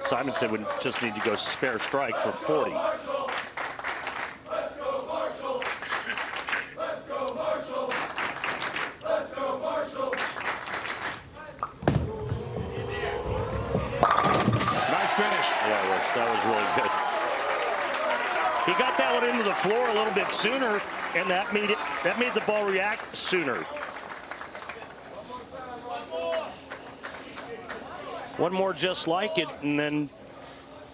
Simonson would just need to go spare strike for 40. Nice finish. Yeah, Rich, that was really good. He got that one into the floor a little bit sooner, and that made the ball react sooner. One more just like it, and then,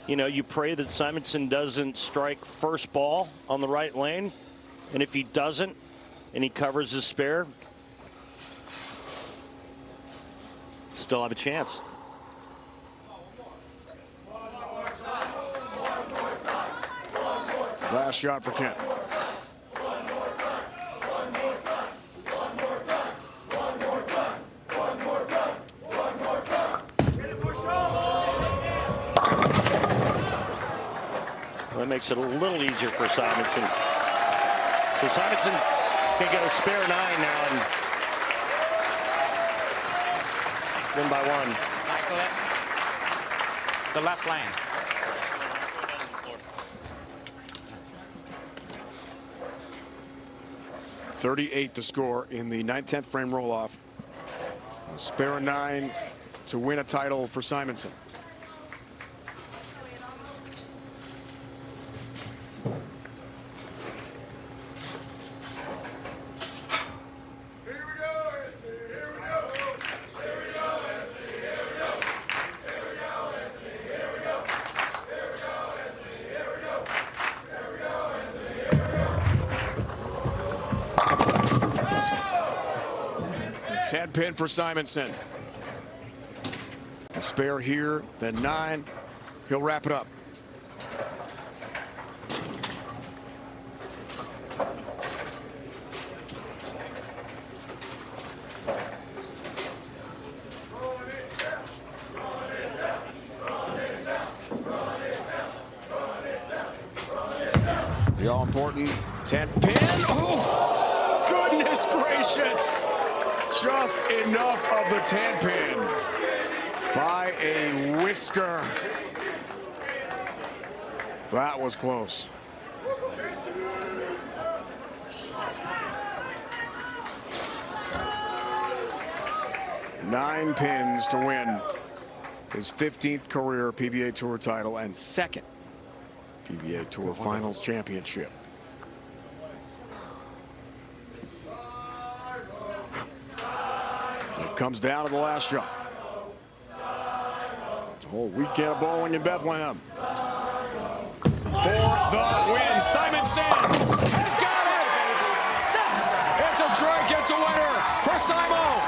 you know, you pray that Simonson doesn't strike first ball on the right lane. And if he doesn't, and he covers his spare, still have a chance. Last shot for Kent. That makes it a little easier for Simonson. So Simonson can get a spare 9 now and win by 1. Cycle it. The left lane. .38 to score in the 9/10 frame roll-off. A spare 9 to win a title for Simonson. Pin for Simonson. A spare here, then 9. He'll wrap it up. The all-important 10 pin. Oh, goodness gracious. Just enough of the 10 pin by a whisker. That was close. Nine pins to win his 15th career PBA Tour title and 2nd PBA Tour Finals championship. Comes down to the last shot. Whole weekend of bowling in Bethlehem. For the win, Simonson has got it. It's a strike, it's a winner for Simo.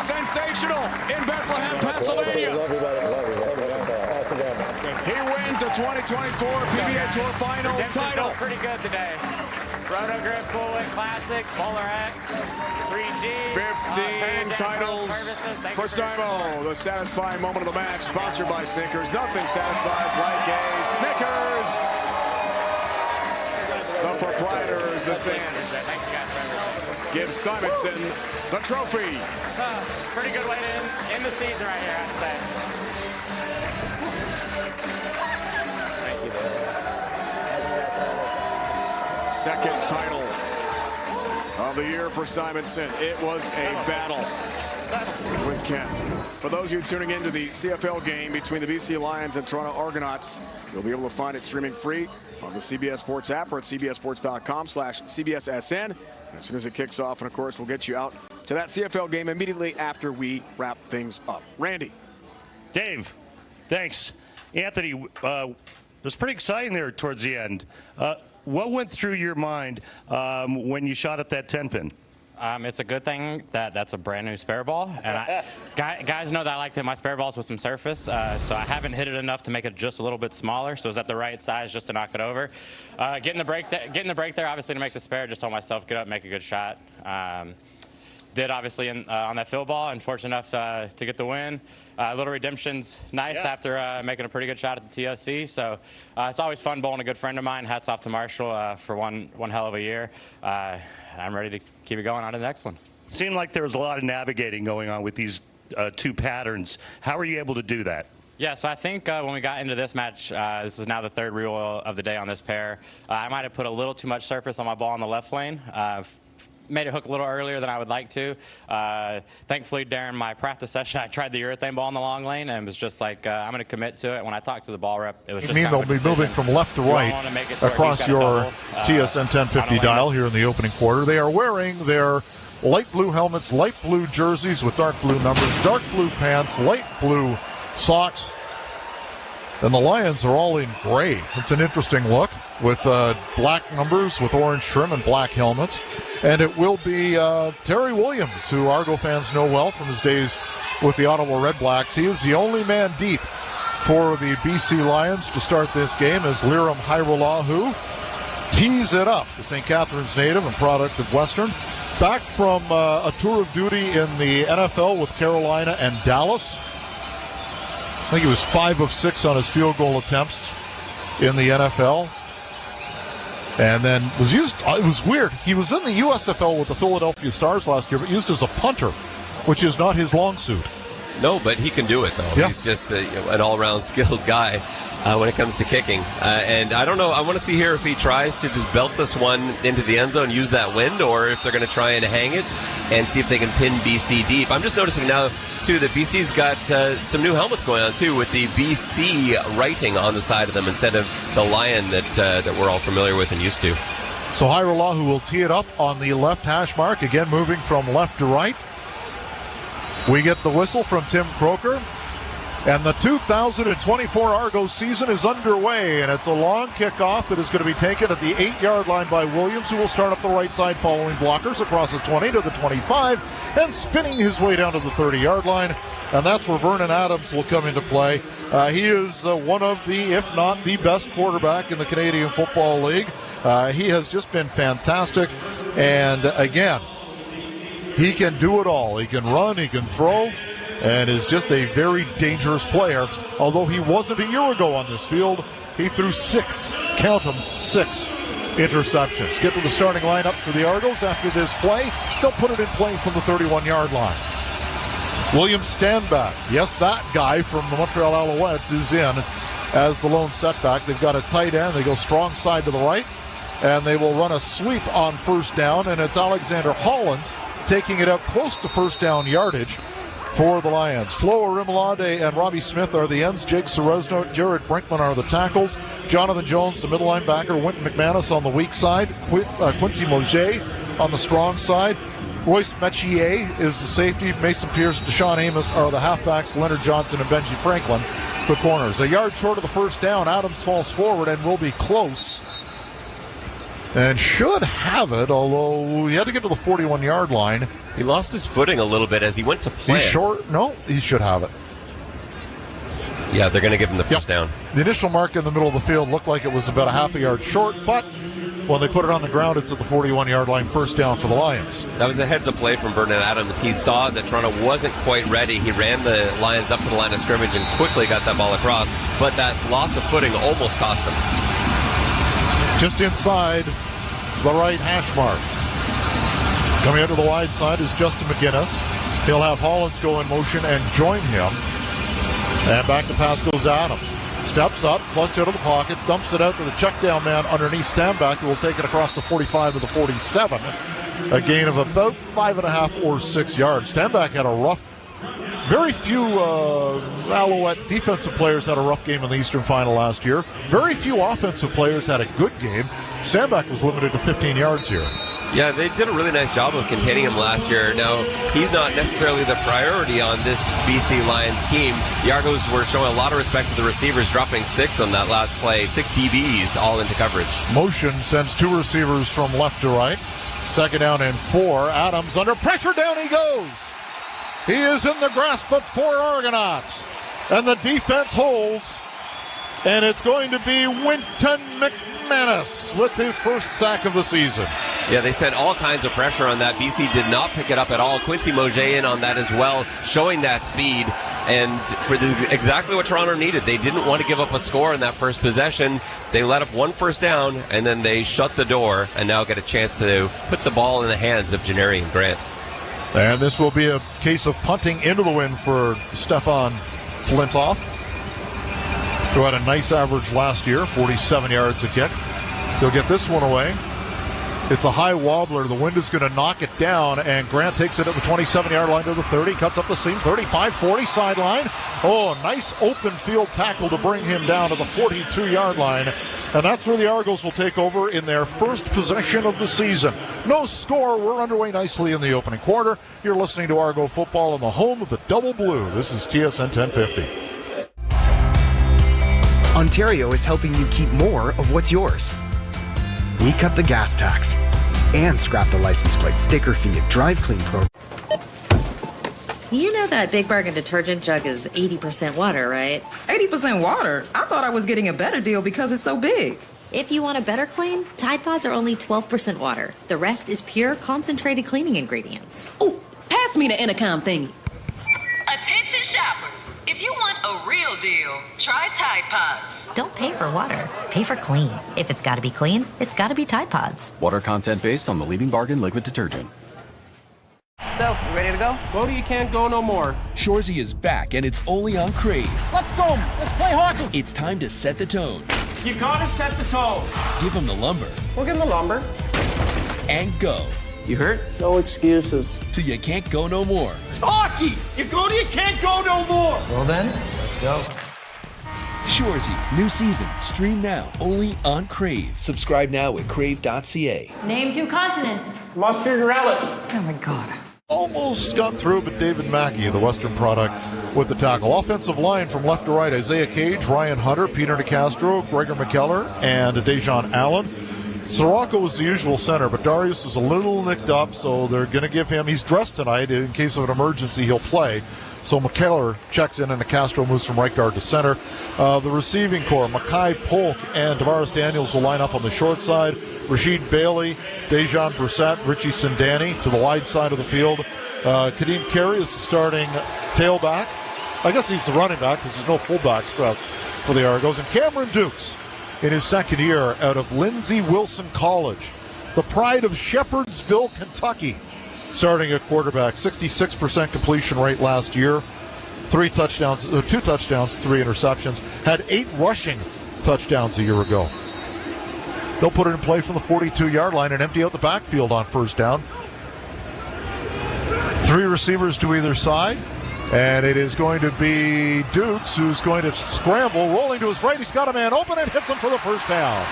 Sensational in Bethlehem, Pennsylvania. He wins the 2024 PBA Tour Finals title. Pretty good today. Roto Grip, Bullet Classic, Polar X, 3G. 15 titles for Simo. The satisfying moment of the match, sponsored by Snickers. Nothing satisfies like a Snickers. The proprietors, the Saints, give Simonson the trophy. Pretty good way to end the season right here, I'd say. Second title of the year for Simonson. It was a battle with Kent. For those of you tuning into the CFL game between the BC Lions and Toronto Argonauts, you'll be able to find it streaming free on the CBS Sports app or at cbssports.com/CBSSN. As soon as it kicks off, and of course, we'll get you out to that CFL game immediately after we wrap things up. Randy. Dave, thanks. Anthony, it was pretty exciting there towards the end. What went through your mind when you shot at that 10 pin? It's a good thing that that's a brand new spare ball, and guys know that I like to hit my spare balls with some surface, so I haven't hit it enough to make it just a little bit smaller, so it's at the right size just to knock it over. Getting the break there, obviously to make the spare, just told myself get up, make a good shot. Did obviously on that fill ball, and fortunate enough to get the win. Little redemption's nice after making a pretty good shot at the TOC. So it's always fun bowling a good friend of mine. Hats off to Marshall for one hell of a year. I'm ready to keep it going on to the next one. Seemed like there was a lot of navigating going on with these two patterns. How are you able to do that? Yeah, so I think when we got into this match, this is now the third reel of the day on this pair, I might have put a little too much surface on my ball in the left lane. Made it hook a little earlier than I would like to. Thankfully, during my practice session, I tried the urethane ball in the long lane and was just like, I'm going to commit to it. When I talked to the ball rep, it was just You mean they'll be moving from left to right across your TSN 1050 dial here in the opening quarter. They are wearing their light blue helmets, light blue jerseys with dark blue numbers, dark blue pants, light blue socks. And the Lions are all in gray. It's an interesting look with black numbers with orange trim and black helmets. And it will be Terry Williams, who Argo fans know well from his days with the Ottawa Red Blacks. He is the only man deep for the BC Lions to start this game as Liram Hairolahu tees it up. The St. Catharines native and product of Western. Back from a tour of duty in the NFL with Carolina and Dallas. I think he was 5 of 6 on his field goal attempts in the NFL. And then was used, it was weird. He was in the USFL with the Philadelphia Stars last year, but used as a punter, which is not his long suit. No, but he can do it, though. Yeah. He's just an all-around skilled guy when it comes to kicking. And I don't know, I want to see here if he tries to just belt this one into the end zone, use that wind, or if they're going to try and hang it and see if they can pin BC deep. I'm just noticing now, too, that BC's got some new helmets going on, too, with the BC writing on the side of them instead of the lion that we're all familiar with and used to. So Hairolahu will tee it up on the left hash mark, again moving from left to right. We get the whistle from Tim Croker. And the 2024 Argos season is underway, and it's a long kickoff that is going to be taken at the 8-yard line by Williams, who will start up the right side following blockers across the 20 to the 25 and spinning his way down to the 30-yard line. And that's where Vernon Adams will come into play. He is one of the, if not the best quarterback in the Canadian Football League. He has just been fantastic. And again, he can do it all. He can run, he can throw, and is just a very dangerous player. Although he wasn't a year ago on this field, he threw 6, count them, 6 interceptions. Get to the starting lineup for the Argos after this play. They'll put it in play from the 31-yard line. Williams Standback. Yes, that guy from the Montreal Alouettes is in as the lone setback. They've got a tight end. They go strong side to the right, and they will run a sweep on first down, and it's Alexander Hollins taking it up close to first down yardage for the Lions. Flo Arimlade and Robbie Smith are the ends. Jake Ceresno, Jared Brinkman are the tackles. Jonathan Jones, the middle linebacker. Winton McManus on the weak side. Quincy Moget on the strong side. Royce Metier is the safety. Mason Pierce, Deshaun Amos are the halfbacks. Leonard Johnson and Benji Franklin the corners. A yard short of the first down. Adams falls forward and will be close. And should have it, although he had to get to the 41-yard line. He lost his footing a little bit as he went to plant. He's short. No, he should have it. Yeah, they're going to give him the first down. The initial mark in the middle of the field looked like it was about a half a yard short, but when they put it on the ground, it's at the 41-yard line, first down for the Lions. That was a heads-up play from Vernon Adams. He saw that Toronto wasn't quite ready. He ran the Lions up to the line of scrimmage and quickly got that ball across, but that loss of footing almost cost him. Just inside the right hash mark. Coming out to the wide side is Justin McGinnis. He'll have Hollins go in motion and join him. And back to pass goes Adams. Steps up, flushed out of the pocket, dumps it out to the check down man underneath Standback, who will take it across the 45 to the 47. A gain of about 5.5 or 6 yards. Standback had a rough, very few Alouette defensive players had a rough game in the Eastern Final last year. Very few offensive players had a good game. Standback was limited to 15 yards here. Yeah, they did a really nice job of containing him last year. Now, he's not necessarily the priority on this BC Lions team. The Argos were showing a lot of respect to the receivers, dropping 6 on that last play. 6 DBs all into coverage. Motion sends 2 receivers from left to right. Second down and 4. Adams under pressure, down he goes. He is in the grasp of 4 Argonauts. And the defense holds. And it's going to be Winton McManus with his first sack of the season. Yeah, they sent all kinds of pressure on that. BC did not pick it up at all. Quincy Moget in on that as well, showing that speed. And for this, exactly what Toronto needed. They didn't want to give up a score in that first possession. They let up 1 first down, and then they shut the door and now get a chance to put the ball in the hands of Janarian Grant. And this will be a case of punting into the wind for Stefan Flintoff. who had a nice average last year, 47 yards a kick. He'll get this one away. It's a high wobbler. The wind is going to knock it down, and Grant takes it at the 27-yard line to the 30, cuts up the seam, 35, 40, sideline. Oh, a nice open field tackle to bring him down to the 42-yard line. And that's where the Argos will take over in their first possession of the season. No score. We're underway nicely in the opening quarter. You're listening to Argo football in the home of the Double Blue. This is TSN 1050. Ontario is helping you keep more of what's yours. We cut the gas tax and scrap the license plate sticker fee at Drive Clean program. You know that Big Bargain detergent jug is 80% water, right? 80% water? I thought I was getting a better deal because it's so big. If you want a better clean, Tide Pods are only 12% water. The rest is pure, concentrated cleaning ingredients. Ooh, pass me the intercom thingy. Attention shoppers. If you want a real deal, try Tide Pods. Don't pay for water. Pay for clean. If it's got to be clean, it's got to be Tide Pods. Water content based on the leading bargain liquid detergent. So, you ready to go? Go to You Can't Go No More. Shorzy is back, and it's only on Crave. Let's go. Let's play hockey. It's time to set the tone. You gotta set the tone. Give them the lumber. We'll give them the lumber. And go. You heard? No excuses. To You Can't Go No More. Hockey! You go to You Can't Go No More. Well then, let's go. Shorzy, new season. Stream now, only on Crave. Subscribe now at crave.ca. Name 2 continents. Mustard and relish. Oh my God. Almost got through, but David Mackey, the Western product, with the tackle. Offensive line from left to right, Isaiah Cage, Ryan Hunter, Peter DeCastro, Gregor McKellar, and Dejan Allen. Sirocco was the usual center, but Darius is a little nicked up, so they're going to give him, he's dressed tonight. In case of an emergency, he'll play. So McKellar checks in, and DeCastro moves from right guard to center. The receiving core, Mackay Polk and Tavares Daniels will line up on the short side. Rasheed Bailey, Dejan Brissett, Richie Sindani to the wide side of the field. Kadeem Carey is the starting tailback. I guess he's the running back because there's no fullback stress for the Argos. And Cameron Dukes in his second year out of Lindsey Wilson College, the pride of Shepherdsville, Kentucky, starting at quarterback. 66% completion rate last year. 2 touchdowns, 3 interceptions. Had 8 rushing touchdowns a year ago. They'll put it in play from the 42-yard line and empty out the backfield on first down. 3 receivers to either side. And it is going to be Dukes who's going to scramble, rolling to his right. He's got a man open and hits him for the first down.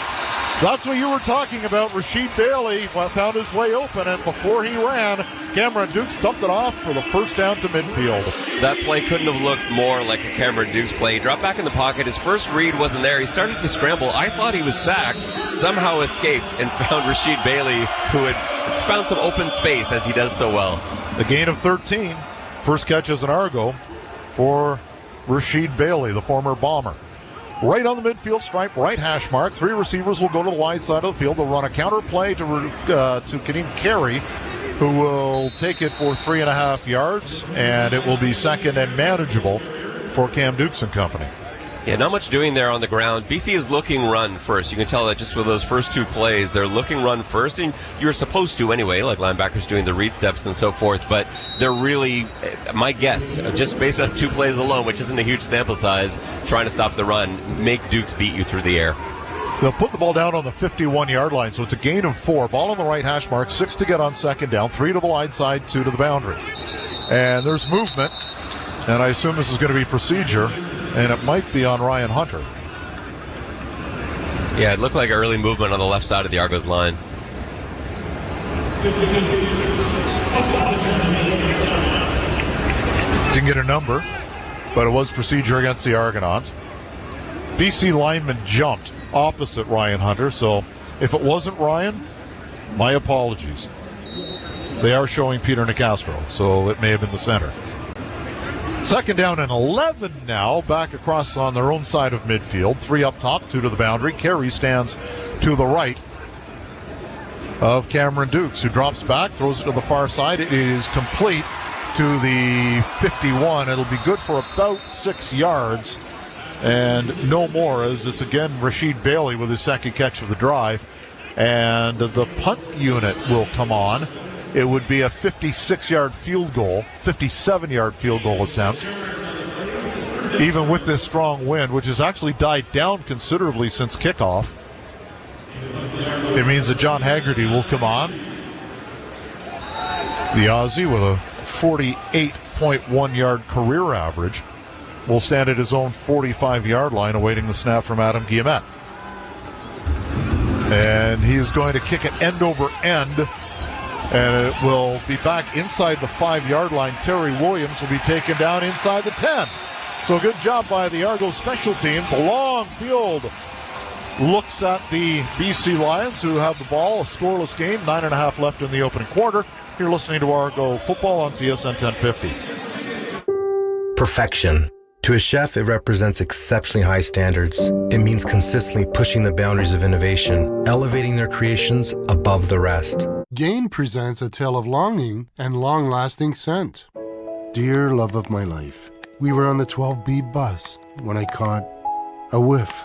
That's what you were talking about. Rasheed Bailey found his way open, and before he ran, Cameron Dukes dumped it off for the first down to midfield. That play couldn't have looked more like a Cameron Dukes play. He dropped back in the pocket. His first read wasn't there. He started to scramble. I thought he was sacked, somehow escaped, and found Rasheed Bailey, who had found some open space, as he does so well. A gain of 13. First catch as an Argo for Rasheed Bailey, the former Bomber. Right on the midfield stripe, right hash mark. 3 receivers will go to the wide side of the field. They'll run a counter play to Kadeem Carey, who will take it for 3.5 yards, and it will be second and manageable for Cam Dukes and company. Yeah, not much doing there on the ground. BC is looking run first. You can tell that just with those first 2 plays, they're looking run first, and you're supposed to anyway, like linebackers doing the read steps and so forth, but they're really, my guess, just based on 2 plays alone, which isn't a huge sample size, trying to stop the run, make Dukes beat you through the air. They'll put the ball down on the 51-yard line, so it's a gain of 4. Ball on the right hash mark, 6 to get on second down, 3 to the wide side, 2 to the boundary. And there's movement, and I assume this is going to be procedure, and it might be on Ryan Hunter. Yeah, it looked like early movement on the left side of the Argos line. Didn't get a number, but it was procedure against the Argonauts. BC lineman jumped opposite Ryan Hunter, so if it wasn't Ryan, my apologies. They are showing Peter Nicastro, so it may have been the center. Second down and 11 now, back across on their own side of midfield. 3 up top, 2 to the boundary. Carey stands to the right of Cameron Dukes, who drops back, throws it to the far side. It is complete to the 51. It'll be good for about 6 yards and no more, as it's again Rasheed Bailey with his second catch of the drive. And the punt unit will come on. It would be a 57-yard field goal attempt. even with this strong wind, which has actually died down considerably since kickoff. It means that John Haggerty will come on. The Aussie with a 48.1-yard career average will stand at his own 45-yard line awaiting the snap from Adam Guillemette. And he is going to kick it end over end, and it will be back inside the 5-yard line. Terry Williams will be taken down inside the 10. So good job by the Argo special teams. A long field looks at the BC Lions, who have the ball. A scoreless game, 9.5 left in the opening quarter. You're listening to Argo Football on TSN 1050. Perfection. To a chef, it represents exceptionally high standards. It means consistently pushing the boundaries of innovation, elevating their creations above the rest. Gain presents a tale of longing and long-lasting scent. Dear love of my life, we were on the 12B bus when I caught a whiff.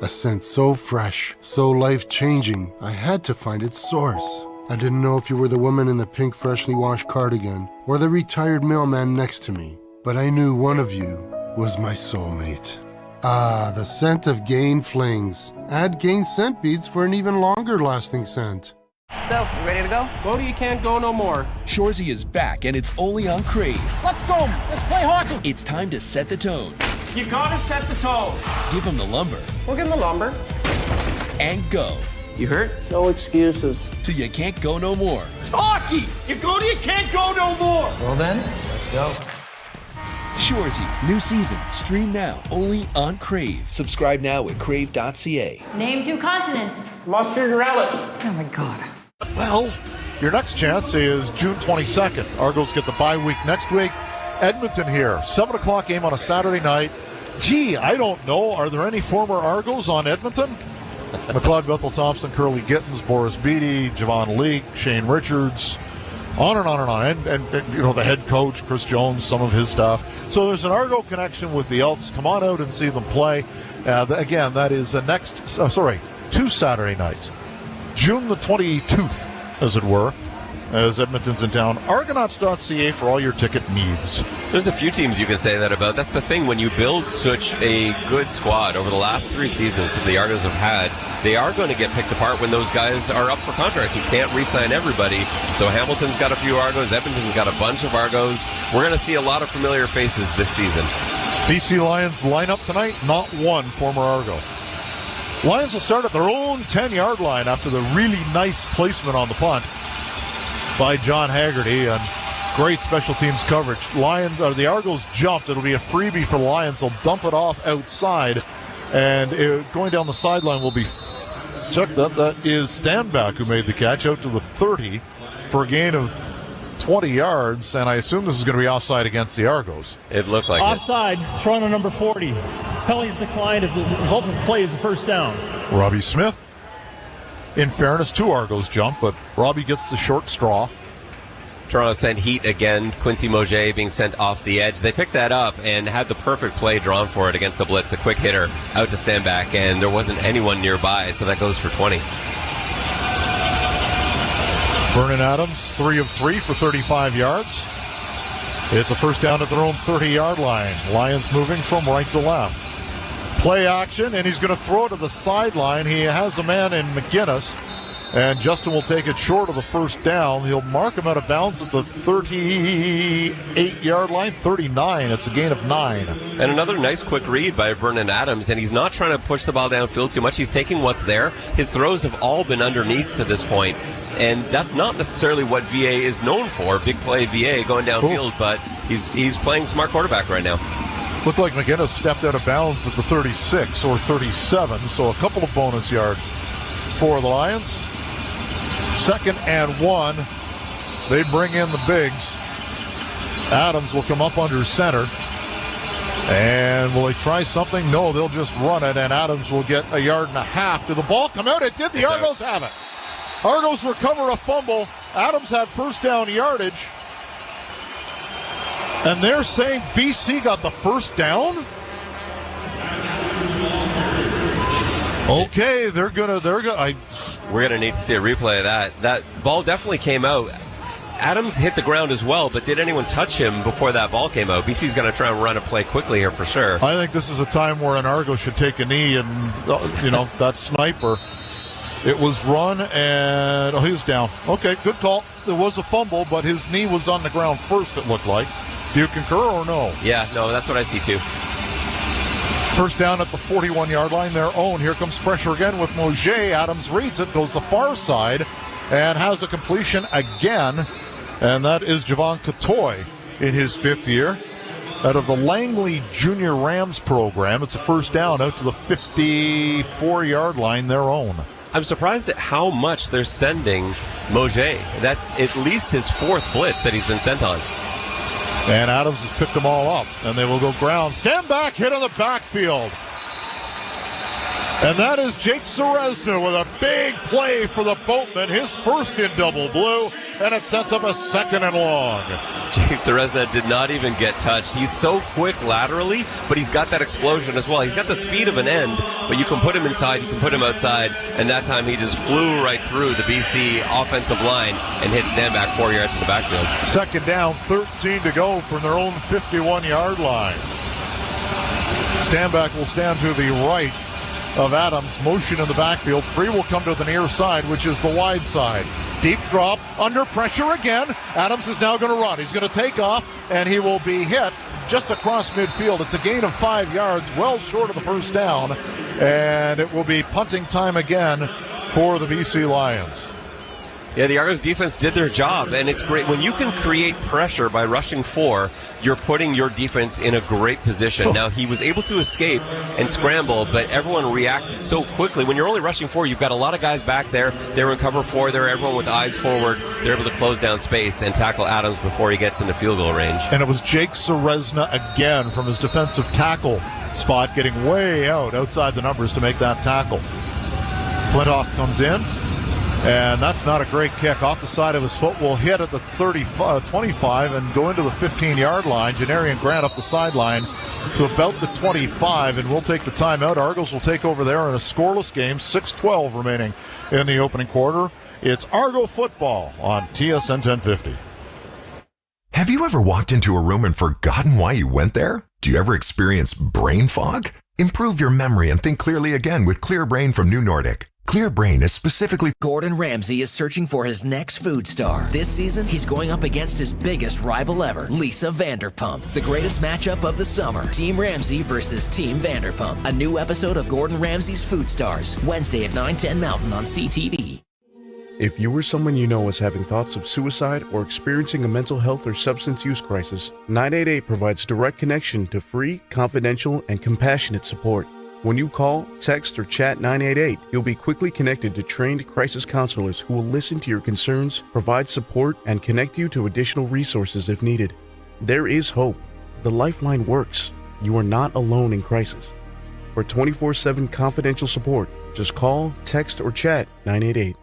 A scent so fresh, so life-changing, I had to find its source. I didn't know if you were the woman in the pink freshly washed cardigan or the retired mailman next to me, but I knew one of you was my soulmate. Ah, the scent of Gain Flings. Add Gain scent beads for an even longer lasting scent. So, you ready to go? Bodie, you can't go no more. Shorzy is back, and it's only on Crave. Let's go. Let's play hockey. It's time to set the tone. You gotta set the tone. Give him the lumber. We'll give him the lumber. And go. You hurt? No excuses. Till you can't go no more. Hockey! You go to you can't go no more. Well then, let's go. Shorzy, new season. Stream now, only on Crave. Subscribe now at crave.ca. Name 2 continents. Mustard and relish. Oh my God. Well, your next chance is June 22nd. Argos get the bye week next week. Edmonton here, 7 o'clock game on a Saturday night. Gee, I don't know. Are there any former Argos on Edmonton? McLeod, Bethel Thompson, Curly Gittins, Boris Beattie, Javon Leake, Shane Richards, on and on and on. And you know, the head coach, Chris Jones, some of his stuff. So there's an Argo connection with the Elks. Come on out and see them play. Again, that is 2 Saturday nights. June the 22nd, as it were, as Edmonton's in town. Argonauts.ca for all your ticket needs. There's a few teams you can say that about. That's the thing. When you build such a good squad over the last 3 seasons that the Argos have had, they are going to get picked apart when those guys are up for contract. You can't re-sign everybody. So Hamilton's got a few Argos. Edmonton's got a bunch of Argos. We're going to see a lot of familiar faces this season. BC Lions lineup tonight, not one former Argo. Lions will start at their own 10-yard line after the really nice placement on the punt by John Haggerty, and great special teams coverage. The Argos jumped. It'll be a freebie for the Lions. They'll dump it off outside, and going down the sideline will be that is Standback who made the catch out to the 30 for a gain of 20 yards, and I assume this is going to be offside against the Argos. It looked like offside. Toronto number 40. Penalties declined as the result of the play is the first down. Robbie Smith. In fairness, 2 Argos jump, but Robbie gets the short straw. Toronto sent heat again. Quincy Moget being sent off the edge. They picked that up and had the perfect play drawn for it against the blitz. A quick hitter out to Standback, and there wasn't anyone nearby, so that goes for 20. Vernon Adams, 3 of 3 for 35 yards. It's a first down at their own 30-yard line. Lions moving from right to left. Play action, and he's going to throw it to the sideline. He has a man in McGinnis, and Justin will take it short of the first down. He'll mark him out of bounds at the 38-yard line, 39. It's a gain of 9. And another nice quick read by Vernon Adams, and he's not trying to push the ball downfield too much. He's taking what's there. His throws have all been underneath to this point, and that's not necessarily what VA is known for, big play VA going downfield, but he's playing smart quarterback right now. Looked like McGinnis stepped out of bounds at the 36 or 37, so a couple of bonus yards for the Lions. 2nd and 1. They bring in the bigs. Adams will come up under center. And will they try something? No, they'll just run it, and Adams will get a yard and a half. Did the ball come out? It did. The Argos have it. Argos recover a fumble. Adams had first down yardage. And they're saying BC got the first down? Okay, we're gonna need to see a replay of that. That ball definitely came out Adams hit the ground as well, but did anyone touch him before that ball came out? BC's going to try and run a play quickly here for sure. I think this is a time where an Argo should take a knee and, that sniper. It was run and, he was down. Okay, good call. There was a fumble, but his knee was on the ground first, it looked like. Do you concur or no? Yeah, no, that's what I see too. First down at the 41-yard line, their own. Here comes pressure again with Moget. Adams reads it, goes the far side, and has a completion again. And that is Javon Katoy in his 5th year. Out of the Langley Junior Rams program, it's a first down out to the 54-yard line, their own. I'm surprised at how much they're sending Moget. That's at least his 4th blitz that he's been sent on. And Adams has picked them all up, and they will go ground. Stand back, hit on the backfield. And that is Jake Serezna with a big play for the Boatmen, his first in double blue, and it sets up a 2nd and long. Jake Serezna did not even get touched. He's so quick laterally, but he's got that explosion as well. He's got the speed of an end, but you can put him inside, you can put him outside, and that time he just flew right through the BC offensive line and hit Stanback 4 yards to the backfield. 2nd down, 13 to go from their own 51-yard line. Stanback will stand to the right of Adams. Motion in the backfield. 3 will come to the near side, which is the wide side. Deep drop, under pressure again. Adams is now going to run. He's going to take off, and he will be hit just across midfield. It's a gain of 5 yards, well short of the first down, and it will be punting time again for the BC Lions. Yeah, the Argos defense did their job, and it's great. When you can create pressure by rushing 4, you're putting your defense in a great position. Now, he was able to escape and scramble, but everyone reacted so quickly. When you're only rushing 4, you've got a lot of guys back there. They're in cover 4 there, everyone with eyes forward. They're able to close down space and tackle Adams before he gets into field goal range. And it was Jake Serezna again from his defensive tackle spot, getting way outside the numbers to make that tackle. Flintoff comes in. And that's not a great kick. Off the side of his foot, will hit at the 25 and go into the 15-yard line. Janarian Grant up the sideline to about the 25, and we'll take the timeout. Argos will take over there in a scoreless game. 6:12 remaining in the opening quarter. It's Argo football on TSN 1050. Have you ever walked into a room and forgotten why you went there? Do you ever experience brain fog? Improve your memory and think clearly again with Clear Brain from New Nordic. Clear Brain is specifically... Gordon Ramsay is searching for his next food star. This season, he's going up against his biggest rival ever, Lisa Vanderpump. The greatest matchup of the summer, Team Ramsay versus Team Vanderpump. A new episode of Gordon Ramsay's Food Stars, Wednesday at 9:10 Mountain on CTV. If you or someone you know is having thoughts of suicide or experiencing a mental health or substance use crisis, 988 provides direct connection to free, confidential, and compassionate support. When you call, text, or chat 988, you'll be quickly connected to trained crisis counselors who will listen to your concerns, provide support, and connect you to additional resources if needed. There is hope. The Lifeline works. You are not alone in crisis. For 24/7 confidential support, just call, text, or chat 988.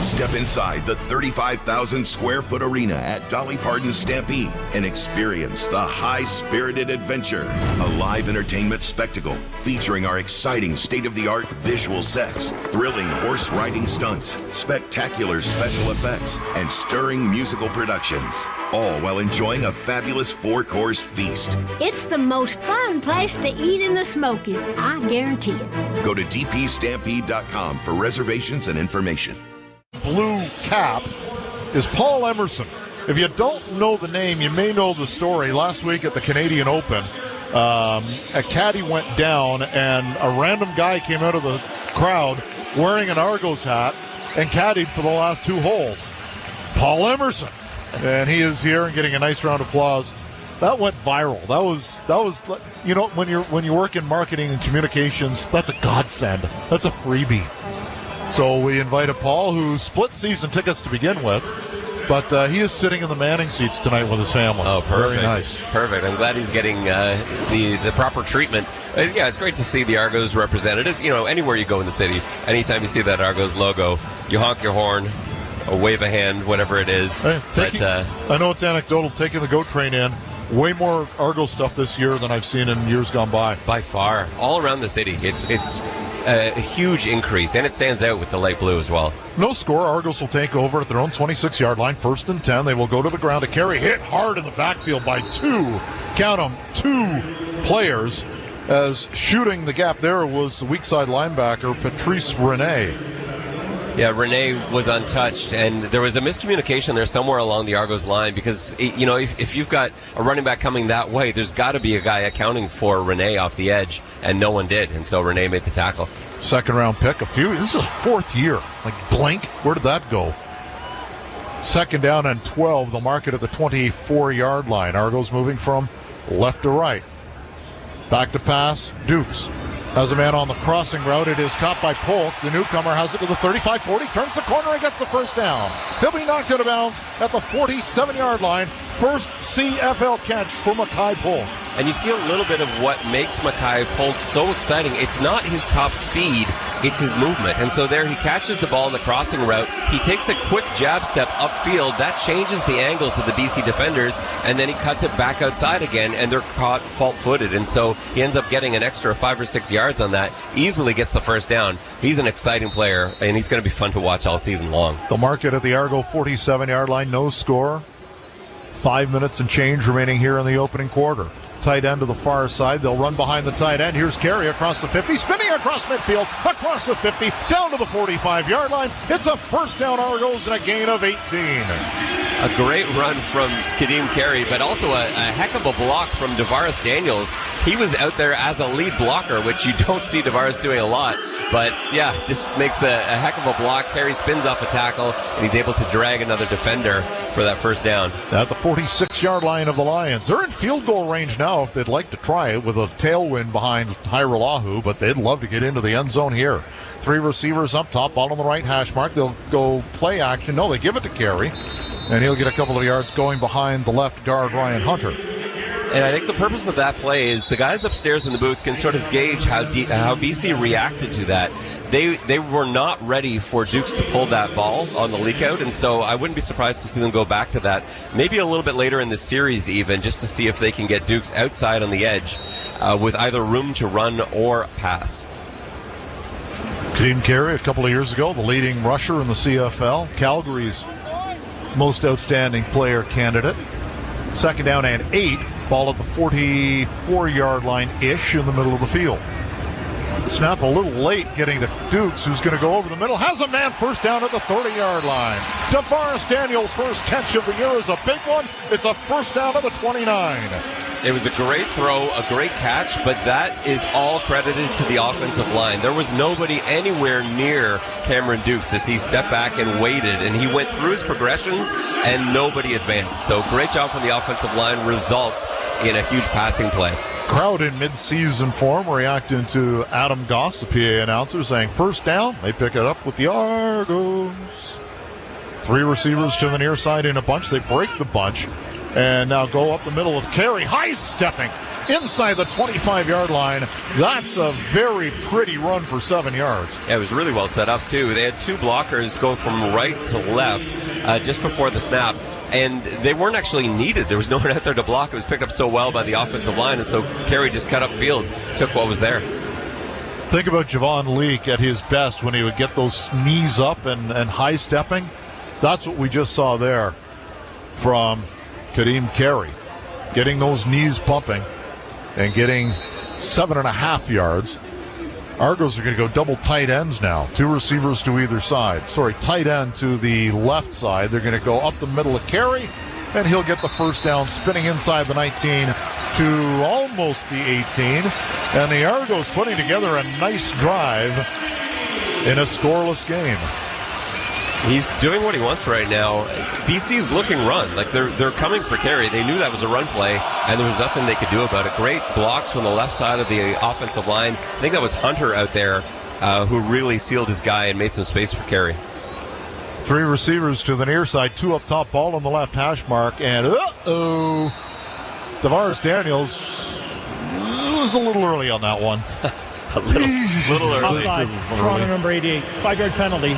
Step inside the 35,000 square foot arena at Dolly Parton's Stampede and experience the high-spirited adventure, a live entertainment spectacle featuring our exciting state-of-the-art visual sets, thrilling horse riding stunts, spectacular special effects, and stirring musical productions, all while enjoying a fabulous 4-course feast. It's the most fun place to eat in the Smokies, I guarantee it. Go to dpstampede.com for reservations and information. Blue cap is Paul Emerson. If you don't know the name, you may know the story. Last week at the Canadian Open, a caddy went down and a random guy came out of the crowd wearing an Argos hat and caddied for the last 2 holes. Paul Emerson. And he is here and getting a nice round of applause. That went viral. That was you know, when you work in marketing and communications, that's a godsend. That's a freebie. So we invited Paul, who split season tickets to begin with, but he is sitting in the Manning seats tonight with his family. Oh, perfect. Very nice. Perfect. I'm glad he's getting the proper treatment. Yeah, it's great to see the Argos represented. It's, you know, anywhere you go in the city, anytime you see that Argos logo, you honk your horn, or wave a hand, whatever it is. Hey, I know it's anecdotal, taking the GO train in. Way more Argo stuff this year than I've seen in years gone by. By far. All around the city. It's a huge increase, and it stands out with the light blue as well. No score. Argos will take over at their own 26-yard line. 1st and 10. They will go to the ground. A carry hit hard in the backfield by two. Count them, 2 players. As shooting the gap there was the weak side linebacker, Patrice Rene. Yeah, Rene was untouched, and there was a miscommunication there somewhere along the Argos line because, if you've got a running back coming that way, there's got to be a guy accounting for Rene off the edge, and no one did, and so Rene made the tackle. 2nd round pick, this is 4th year. Like, blink, where did that go? 2nd down and 12, they'll mark it at the 24-yard line. Argos moving from left to right. Back to pass, Dukes has a man on the crossing route. It is caught by Polk. The newcomer has it to the 35-40, turns the corner and gets the first down. He'll be knocked out of bounds at the 47-yard line. First CFL catch for Mackay Polk. And you see a little bit of what makes Mackay Polk so exciting. It's not his top speed, it's his movement. And so there he catches the ball in the crossing route. He takes a quick jab step upfield. That changes the angles of the BC defenders, and then he cuts it back outside again, and they're caught fault-footed. And so he ends up getting an extra 5 or 6 yards on that. Easily gets the first down. He's an exciting player, and he's going to be fun to watch all season long. They'll mark it at the Argo 47-yard line. No score. 5 minutes and change remaining here in the opening quarter. Tight end to the far side. They'll run behind the tight end. Here's Carey across the 50, spinning across midfield, across the 50, down to the 45-yard line. It's a first down Argos and a gain of 18. A great run from Kadeem Carey, but also a heck of a block from Davaris Daniels. He was out there as a lead blocker, which you don't see Davaris doing a lot. But yeah, just makes a heck of a block. Carey spins off a tackle, and he's able to drag another defender for that first down. At the 46-yard line of the Lions. They're in field goal range now if they'd like to try it with a tailwind behind Hairolahu, but they'd love to get into the end zone here. 3 receivers up top, ball on the right hash mark. They'll go play action. No, they give it to Carey, and he'll get a couple of yards going behind the left guard, Ryan Hunter. And I think the purpose of that play is the guys upstairs in the booth can sort of gauge how BC reacted to that. They were not ready for Dukes to pull that ball on the leak out, and so I wouldn't be surprised to see them go back to that maybe a little bit later in the series even, just to see if they can get Dukes outside on the edge with either room to run or pass. Kadeem Carey, a couple of years ago, the leading rusher in the CFL, Calgary's most outstanding player candidate. 2nd down and 8, ball at the 44-yard line-ish in the middle of the field. Snap a little late getting to Dukes, who's going to go over the middle. Has a man first down at the 30-yard line. Davaris Daniels' first catch of the year is a big one. It's a first down at the 29. It was a great throw, a great catch, but that is all credited to the offensive line. There was nobody anywhere near Cameron Dukes as he stepped back and waited, and he went through his progressions, and nobody advanced. So great job from the offensive line, results in a huge passing play. Crowd in mid-season form reacting to Adam Goss, the PA announcer, saying first down. They pick it up with the Argos. 3 receivers to the near side in a bunch. They break the bunch and now go up the middle with Carey. High stepping inside the 25-yard line. That's a very pretty run for 7 yards. Yeah, it was really well set up, too. They had 2 blockers go from right to left just before the snap. And they weren't actually needed. There was no one out there to block. It was picked up so well by the offensive line, and so Carey just cut upfield, took what was there. Think about Javon Leake at his best when he would get those knees up and high stepping. That's what we just saw there from Kadeem Carey. Getting those knees pumping and getting 7.5 yards. Argos are going to go double tight ends now. 2 receivers to either side. Tight end to the left side. They're going to go up the middle of Carey, and he'll get the first down, spinning inside the 19 to almost the 18. And the Argos putting together a nice drive in a scoreless game. He's doing what he wants right now. BC's looking run. Like they're coming for Carey. They knew that was a run play, and there was nothing they could do about it. Great blocks from the left side of the offensive line. I think that was Hunter out there who really sealed his guy and made some space for Carey. 3 receivers to the near side, 2 up top, ball on the left hash mark, and Davaris Daniels was a little early on that one. a little early. Offside. Toronto number 88. 5-yard penalty.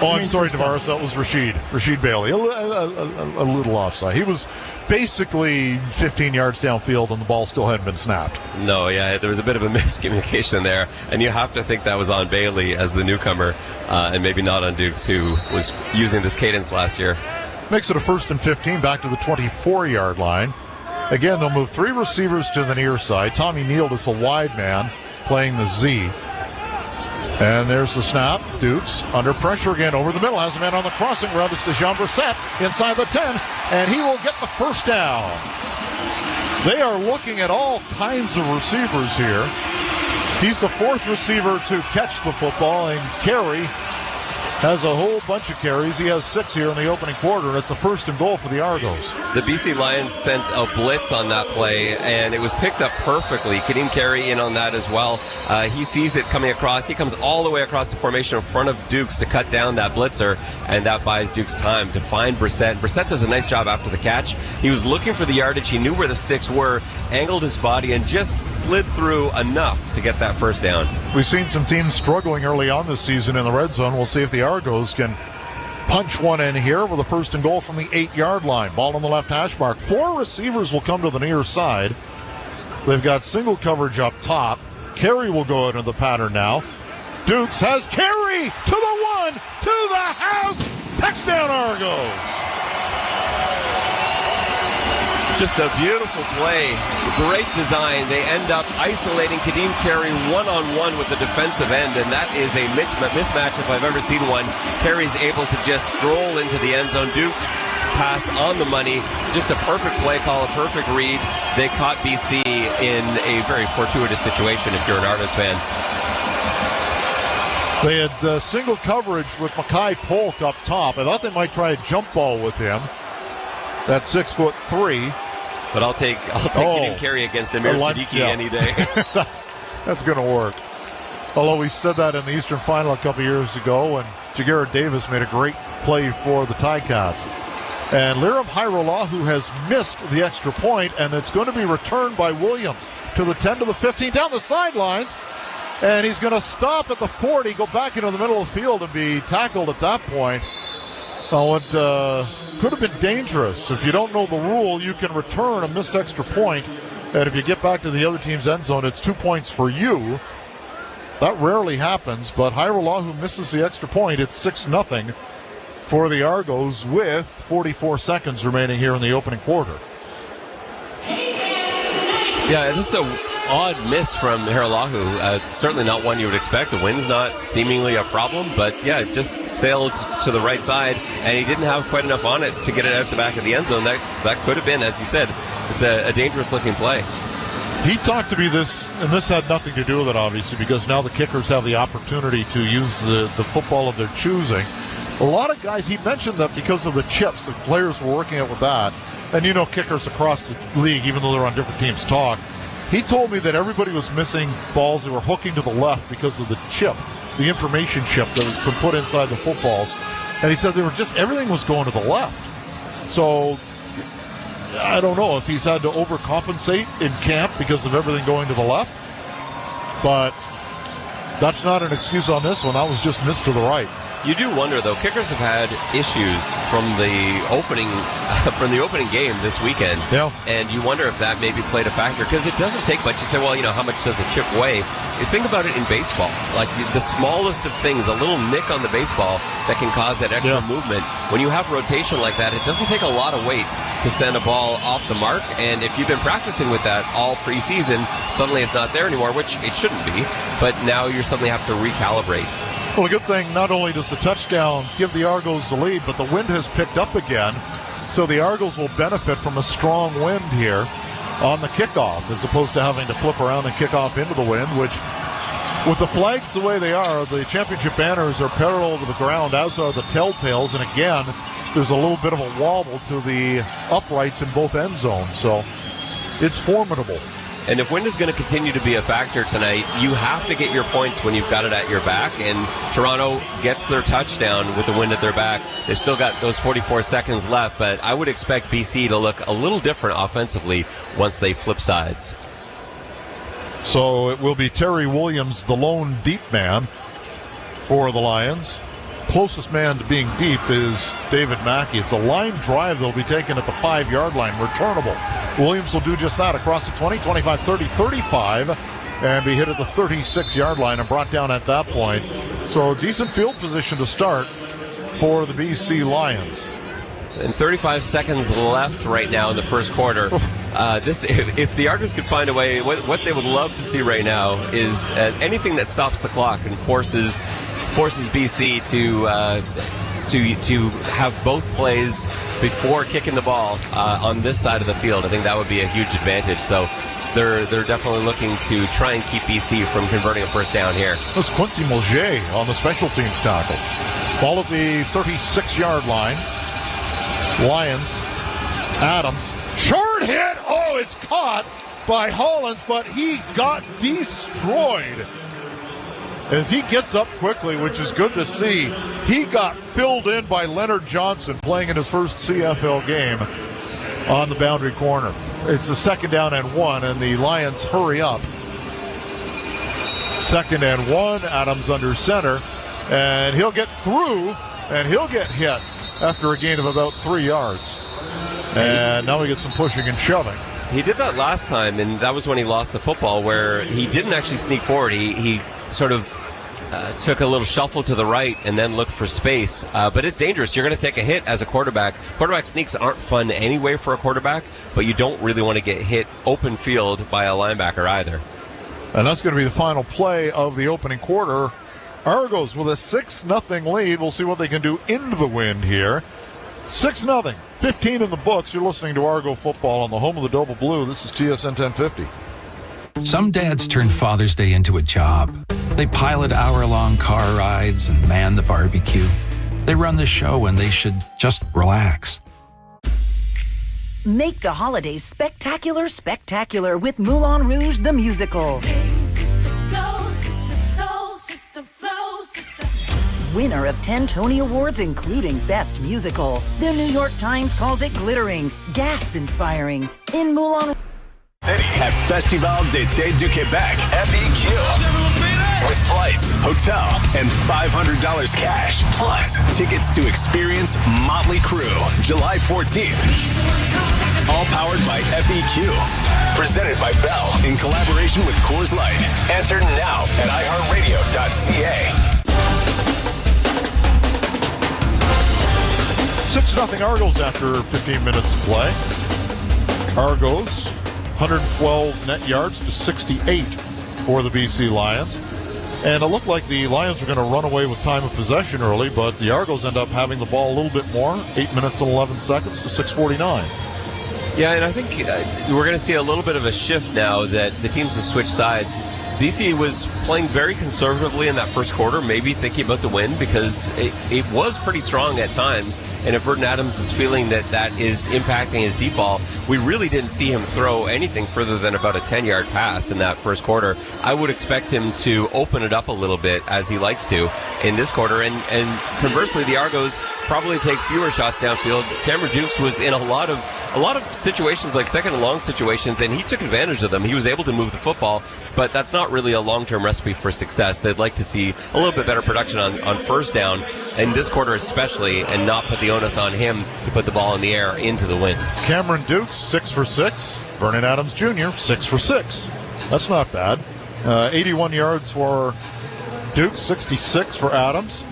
Oh, I'm sorry, Tavares. That was Rashid Bailey. A little offside. He was basically 15 yards downfield, and the ball still hadn't been snapped. No, yeah, there was a bit of a miscommunication there, and you have to think that was on Bailey as the newcomer, and maybe not on Dukes, who was using this cadence last year. Makes it a 1st and 15 back to the 24-yard line. Again, they'll move 3 receivers to the near side. Tommy Neal is a wide man playing the Z. And there's the snap. Dukes under pressure again over the middle. Has a man on the crossing route. It's Dejean Brissett inside the 10, and he will get the first down. They are looking at all kinds of receivers here. He's the 4th receiver to catch the football, and Carey has a whole bunch of carries. He has 6 here in the opening quarter, and it's a 1st and goal for the Argos. The BC Lions sent a blitz on that play, and it was picked up perfectly. Kadeem Carey in on that as well. He sees it coming across. He comes all the way across the formation in front of Dukes to cut down that blitzer, and that buys Dukes time to find Brissett. Brissett does a nice job after the catch. He was looking for the yardage. He knew where the sticks were, angled his body, and just slid through enough to get that first down. We've seen some teams struggling early on this season in the red zone. We'll see if the Argos can punch one in here with a 1st and goal from the 8-yard line. Ball on the left hash mark. 4 receivers will come to the near side. They've got single coverage up top. Carey will go into the pattern now. Dukes has Carey to the 1, to the house. Touchdown, Argos. Just a beautiful play. Great design. They end up isolating Kadeem Carey one-on-one with the defensive end, and that is a mismatch if I've ever seen one. Carey's able to just stroll into the end zone. Dukes pass on the money. Just a perfect play call, a perfect read. They caught BC in a very fortuitous situation if you're an Argos fan. They had single coverage with Mackay Polk up top. I thought they might try a jump ball with him. That's 6'3". But I'll take Kadeem Carey against Amir Siddiqui any day. That's going to work. Although we said that in the Eastern Final a couple years ago, and Jagera Davis made a great play for the Ticats. And Liram Hairolahu has missed the extra point, and it's going to be returned by Williams to the 10 to the 15 down the sidelines. And he's going to stop at the 40, go back into the middle of the field and be tackled at that point. Oh, it could have been dangerous. If you don't know the rule, you can return a missed extra point, and if you get back to the other team's end zone, it's 2 points for you. That rarely happens, but Hairolahu misses the extra point. It's 6-0 for the Argos with 44 seconds remaining here in the opening quarter. Yeah, this is an odd miss from Hairolahu. Certainly not one you would expect. The wind's not seemingly a problem, but yeah, it just sailed to the right side, and he didn't have quite enough on it to get it out the back of the end zone. That could have been, as you said, it's a dangerous-looking play. He talked to me this, and this had nothing to do with it, obviously, because now the kickers have the opportunity to use the football of their choosing. A lot of guys, he mentioned that because of the chips, the players were working out with that. And you know, kickers across the league, even though they're on different teams, talk. He told me that everybody was missing balls. They were hooking to the left because of the chip, the information chip that was been put inside the footballs. And he said everything was going to the left. So I don't know if he's had to overcompensate in camp because of everything going to the left. But that's not an excuse on this one. That was just missed to the right. You do wonder, though, kickers have had issues from the opening game this weekend. Yeah. And you wonder if that maybe played a factor, because it doesn't take much. You say, well, how much does a chip weigh? You think about it in baseball. Like the smallest of things, a little nick on the baseball that can cause that extra movement. When you have rotation like that, it doesn't take a lot of weight to send a ball off the mark. And if you've been practicing with that all preseason, suddenly it's not there anymore, which it shouldn't be. But now you suddenly have to recalibrate. Well, a good thing, not only does the touchdown give the Argos the lead, but the wind has picked up again. So the Argos will benefit from a strong wind here on the kickoff, as opposed to having to flip around and kick off into the wind, which, with the flags the way they are, the championship banners are parallel to the ground, as are the telltales. And again, there's a little bit of a wobble to the uprights in both end zones. So it's formidable. And if wind is going to continue to be a factor tonight, you have to get your points when you've got it at your back. And Toronto gets their touchdown with the wind at their back. They've still got those 44 seconds left, but I would expect BC to look a little different offensively once they flip sides. So it will be Terry Williams, the lone deep man for the Lions. closest man to being deep is David Mackey. It's a line drive that will be taken at the 5-yard line, returnable. Williams will do just that across the 20, 25, 30, 35, and be hit at the 36-yard line and brought down at that point. So decent field position to start for the BC Lions. And 35 seconds left right now in the first quarter. If the Argos could find a way, what they would love to see right now is anything that stops the clock and forces BC to have both plays before kicking the ball on this side of the field. I think that would be a huge advantage. So they're definitely looking to try and keep BC from converting a first down here. That's Quincy Mulger on the special teams tackle. Ball at the 36-yard line. Lions, Adams, short hit. Oh, it's caught by Hollins, but he got destroyed as he gets up quickly, which is good to see. He got filled in by Leonard Johnson, playing in his first CFL game on the boundary corner. It's a 2nd down and 1, and the Lions hurry up. 2nd and 1, Adams under center, and he'll get through, and he'll get hit after a gain of about 3 yards. And now we get some pushing and shoving. He did that last time, and that was when he lost the football, where he didn't actually sneak forward. He sort of took a little shuffle to the right and then looked for space. But it's dangerous. You're going to take a hit as a quarterback. Quarterback sneaks aren't fun anyway for a quarterback, but you don't really want to get hit open field by a linebacker either. And that's going to be the final play of the opening quarter. Argos with a 6-0 lead. We'll see what they can do into the wind here. 6-0, 15 in the books. You're listening to Argo Football on the home of the Double Blue. This is TSN 1050. Some dads turn Father's Day into a job. They pilot hour-long car rides and man the barbecue. They run the show when they should just relax. Make the holidays spectacular with Moulin Rouge the Musical. Winner of 10 Tony Awards, including Best Musical. The New York Times calls it glittering, gasp-inspiring. In Moulin City at Festival d'été du Québec, FEQ. With flights, hotel, and $500 cash. Plus, tickets to experience Motley Crue, July 14th. All powered by FEQ. Presented by Bell in collaboration with Coors Light. Enter now at iHeartRadio.ca. 6-0 Argos after 15 minutes of play. Argos, 112 net yards to 68 for the BC Lions. And it looked like the Lions were going to run away with time of possession early, but the Argos end up having the ball a little bit more, 8 minutes and 11 seconds to 6:49. Yeah, and I think we're going to see a little bit of a shift now that the teams have switched sides. BC was playing very conservatively in that first quarter, maybe thinking about the win because it was pretty strong at times. And if Vernon Adams is feeling that is impacting his deep ball, we really didn't see him throw anything further than about a 10-yard pass in that first quarter. I would expect him to open it up a little bit as he likes to in this quarter. And conversely, the Argos probably take fewer shots downfield. Cameron Dukes was in a lot of situations, like 2nd and long situations, and he took advantage of them. He was able to move the football, but that's not really a long-term recipe for success. They'd like to see a little bit better production on first down, in this quarter especially, and not put the onus on him to put the ball in the air into the wind. Cameron Dukes, 6 for 6. Vernon Adams Jr., 6 for 6. That's not bad. 81 yards for Dukes, 66 for Adams.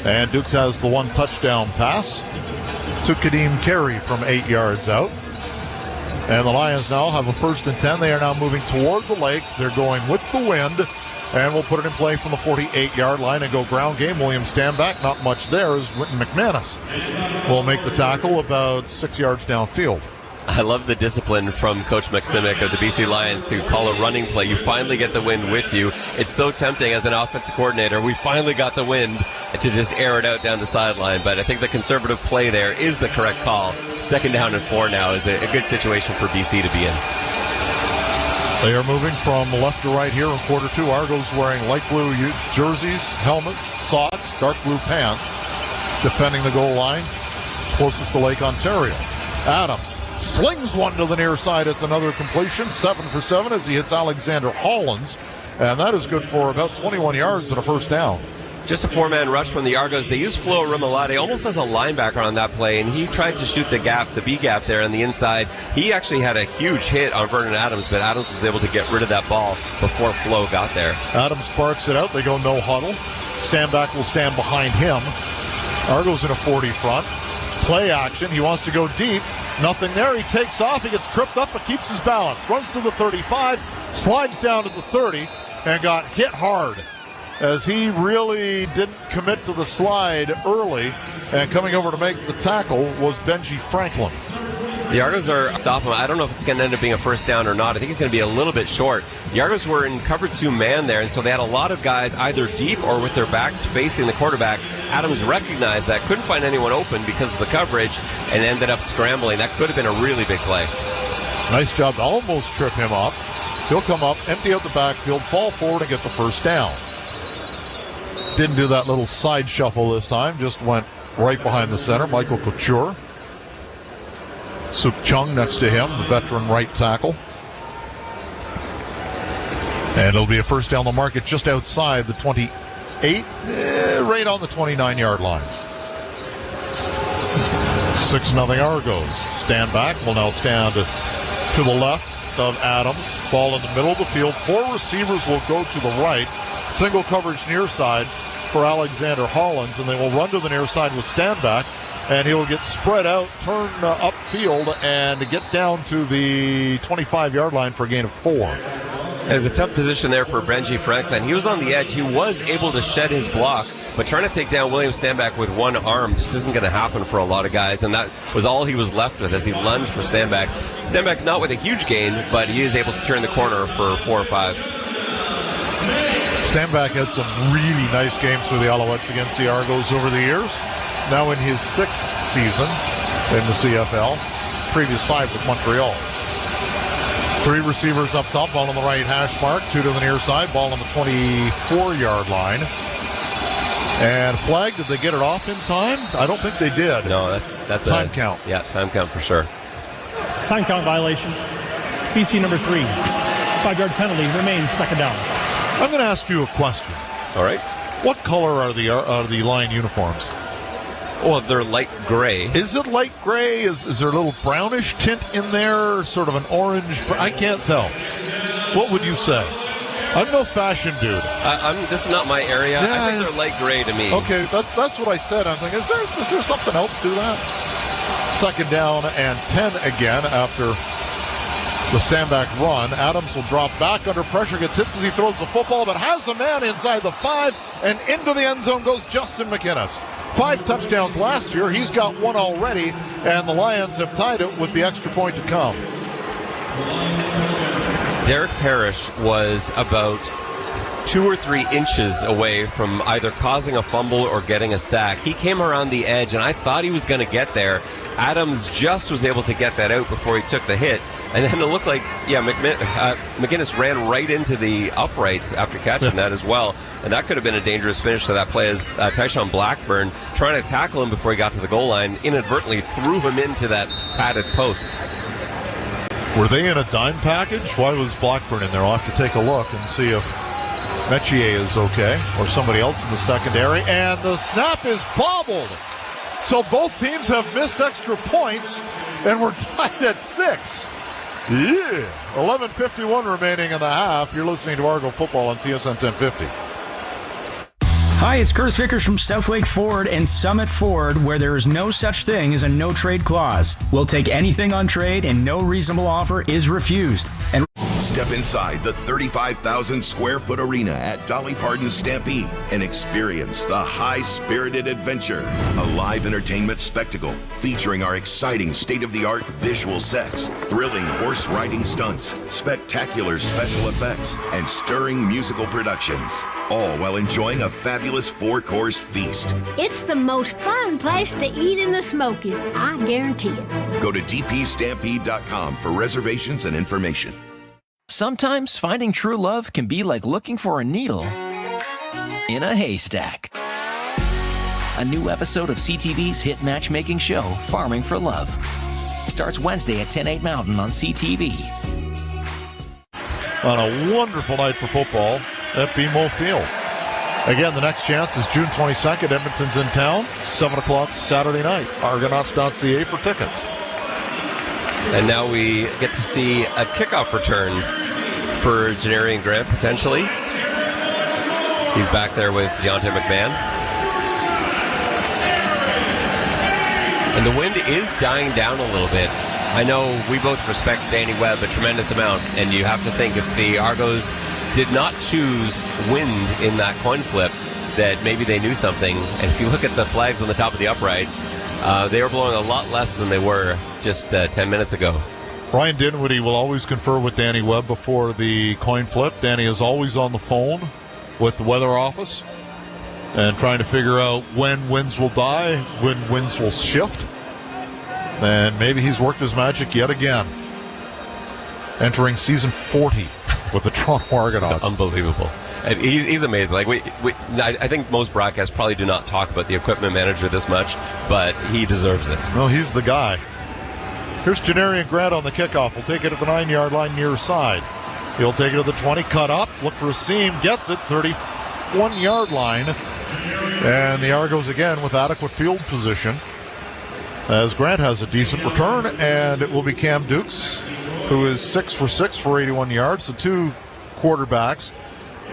And Dukes has the one touchdown pass to Kadeem Carey from 8 yards out. And the Lions now have a 1st and 10. They are now moving toward the lake. They're going with the wind. And we'll put it in play from the 48-yard line and go ground game. William stand back. Not much there as Wynton McManus will make the tackle about 6 yards downfield. I love the discipline from Coach McSimic of the BC Lions to call a running play. You finally get the wind with you. It's so tempting as an offensive coordinator. We finally got the wind to just air it out down the sideline. But I think the conservative play there is the correct call. 2nd down and 4 now is a good situation for BC to be in. They are moving from left to right here in quarter 2. Argos wearing light blue jerseys, helmets, socks, dark blue pants, defending the goal line closest to Lake Ontario. Adams slings one to the near side. It's another completion, 7 for 7 as he hits Alexander Hollins, and that is good for about 21 yards and a first down. Just a four-man rush from the Argos. They used Flo Rimolade almost as a linebacker on that play, and he tried to shoot the gap, the B gap there on the inside. He actually had a huge hit on Vernon Adams, but Adams was able to get rid of that ball before Flo got there. Adams sparks it out. They go no huddle. Standback will stand behind him. Argo's in a 40 front. Play action. He wants to go deep. Nothing there. He takes off. He gets tripped up but keeps his balance. Runs to the 35, slides down to the 30, and got hit hard, as he really didn't commit to the slide early, and coming over to make the tackle was Benji Franklin. The Argos are stopping him. I don't know if it's going to end up being a first down or not. I think he's going to be a little bit short. The Argos were in cover 2 man there, and so they had a lot of guys either deep or with their backs facing the quarterback. Adams recognized that, couldn't find anyone open because of the coverage, and ended up scrambling. That could have been a really big play. Nice job to almost trip him up. He'll come up, empty out the backfield, fall forward, and get the first down. Didn't do that little side shuffle this time, just went right behind the center. Michael Couture. Suk Chung next to him, the veteran right tackle. And it'll be a first down the market just outside the 28, right on the 29-yard line. 6-0 Argos. Stand back. Will now stand to the left of Adams. Ball in the middle of the field. 4 receivers will go to the right. Single coverage near side for Alexander Hollins, and they will run to the near side with Standback, and he will get spread out, turn upfield, and get down to the 25-yard line for a gain of 4. There's a tough position there for Benji Franklin. He was on the edge. He was able to shed his block, but trying to take down William Standback with one arm just isn't going to happen for a lot of guys, and that was all he was left with as he lunged for Standback. Standback not with a huge gain, but he is able to turn the corner for 4 or 5. Standback had some really nice games for the Alouettes against the Argos over the years. Now in his 6th season in the CFL. Previous 5 with Montreal. 3 receivers up top, ball on the right hash mark, 2 to the near side, ball on the 24-yard line. And flag, did they get it off in time? I don't think they did. No, that's time count. Yeah, time count for sure. Time count violation. PC number 3. 5-yard penalty, remains second down. I'm going to ask you a question. All right. What color are the Lion uniforms? Well, they're light gray. Is it light gray? Is there a little brownish tint in there? Sort of an orange? I can't tell. What would you say? I'm no fashion dude. This is not my area. Yeah, I think they're light gray to me. Okay, that's what I said. I'm thinking, is there something else to that? Second down and 10 again after the Standback run. Adams will drop back under pressure, gets hit as he throws the football, but has a man inside the 5, and into the end zone goes Justin McInnes. 5 touchdowns last year. He's got 1 already, and the Lions have tied it with the extra point to come. Derek Parrish was about 2 or 3 inches away from either causing a fumble or getting a sack. He came around the edge, and I thought he was going to get there. Adams just was able to get that out before he took the hit. And then it looked like, McInnes ran right into the uprights after catching that as well. And that could have been a dangerous finish to that play, as Tyshawn Blackburn, trying to tackle him before he got to the goal line, inadvertently threw him into that padded post. Were they in a dime package? Why was Blackburn in there? I'll have to take a look and see if Metier is okay, or somebody else in the secondary. And the snap is bobbled. So both teams have missed extra points, and we're tied at 6. Yeah. 11:51 remaining in the half. You're listening to Argo Football on TSN 1050. Hi, it's Curtis Vickers from Southlake Ford and Summit Ford, where there is no such thing as a no-trade clause. We'll take anything on trade, and no reasonable offer is refused. And step inside the 35,000-square-foot arena at Dolly Parton Stampede and experience the high-spirited adventure, a live entertainment spectacle featuring our exciting state-of-the-art visual sets, thrilling horse-riding stunts, spectacular special effects, and stirring musical productions, all while enjoying a fabulous 4-course feast. It's the most fun place to eat in the Smokies, I guarantee it. Go to dpstampede.com for reservations and information. Sometimes finding true love can be like looking for a needle in a haystack. A new episode of CTV's hit matchmaking show, Farming for Love, starts Wednesday at 10/8 Mountain on CTV. On a wonderful night for football at BMO Field. Again, the next chance is June 22nd. Edmonton's in town, 7 o'clock Saturday night. Argonauts.ca for tickets. And now we get to see a kickoff return for Janarian Grant, potentially. He's back there with Deontay McMahon. And the wind is dying down a little bit. I know we both respect Danny Webb a tremendous amount, and you have to think if the Argos did not choose wind in that coin flip, that maybe they knew something. And if you look at the flags on the top of the uprights, they were blowing a lot less than they were just 10 minutes ago. Ryan Dinwiddie will always confer with Danny Webb before the coin flip. Danny is always on the phone with the weather office and trying to figure out when winds will die, when winds will shift. And maybe he's worked his magic yet again. Entering season 40 with the Toronto Argonauts. Unbelievable. And he's amazing. Like I think most broadcasts probably do not talk about the equipment manager this much, but he deserves it. No, he's the guy. Here's Janarian Grant on the kickoff. We'll take it at the 9-yard line near side. He'll take it to the 20, cut up, look for a seam, gets it, 31-yard line. And the Argos again with adequate field position, as Grant has a decent return, and it will be Cam Dukes, who is 6 for 6 for 81 yards. The two quarterbacks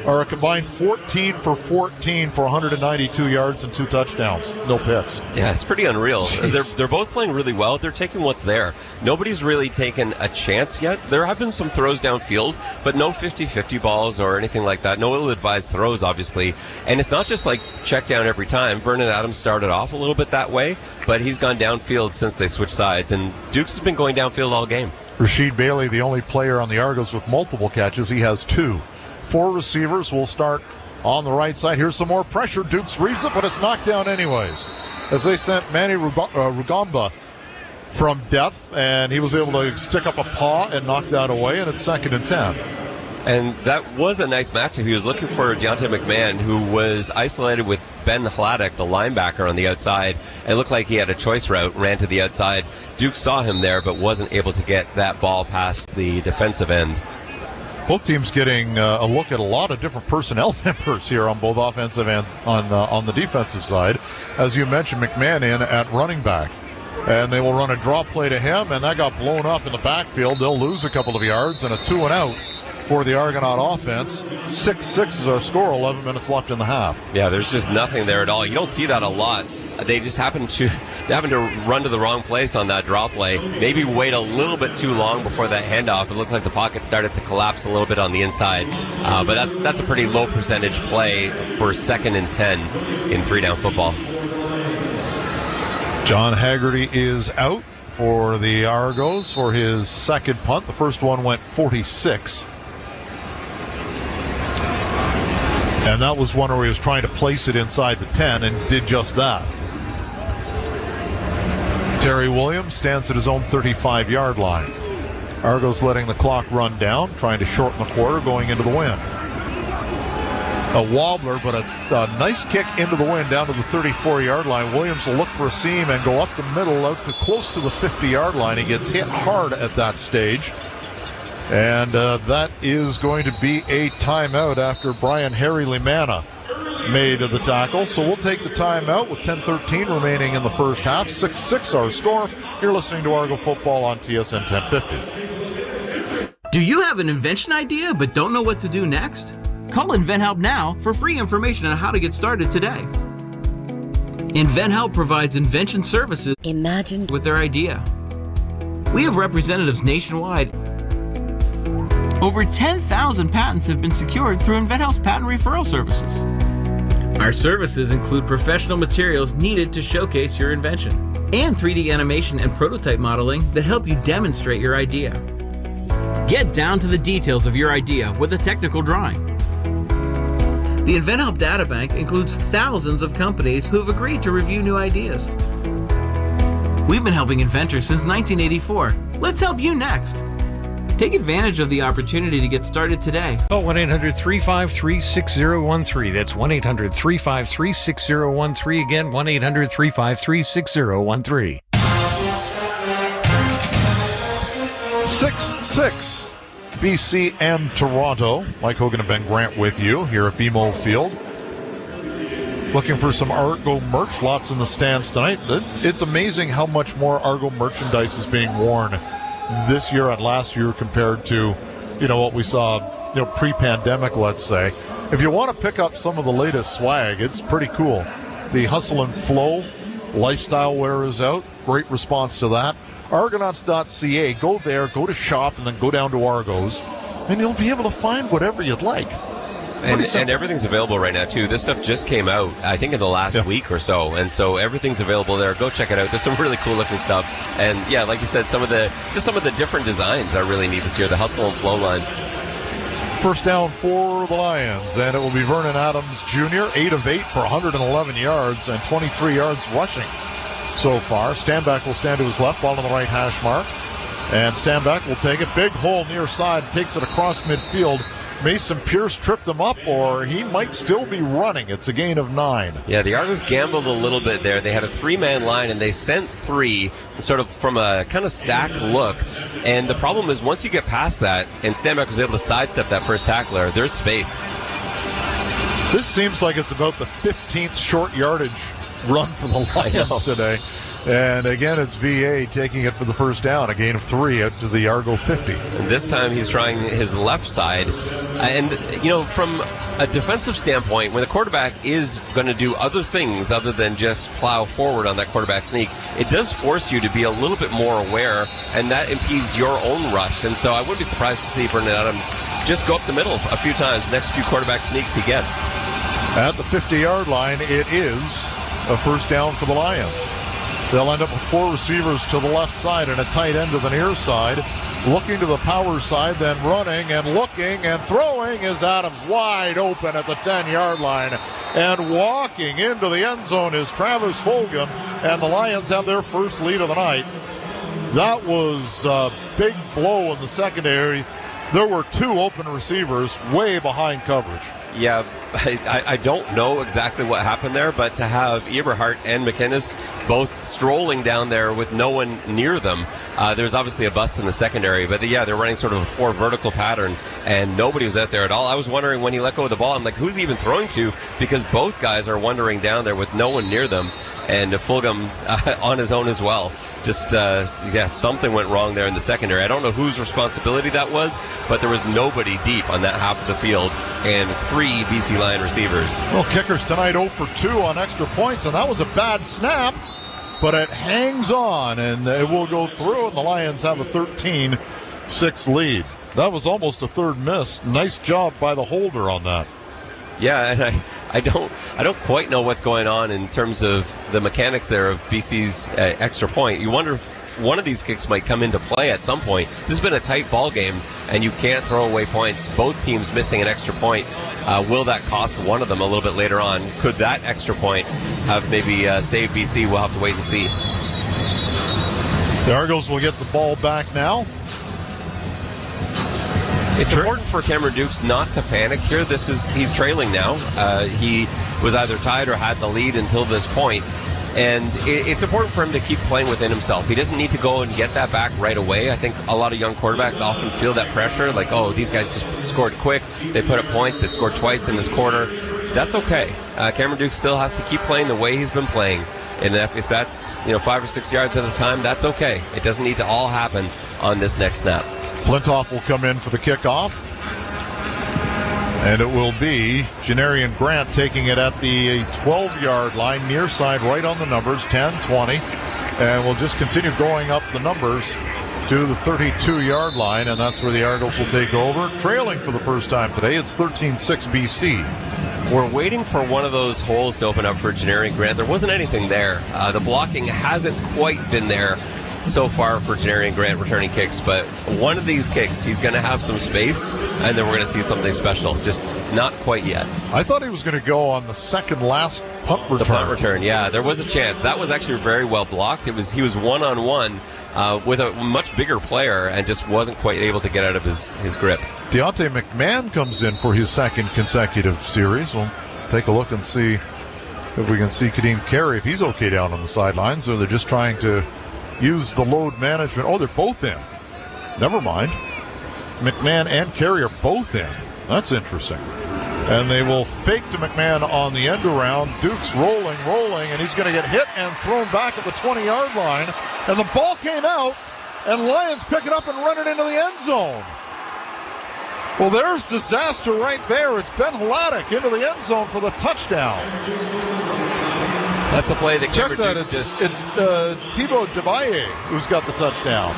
are a combined 14 for 14 for 192 yards and 2 touchdowns. No picks. Yeah, it's pretty unreal. They're both playing really well. They're taking what's there. Nobody's really taken a chance yet. There have been some throws downfield, but no 50-50 balls or anything like that. No ill-advised throws, obviously. And it's not just like check down every time. Vernon Adams started off a little bit that way, but he's gone downfield since they switched sides. And Dukes has been going downfield all game. Rasheed Bailey, the only player on the Argos with multiple catches. He has 2. 4 receivers will start on the right side. Here's some more pressure. Dukes reads it, but it's knocked down anyways, as they sent Manny Rugamba from depth, and he was able to stick up a paw and knock that away, and it's 2nd and 10. And that was a nice matchup. He was looking for Deontay McMahon, who was isolated with Ben Hladek, the linebacker, on the outside. It looked like he had a choice route, ran to the outside. Duke saw him there, but wasn't able to get that ball past the defensive end. Both teams getting a look at a lot of different personnel members here on both offensive and on the defensive side. As you mentioned, McMahon in at running back. And they will run a draw play to him, and that got blown up in the backfield. They'll lose a couple of yards, and a 2-and-out for the Argonaut offense. 6-6 is our score, 11 minutes left in the half. Yeah, there's just nothing there at all. You don't see that a lot. They just happen to run to the wrong place on that draw play. Maybe wait a little bit too long before that handoff. It looked like the pocket started to collapse a little bit on the inside. But that's a pretty low percentage play for 2nd and 10 in 3-down football. John Haggerty is out for the Argos for his second punt. The first one went 46. And that was one where he was trying to place it inside the 10 and did just that. Terry Williams stands at his own 35-yard line. Argos letting the clock run down, trying to shorten the quarter going into the wind. A wobbler, but a nice kick into the wind down to the 34-yard line. Williams will look for a seam and go up the middle out to close to the 50-yard line. He gets hit hard at that stage. And that is going to be a timeout after Brian Harry Limana made the tackle. So we'll take the timeout with 10:13 remaining in the first half. 6-6 our score. You're listening to Argo Football on TSN 1050. Do you have an invention idea but don't know what to do next? Call InventHelp now for free information on how to get started today. InventHelp provides invention services with their idea. We have representatives nationwide. Over 10,000 patents have been secured through InventHelp's patent referral services. Our services include professional materials needed to showcase your invention and 3D animation and prototype modeling that help you demonstrate your idea. Get down to the details of your idea with a technical drawing. The InventHelp Databank includes thousands of companies who have agreed to review new ideas. We've been helping inventors since 1984. Let's help you next. Take advantage of the opportunity to get started today. Call 1-800-353-6013. That's 1-800-353-6013. Again, 1-800-353-6013. 6-6, BC and Toronto. Mike Hogan and Ben Grant with you here at BMO Field. Looking for some Argo merch. Lots in the stands tonight. It's amazing how much more Argo merchandise is being worn this year and last year compared to, what we saw, pre-pandemic, let's say. If you want to pick up some of the latest swag, it's pretty cool. The Hustle and Flow lifestyle wear is out. Great response to that. Argonauts.ca. Go there, go to shop, and then go down to Argos, and you'll be able to find whatever you'd like. And everything's available right now, too. This stuff just came out, I think, in the last week or so. And so everything's available there. Go check it out. There's some really cool-looking stuff. And, yeah, like you said, some of the different designs are really neat this year. The Hustle and Flow line. First down for the Lions, and it will be Vernon Adams Jr., 8 of 8 for 111 yards and 23 yards rushing so far. Stanback will stand to his left, ball on the right hash mark. And Stanback will take it. Big hole near side, takes it across midfield. Mason Pierce tripped him up, or he might still be running. It's a gain of 9. Yeah, the Argos gambled a little bit there. They had a 3-man line, and they sent 3 sort of from a kind of stack look. And the problem is once you get past that, and Stanback was able to sidestep that first tackler, there's space. This seems like it's about the 15th short yardage run for the Lions today. And again, it's VA taking it for the first down, a gain of 3 out to the Argo 50. And this time he's trying his left side. And, from a defensive standpoint, when the quarterback is going to do other things other than just plow forward on that quarterback sneak, it does force you to be a little bit more aware, and that impedes your own rush. And so I wouldn't be surprised to see Vernon Adams just go up the middle a few times, the next few quarterback sneaks he gets. At the 50-yard line, it is a first down for the Lions. They'll end up with 4 receivers to the left side and a tight end to the near side. Looking to the power side, then running and looking and throwing is Adams, wide open at the 10-yard line. And walking into the end zone is Travis Fulgham, and the Lions have their first lead of the night. That was a big blow in the secondary. There were 2 open receivers way behind coverage. Yeah, I don't know exactly what happened there, but to have Eberhardt and McInnes both strolling down there with no one near them, there's obviously a bust in the secondary. But they're running sort of a 4 vertical pattern, and nobody was out there at all. I was wondering when he let go of the ball, I'm like, who's he even throwing to? Because both guys are wandering down there with no one near them, and Fulgham on his own as well. Just, something went wrong there in the secondary. I don't know whose responsibility that was, but there was nobody deep on that half of the field, and 3 BC Lion receivers. Well, kickers tonight 0 for 2 on extra points, and that was a bad snap, but it hangs on, and it will go through, and the Lions have a 13-6 lead. That was almost a third miss. Nice job by the holder on that. Yeah, and I don't quite know what's going on in terms of the mechanics there of BC's extra point. You wonder if one of these kicks might come into play at some point. This has been a tight ball game, and you can't throw away points. Both teams missing an extra point. Will that cost one of them a little bit later on? Could that extra point have maybe saved BC? We'll have to wait and see. The Argos will get the ball back now. It's important for Cameron Dukes not to panic here. He's trailing now. He was either tied or had the lead until this point. And it's important for him to keep playing within himself. He doesn't need to go and get that back right away. I think a lot of young quarterbacks often feel that pressure, like, oh, these guys just scored quick. They put up points. They scored twice in this quarter. That's okay. Cameron Dukes still has to keep playing the way he's been playing. And if that's 5 or 6 yards at a time, that's okay. It doesn't need to all happen on this next snap. Flintoff will come in for the kickoff. And it will be Janarian Grant taking it at the 12-yard line, near side, right on the numbers, 10, 20. And we'll just continue going up the numbers to the 32-yard line, and that's where the Argos will take over. Trailing for the first time today, it's 13-6 BC. We're waiting for one of those holes to open up for Janarian Grant. There wasn't anything there. The blocking hasn't quite been there so far for Janarian Grant returning kicks, but one of these kicks, he's going to have some space, and then we're going to see something special. Just not quite yet. I thought he was going to go on the second last punt return. The punt return, yeah. There was a chance. That was actually very well blocked. He was one-on-one with a much bigger player and just wasn't quite able to get out of his grip. Deontay McMahon comes in for his second consecutive series. We'll take a look and see if we can see Kadeem Carey, if he's okay down on the sidelines, or they're just trying to use the load management. Oh, they're both in. Never mind. McMahon and Carey are both in. That's interesting. And they will fake to McMahon on the end around. Duke's rolling, and he's going to get hit and thrown back at the 20-yard line. And the ball came out, and Lions pick it up and run it into the end zone. Well, there's disaster right there. It's Ben Hladek into the end zone for the touchdown. That's a play that Check that. It's Thibaut Debaye who's got the touchdown.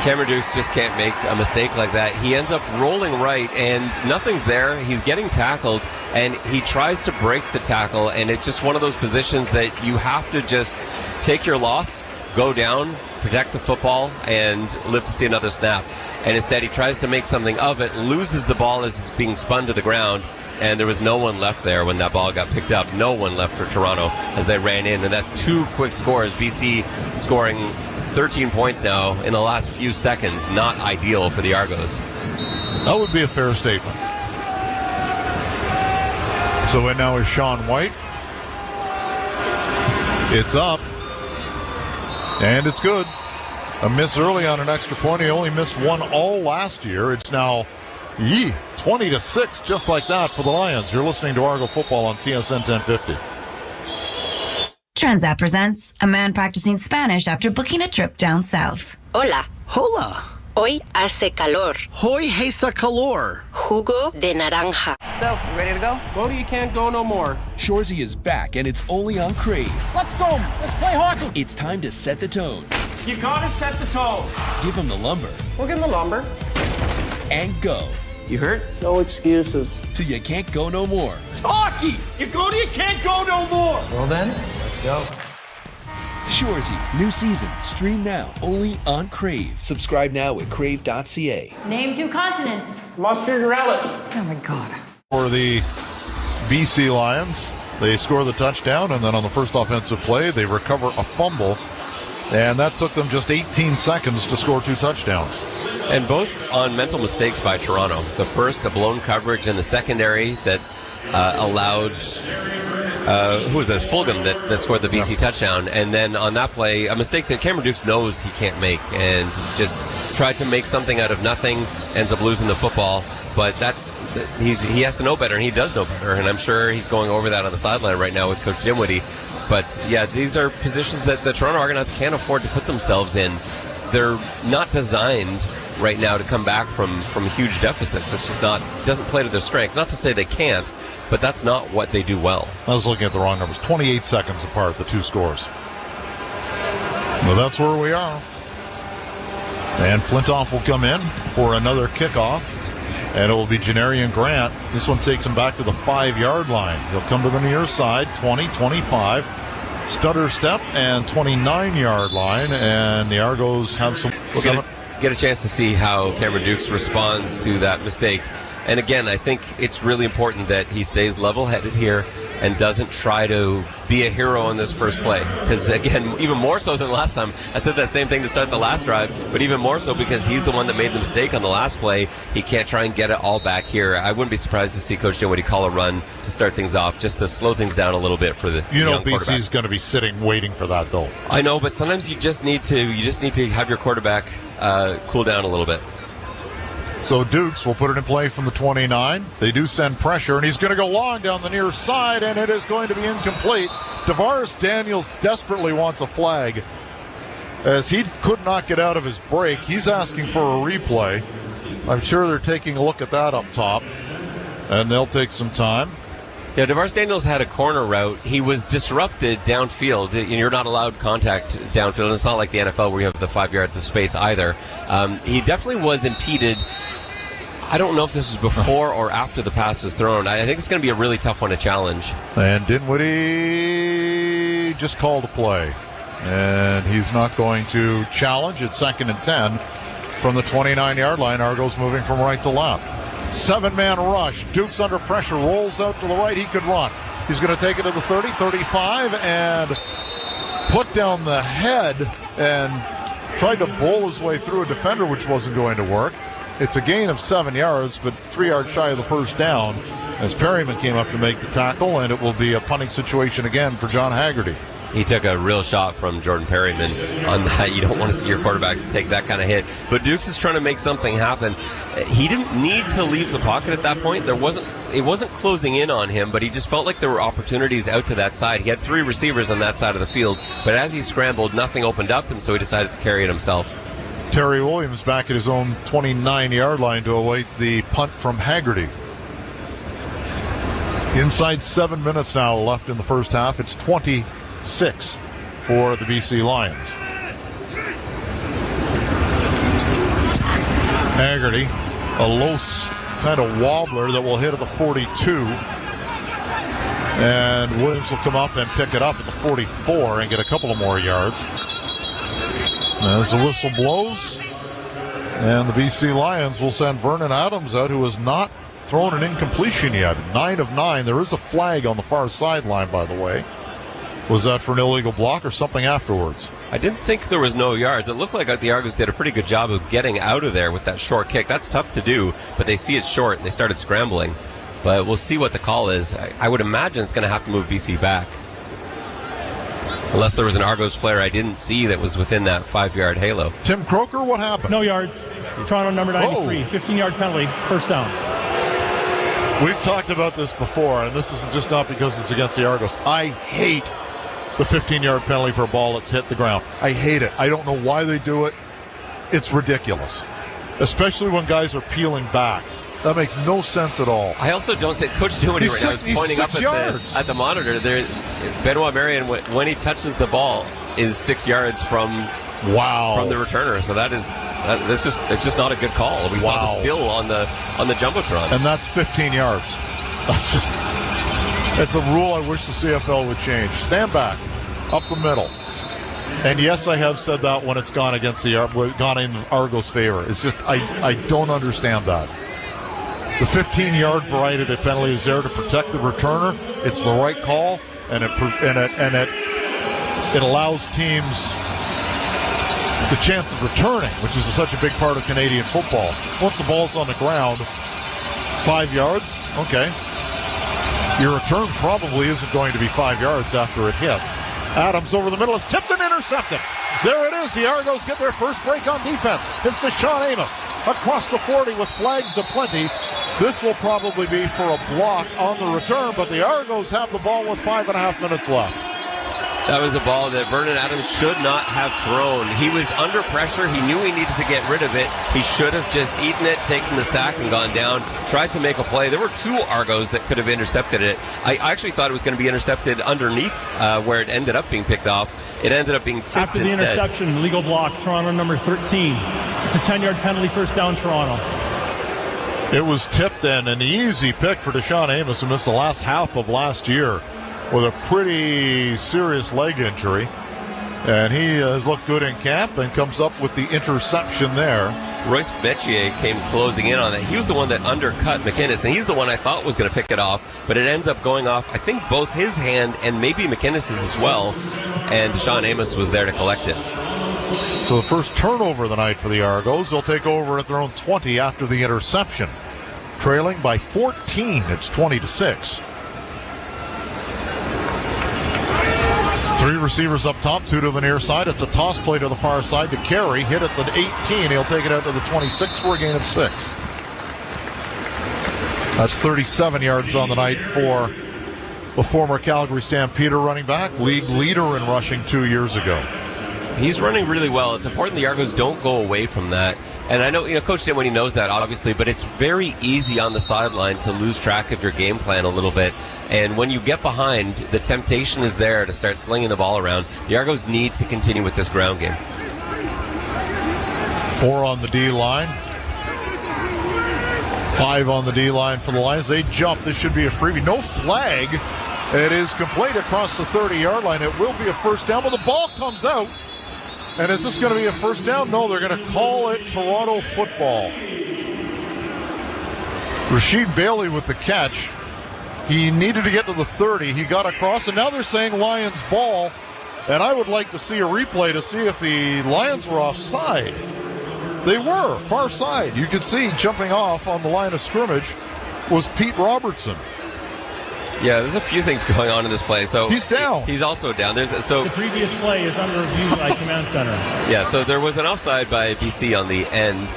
Cameron Dukes just can't make a mistake like that. He ends up rolling right, and nothing's there. He's getting tackled, and he tries to break the tackle, and it's just one of those positions that you have to just take your loss, go down, protect the football, and live to see another snap. And instead, he tries to make something of it, loses the ball as it's being spun to the ground, and there was no one left there when that ball got picked up. No one left for Toronto as they ran in, and that's 2 quick scores. BC scoring 13 points now in the last few seconds. Not ideal for the Argos. That would be a fair statement. So in now is Sean White. It's up. And it's good. A miss early on an extra point. He only missed one all last year. It's now 20-6, just like that for the Lions. You're listening to Argo Football on TSN 1050. Transat presents a man practicing Spanish after booking a trip down south. Hola. Hola. Hoy hace calor. Hoy hace calor. Jugo de naranja. So, you ready to go? Go to you can't go no more. Shorzy is back, and it's only on Crave. Let's go. Let's play hockey. It's time to set the tone. You gotta set the tone. Give him the lumber. We'll give him the lumber. And go. You hurt? No excuses. Till you can't go no more. Hockey! You go to you can't go no more. Well then, let's go. Shorzy, new season. Stream now, only on Crave. Subscribe now at crave.ca. Name 2 continents. Mustard and relish. Oh my God. For the BC Lions, they score the touchdown, and then on the first offensive play, they recover a fumble. And that took them just 18 seconds to score 2 touchdowns. And both on mental mistakes by Toronto. The first, a blown coverage in the secondary that allowed, who was that? Fulgham that scored the BC touchdown. And then on that play, a mistake that Cameron Dukes knows he can't make, and just tried to make something out of nothing, ends up losing the football. But he has to know better, and he does know better. And I'm sure he's going over that on the sideline right now with Coach Dinwiddie. But yeah, these are positions that the Toronto Argonauts can't afford to put themselves in. They're not designed right now to come back from huge deficits. That's just doesn't play to their strength. Not to say they can't, but that's not what they do well. I was looking at the wrong numbers. 28 seconds apart, the 2 scores. Well, that's where we are. And Flintoff will come in for another kickoff. And it will be Janarian Grant. This one takes him back to the 5-yard line. He'll come to the near side, 20, 25. Stutter step and 29-yard line. And the Argos have some... Get a chance to see how Cameron Dukes responds to that mistake. And again, I think it's really important that he stays level-headed here and doesn't try to be a hero in this first play. Because again, even more so than last time, I said that same thing to start the last drive, but even more so because he's the one that made the mistake on the last play. He can't try and get it all back here. I wouldn't be surprised to see Coach Dinwiddie call a run to start things off, just to slow things down a little bit for the young quarterback. BC's going to be sitting waiting for that, though. I know, but sometimes you just need to have your quarterback cool down a little bit. So Dukes will put it in play from the 29. They do send pressure, and he's going to go long down the near side, and it is going to be incomplete. Tavares Daniels desperately wants a flag as he could not get out of his break. He's asking for a replay. I'm sure they're taking a look at that up top, and they'll take some time. Yeah, Tavares Daniels had a corner route. He was disrupted downfield. You're not allowed contact downfield. It's not like the NFL where you have the 5 yards of space either. He definitely was impeded. I don't know if this was before or after the pass was thrown. I think it's going to be a really tough one to challenge. And Dinwiddie just called a play. And he's not going to challenge. It's 2nd and 10 from the 29-yard line. Argos moving from right to left. 7-man rush. Dukes under pressure. Rolls out to the right. He could run. He's going to take it to the 30, 35, and put down the head and tried to bowl his way through a defender, which wasn't going to work. It's a gain of 7 yards, but 3 yards shy of the first down as Perryman came up to make the tackle, and it will be a punting situation again for John Haggerty. He took a real shot from Jordan Perryman on that. You don't want to see your quarterback take that kind of hit. But Dukes is trying to make something happen. He didn't need to leave the pocket at that point. There wasn't it wasn't closing in on him, but he just felt like there were opportunities out to that side. He had 3 receivers on that side of the field, but as he scrambled, nothing opened up, and so he decided to carry it himself. Terry Williams back at his own 29-yard line to await the punt from Haggerty. Inside 7 minutes now left in the first half. It's 26 for the BC Lions. Haggerty, a low kind of wobbler that will hit at the 42. And Williams will come up and pick it up at the 44 and get a couple of more yards. As the whistle blows, and the BC Lions will send Vernon Adams out, who has not thrown an incompletion yet. 9 of 9. There is a flag on the far sideline, by the way. Was that for an illegal block or something afterwards? I didn't think there was no yards. It looked like the Argos did a pretty good job of getting out of there with that short kick. That's tough to do, but they see it's short and they started scrambling. But we'll see what the call is. I would imagine it's going to have to move BC back. Unless there was an Argos player I didn't see that was within that 5-yard halo. Tim Croker, what happened? No yards. Toronto number 93, 15-yard penalty, first down. We've talked about this before, and this isn't just not because it's against the Argos. I hate the 15-yard penalty for a ball that's hit the ground. I hate it. I don't know why they do it. It's ridiculous, especially when guys are peeling back. That makes no sense at all. I also don't say Coach Dooney right now is pointing up at the monitor. Benoit Marion, when he touches the ball, is 6 yards from the returner. So it's just not a good call. We saw the still on the jumbotron, and that's 15 yards. It's a rule I wish the CFL would change. Stand back, up the middle. And yes, I have said that when it's gone in Argo's favor. It's just I don't understand that. The 15-yard variety of penalty is there to protect the returner. It's the right call, and it allows teams the chance of returning, which is such a big part of Canadian football. Once the ball's on the ground, 5 yards, okay. Your return probably isn't going to be 5 yards after it hits. Adams over the middle is tipped and intercepted. There it is. The Argos get their first break on defense. It's Deshaun Amos across the 40 with flags aplenty. This will probably be for a block on the return, but the Argos have the ball with 5.5 minutes left. That was a ball that Vernon Adams should not have thrown. He was under pressure. He knew he needed to get rid of it. He should have just eaten it, taken the sack, and gone down. Tried to make a play. There were 2 Argos that could have intercepted it. I actually thought it was going to be intercepted underneath where it ended up being picked off. It ended up being tipped after the instead. Interception, legal block, Toronto number 13. It's a 10-yard penalty, first down, Toronto. It was tipped in, an easy pick for Deshaun Amos, who missed the last half of last year with a pretty serious leg injury. And he has looked good in camp and comes up with the interception there. Royce Metier came closing in on that. He was the one that undercut McInnes, and he's the one I thought was going to pick it off, but it ends up going off, I think, both his hand and maybe McInnes's as well, and Deshaun Amos was there to collect it. So the first turnover of the night for the Argos. They'll take over at their own 20 after the interception. Trailing by 14, it's 20-6. 3 receivers up top, 2 to the near side. It's a toss play to the far side to Carey. Hit at the 18. He'll take it out to the 26 for a gain of 6. That's 37 yards on the night for the former Calgary Stampeder running back, league leader in rushing 2 years ago. He's running really well. It's important the Argos don't go away from that. And I know, Coach Dinwiddie knows that, obviously, but it's very easy on the sideline to lose track of your game plan a little bit. And when you get behind, the temptation is there to start slinging the ball around. The Argos need to continue with this ground game. 4 on the D-line. 5 on the D-line for the Lions. They jump. This should be a freebie. No flag. It is complete across the 30-yard line. It will be a first down, but the ball comes out. And is this going to be a first down? No, they're going to call it Toronto football. Rasheed Bailey with the catch. He needed to get to the 30. He got across, and now they're saying Lions ball. And I would like to see a replay to see if the Lions were offside. They were, far side. You could see jumping off on the line of scrimmage was Pete Robertson. Yeah, there's a few things going on in this play. So he's down. He's also down. The previous play is under review by Command Center. Yeah, so there was an offside by BC on the end.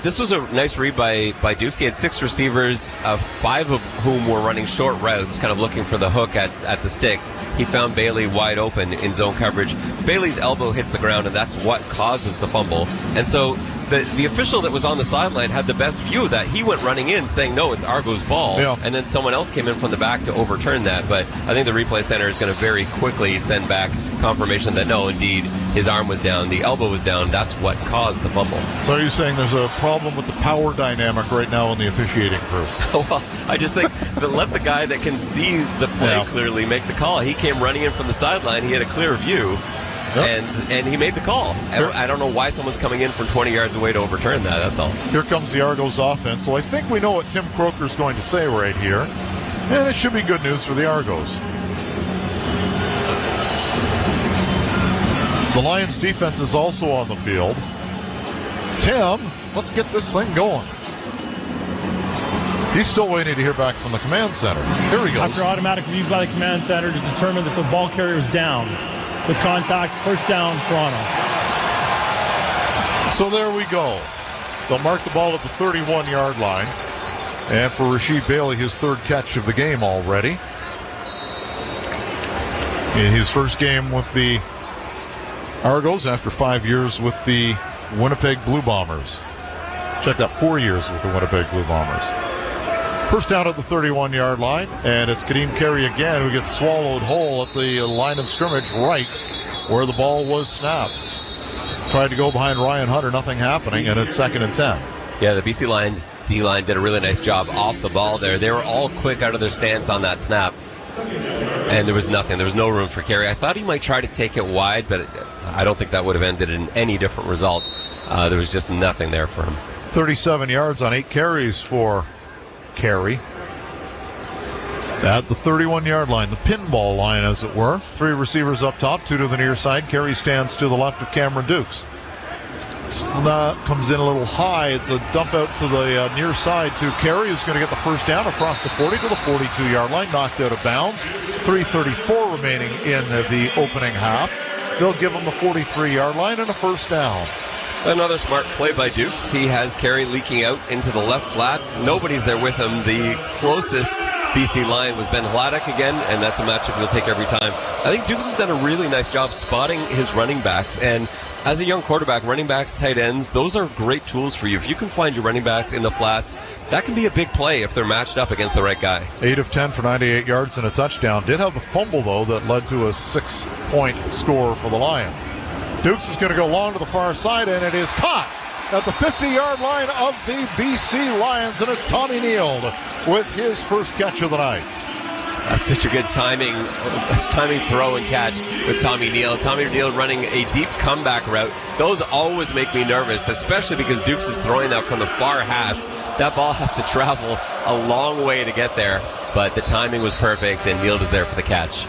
This was a nice read by Dukes. He had 6 receivers, 5 of whom were running short routes, kind of looking for the hook at the sticks. He found Bailey wide open in zone coverage. Bailey's elbow hits the ground, and that's what causes the fumble. And so the official that was on the sideline had the best view of that. He went running in saying, no, it's Argo's ball. Yeah. And then someone else came in from the back to overturn that. But I think the replay center is going to very quickly send back confirmation that, no, indeed, his arm was down, the elbow was down. That's what caused the fumble. So are you saying there's a problem with the power dynamic right now in the officiating crew? Well, I just think that let the guy that can see the play clearly make the call. He came running in from the sideline. He had a clear view. Yep. And he made the call. I don't know why someone's coming in from 20 yards away to overturn that. That's all. Here comes the Argos offense. So I think we know what Tim Croker's going to say right here. And it should be good news for the Argos. The Lions defense is also on the field. Tim, let's get this thing going. He's still waiting to hear back from the command center. Here he goes. After automatic review by the command center to determine that the ball carrier is down. With contact, first down, Toronto. So there we go. They'll mark the ball at the 31-yard line. And for Rasheed Bailey, his 3rd catch of the game already. In his first game with the Argos after 5 years with the Winnipeg Blue Bombers. Check that, 4 years with the Winnipeg Blue Bombers. First down at the 31-yard line, and it's Kadeem Carey again who gets swallowed whole at the line of scrimmage right where the ball was snapped. Tried to go behind Ryan Hunter, nothing happening, and it's 2nd and 10. Yeah, the BC Lions D-line did a really nice job off the ball there. They were all quick out of their stance on that snap, and there was nothing. There was no room for Carey. I thought he might try to take it wide, but I don't think that would have ended in any different result. There was just nothing there for him. 37 yards on 8 carries for Carey at the 31-yard line, the pinball line as it were. 3 receivers up top, 2 to the near side. Carey stands to the left of Cameron Dukes. Snap comes in a little high. It's a dump out to the near side to Carey, who's going to get the first down across the 40 to the 42-yard line, knocked out of bounds. 3:34 remaining in the opening half. They'll give him the 43-yard line and a first down. Another smart play by Dukes. He has Carey leaking out into the left flats. Nobody's there with him. The closest BC line was Ben Hladek again, and that's a matchup you'll take every time. I think Dukes has done a really nice job spotting his running backs, and as a young quarterback, running backs, tight ends, those are great tools for you. If you can find your running backs in the flats, that can be a big play if they're matched up against the right guy. 8 of 10 for 98 yards and a touchdown. Did have a fumble, though, that led to a 6-point score for the Lions. Dukes is going to go long to the far side, and it is caught at the 50-yard line of the BC Lions, and it's Tommy Neal with his first catch of the night. That's such a good timing throw and catch with Tommy Neal. Tommy Neal running a deep comeback route. Those always make me nervous, especially because Dukes is throwing that from the far hash. That ball has to travel a long way to get there, but the timing was perfect, and Neal is there for the catch.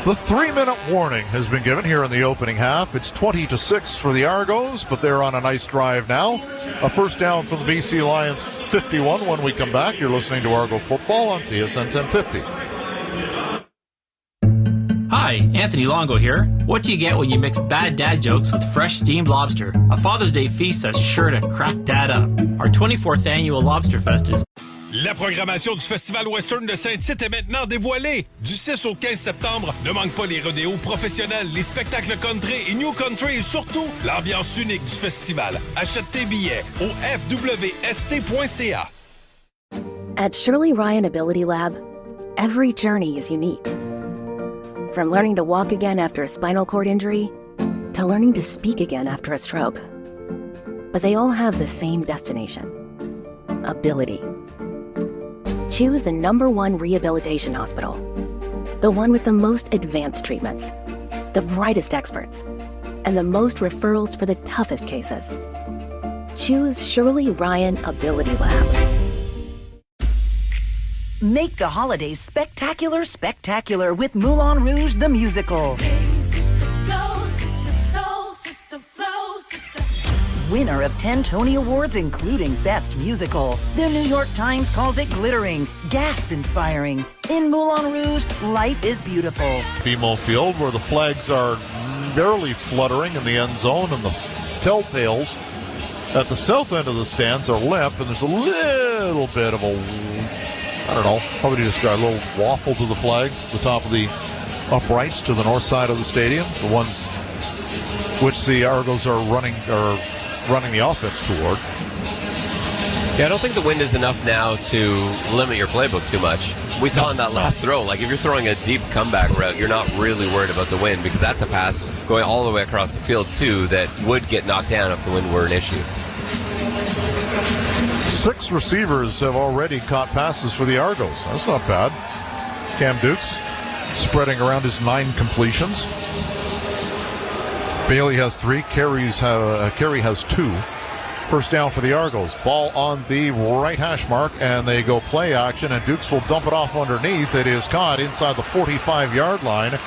The 3-minute warning has been given here in the opening half. It's 20-6 for the Argos, but they're on a nice drive now. A first down from the BC Lions 51 when we come back. You're listening to Argo Football on TSN 1050. Hi, Anthony Longo here. What do you get when you mix bad dad jokes with fresh steamed lobster? A Father's Day feast that's sure to crack dad up. Our 24th annual Lobster Fest is... La programmation du Festival Western de Saint-Tite est maintenant dévoilée. Du 6 au 15 septembre, ne manque pas les rodéos professionnels, les spectacles country et new country et surtout l'ambiance unique du festival. Achète tes billets au fwst.ca. At Shirley Ryan Ability Lab, every journey is unique. From learning to walk again after a spinal cord injury to learning to speak again after a stroke. But they all have the same destination: ability. Choose the #1 rehabilitation hospital, the one with the most advanced treatments, the brightest experts, and the most referrals for the toughest cases. Choose Shirley Ryan Ability Lab. Make the holidays spectacular with Moulin Rouge the Musical. Winner of 10 Tony Awards, including Best Musical. The New York Times calls it glittering, gasp-inspiring. In Moulin Rouge, life is beautiful. BMO Field, where the flags are barely fluttering in the end zone, and the Telltales at the south end of the stands are limp, and there's a little bit of a, I don't know, how would you describe, a little waffle to the flags, the top of the uprights to the north side of the stadium, the ones which the Argos are running the offense toward. Yeah, I don't think the wind is enough now to limit your playbook too much. We saw in that last throw, like if you're throwing a deep comeback route, you're not really worried about the wind because that's a pass going all the way across the field too that would get knocked down if the wind were an issue. 6 receivers have already caught passes for the Argos. That's not bad. Cam Dukes spreading around his 9 completions. Bailey has 3. Carey has 2. First down for the Argos. Ball on the right hash mark, and they go play action, and Dukes will dump it off underneath. It is caught inside the 45-yard line,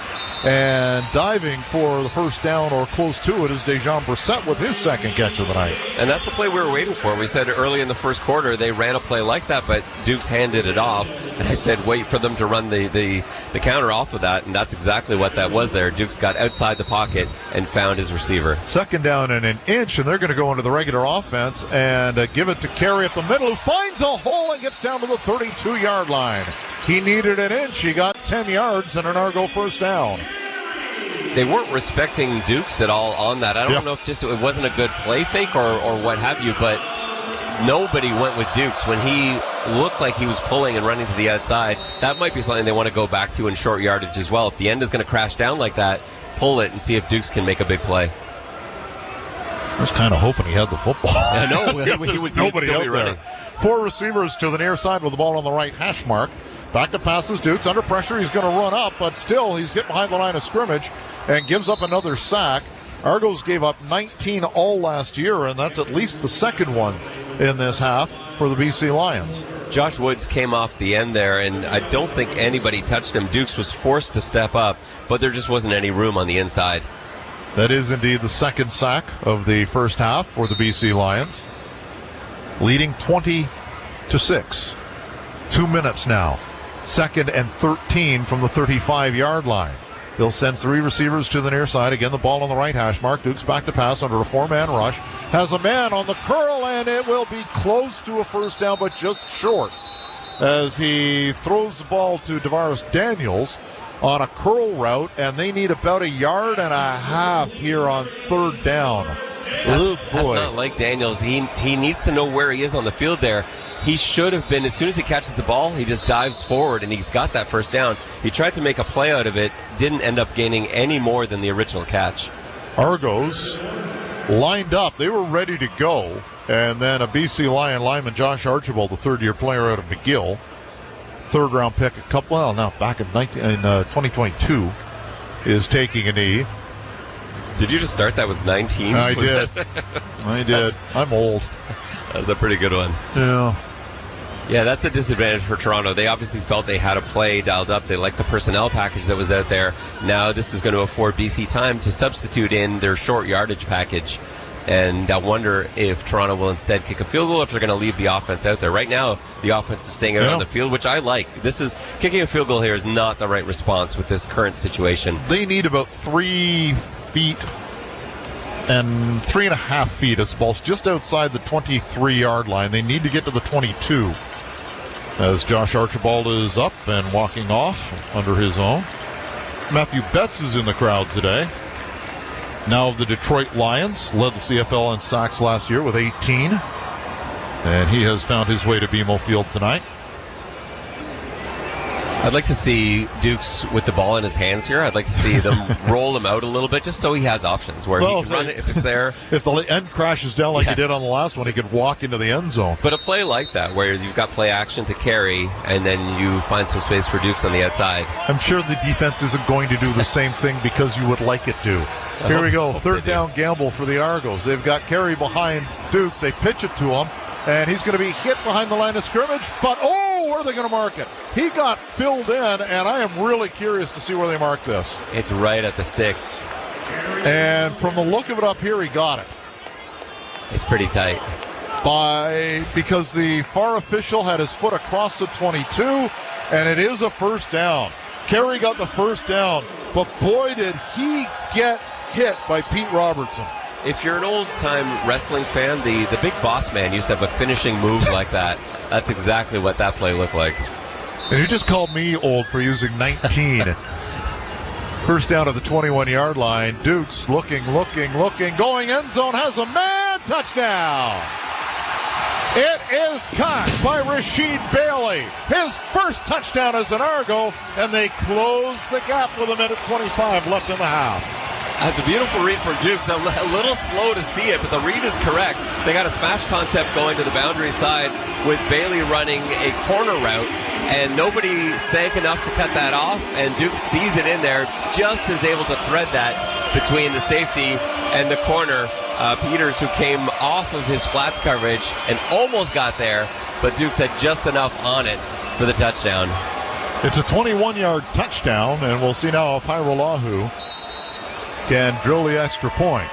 and diving for the first down or close to it is Dejan Brissett with his second catch of the night. And that's the play we were waiting for. We said early in the first quarter they ran a play like that, but Dukes handed it off, and I said wait for them to run the counter off of that, and that's exactly what that was there. Dukes got outside the pocket and found his receiver. Second down and an inch, and they're going to go into the regular offense and give it to Carey up the middle, who finds a hole and gets down to the 32-yard line. He needed an inch. He got 10 yards and an Argo first down. They weren't respecting Dukes at all on that. I don't know if it wasn't a good play fake or what have you, but nobody went with Dukes when he looked like he was pulling and running to the outside. That might be something they want to go back to in short yardage as well. If the end is going to crash down like that, pull it and see if Dukes can make a big play. I was kind of hoping he had the football. I know. He would nobody still out be running. there. 4 receivers to the near side with the ball on the right hash mark. Back to passes. Dukes under pressure. He's going to run up, but still he's hit behind the line of scrimmage and gives up another sack. Argos gave up 19 all last year, and that's at least the second one in this half for the BC Lions. Josh Woods came off the end there, and I don't think anybody touched him. Dukes was forced to step up, but there just wasn't any room on the inside. That is indeed the second sack of the first half for the BC Lions, leading 20-6. 2 minutes now. 2nd and 13 from the 35-yard line. He'll send 3 receivers to the near side. Again, the ball on the right hash mark. Dukes back to pass under a 4-man rush. Has a man on the curl, and it will be close to a first down, but just short, as he throws the ball to Davaris Daniels on a curl route, and they need about 1.5 yards here on 3rd down. That's not like Daniels. He needs to know where he is on the field there. He should have been, as soon as he catches the ball, he just dives forward, and he's got that first down. He tried to make a play out of it, didn't end up gaining any more than the original catch. Argos lined up. They were ready to go, and then a BC Lion lineman, Josh Archibald, the third-year player out of McGill, third-round pick, back in 2022, is taking a knee. Did you just start that with 19? I did. I did. I'm old. That's a pretty good one. Yeah. Yeah, that's a disadvantage for Toronto. They obviously felt they had a play dialed up. They liked the personnel package that was out there. Now this is going to afford BC time to substitute in their short yardage package. And I wonder if Toronto will instead kick a field goal, if they're going to leave the offense out there. Right now, the offense is staying out on the field, which I like. Kicking a field goal here is not the right response with this current situation. They need about 3 feet and 3.5 feet. It's balls just outside the 23-yard line. They need to get to the 22. As Josh Archibald is up and walking off under his own. Matthew Betts is in the crowd today. Now the Detroit Lions, led the CFL in sacks last year with 18. And he has found his way to BMO Field tonight. I'd like to see Dukes with the ball in his hands here. I'd like to see them roll him out a little bit just so he has options where he can run it if it's there. If the end crashes down like he did on the last one, he could walk into the end zone. But a play like that where you've got play action to carry and then you find some space for Dukes on the outside. I'm sure the defense isn't going to do the same thing because you would like it to. Here we go. 3rd down gamble for the Argos. They've got Carey behind Dukes. They pitch it to him, and he's going to be hit behind the line of scrimmage. But, where are they going to mark it? He got filled in, and I am really curious to see where they mark this. It's right at the sticks. And from the look of it up here, he got it. It's pretty tight. Because the far official had his foot across the 22, and it is a first down. Carey got the first down, but boy, did he get hit by Pete Robertson. if you're an old-time wrestling fan, the Big Boss Man used to have a finishing move like that. That's exactly what that play looked like. And you just called me old for using 19. First down at the 21-yard line. Dukes looking, going end zone, has a man, touchdown! It is caught by Rasheed Bailey. His first touchdown as an Argo, and they close the gap with a minute 25 left in the half. That's a beautiful read from Dukes. A little slow to see it, but the read is correct. They got a smash concept going to the boundary side with Bailey running a corner route, and nobody sank enough to cut that off, and Dukes sees it in there, just is able to thread that between the safety and the corner. Peters, who came off of his flats coverage and almost got there, but Dukes had just enough on it for the touchdown. It's a 21-yard touchdown, and we'll see now if Hairolahu can drill the extra point.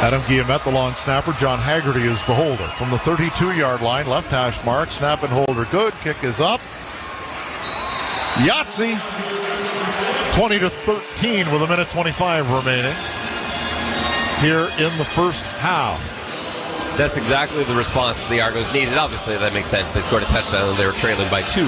Adam Guillemette, the long snapper. John Haggerty is the holder. From the 32-yard line, left hash mark. Snap and holder good. Kick is up. Yahtzee. 20-13 with a minute 25 remaining here in the first half. That's exactly the response the Argos needed. Obviously, that makes sense. They scored a touchdown and they were trailing by 2,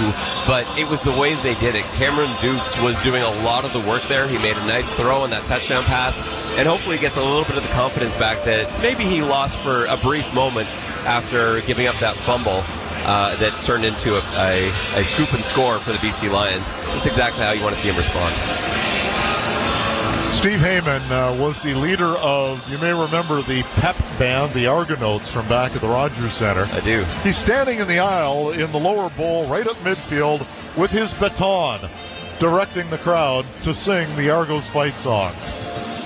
but it was the way they did it. Cameron Dukes was doing a lot of the work there. He made a nice throw on that touchdown pass, and hopefully gets a little bit of the confidence back that maybe he lost for a brief moment after giving up that fumble that turned into a scoop and score for the BC Lions. That's exactly how you want to see him respond. Steve Heyman was the leader of, you may remember the pep band, the Argonauts, from back at the Rogers Center. I do. He's standing in the aisle in the lower bowl right at midfield with his baton, directing the crowd to sing the Argos fight song.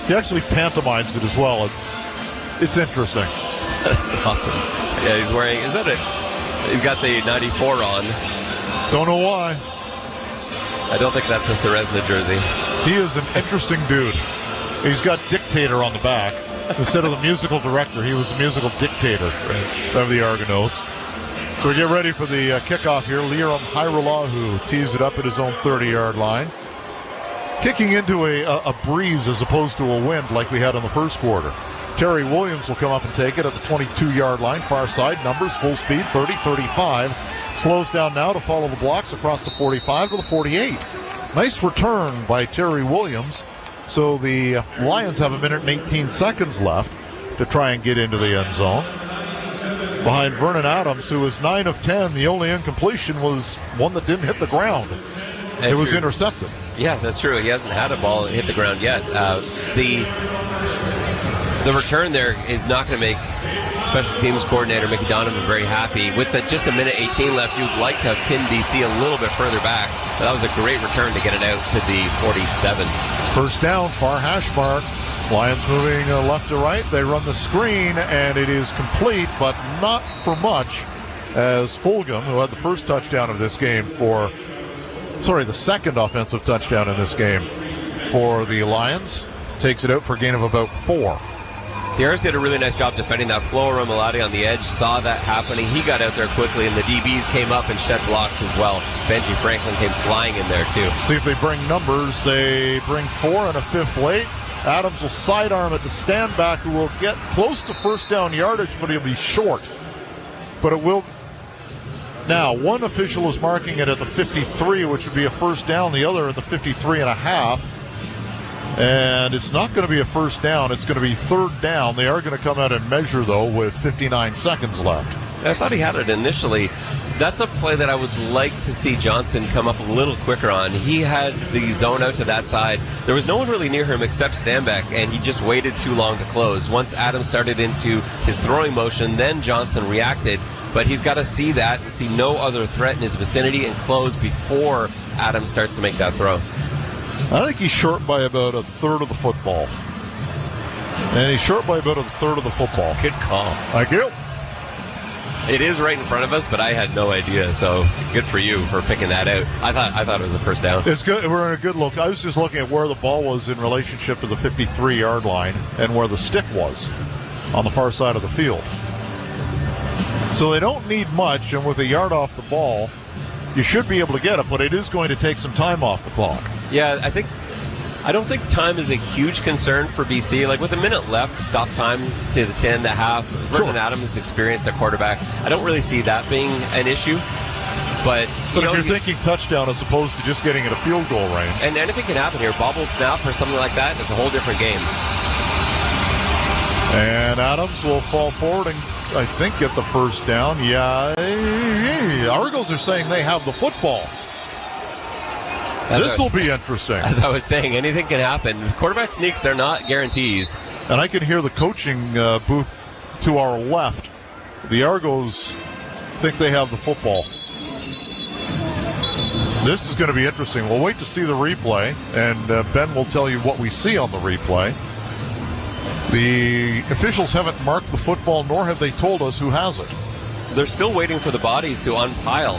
He actually pantomimes it as well. It's interesting. That's awesome. Yeah, he's wearing, he's got the 94 on. Don't know why. I don't think that's a Ceresna jersey. He is an interesting dude. He's got dictator on the back. Instead of the musical director, he was the musical dictator of the Argonauts. So we get ready for the kickoff here. Liram Hairolahu tees it up at his own 30-yard line. Kicking into a breeze as opposed to a wind like we had in the first quarter. Terry Williams will come up and take it at the 22-yard line. Far side, numbers, full speed, 30, 35. Slows down now to follow the blocks across the 45 to the 48. Nice return by Terry Williams. So the Lions have a minute and 18 seconds left to try and get into the end zone. Behind Vernon Adams, who was 9 of 10. The only incompletion was one that didn't hit the ground. It was intercepted. Yeah, that's true. He hasn't had a ball hit the ground yet. The return there is not going to make special teams coordinator Mickey Donovan very happy. With just a minute 18 left, you would like to have pinned BC a little bit further back. But that was a great return to get it out to the 47. First down, far hash mark. Lions moving left to right. They run the screen, and it is complete, but not for much, as Fulgham, who had the first touchdown of this game the second offensive touchdown in this game for the Lions, takes it out for a gain of about 4. The Argos did a really nice job defending that. Flo Romolati on the edge saw that happening. He got out there quickly, and the DBs came up and shed blocks as well. Benji Franklin came flying in there, too. See if they bring numbers. They bring 4 and a fifth late. Adams will sidearm it to Standback, who will get close to first down yardage, but he'll be short. But it will... Now, one official is marking it at the 53, which would be a first down. The other at the 53 and a half. And it's not going to be a first down. It's going to be third down. They are going to come out and measure, though, with 59 seconds left. I thought he had it initially. That's a play that I would like to see Johnson come up a little quicker on. He had the zone out to that side. There was no one really near him except Standback, and he just waited too long to close. Once Adams started into his throwing motion, then Johnson reacted. But he's got to see that and see no other threat in his vicinity and close before Adams starts to make that throw. I think he's short by about a third of the football. And he's short by about a third of the football. Good call. Thank you. It is right in front of us, but I had no idea, so good for you for picking that out. I thought it was a first down. It's good. We're in a good look. I was just looking at where the ball was in relationship to the 53-yard line and where the stick was on the far side of the field. So they don't need much, and with a yard off the ball, you should be able to get it, but it is going to take some time off the clock. Yeah, I I don't think time is a huge concern for BC. Like with a minute left, stop time to the 10, the half. Vernon Adams is experienced at quarterback. I don't really see that being an issue. But if you're thinking touchdown as opposed to just getting at a field goal range. And anything can happen here. Bobbled snap or something like that, it's a whole different game. And Adams will fall forward and I think get the first down. Yeah. Argos are saying they have the football. This will be interesting. As I was saying, anything can happen. Quarterback sneaks are not guarantees. And I can hear the coaching booth to our left. The Argos think they have the football. This is going to be interesting. We'll wait to see the replay, and Ben will tell you what we see on the replay. The officials haven't marked the football, nor have they told us who has it. They're still waiting for the bodies to unpile,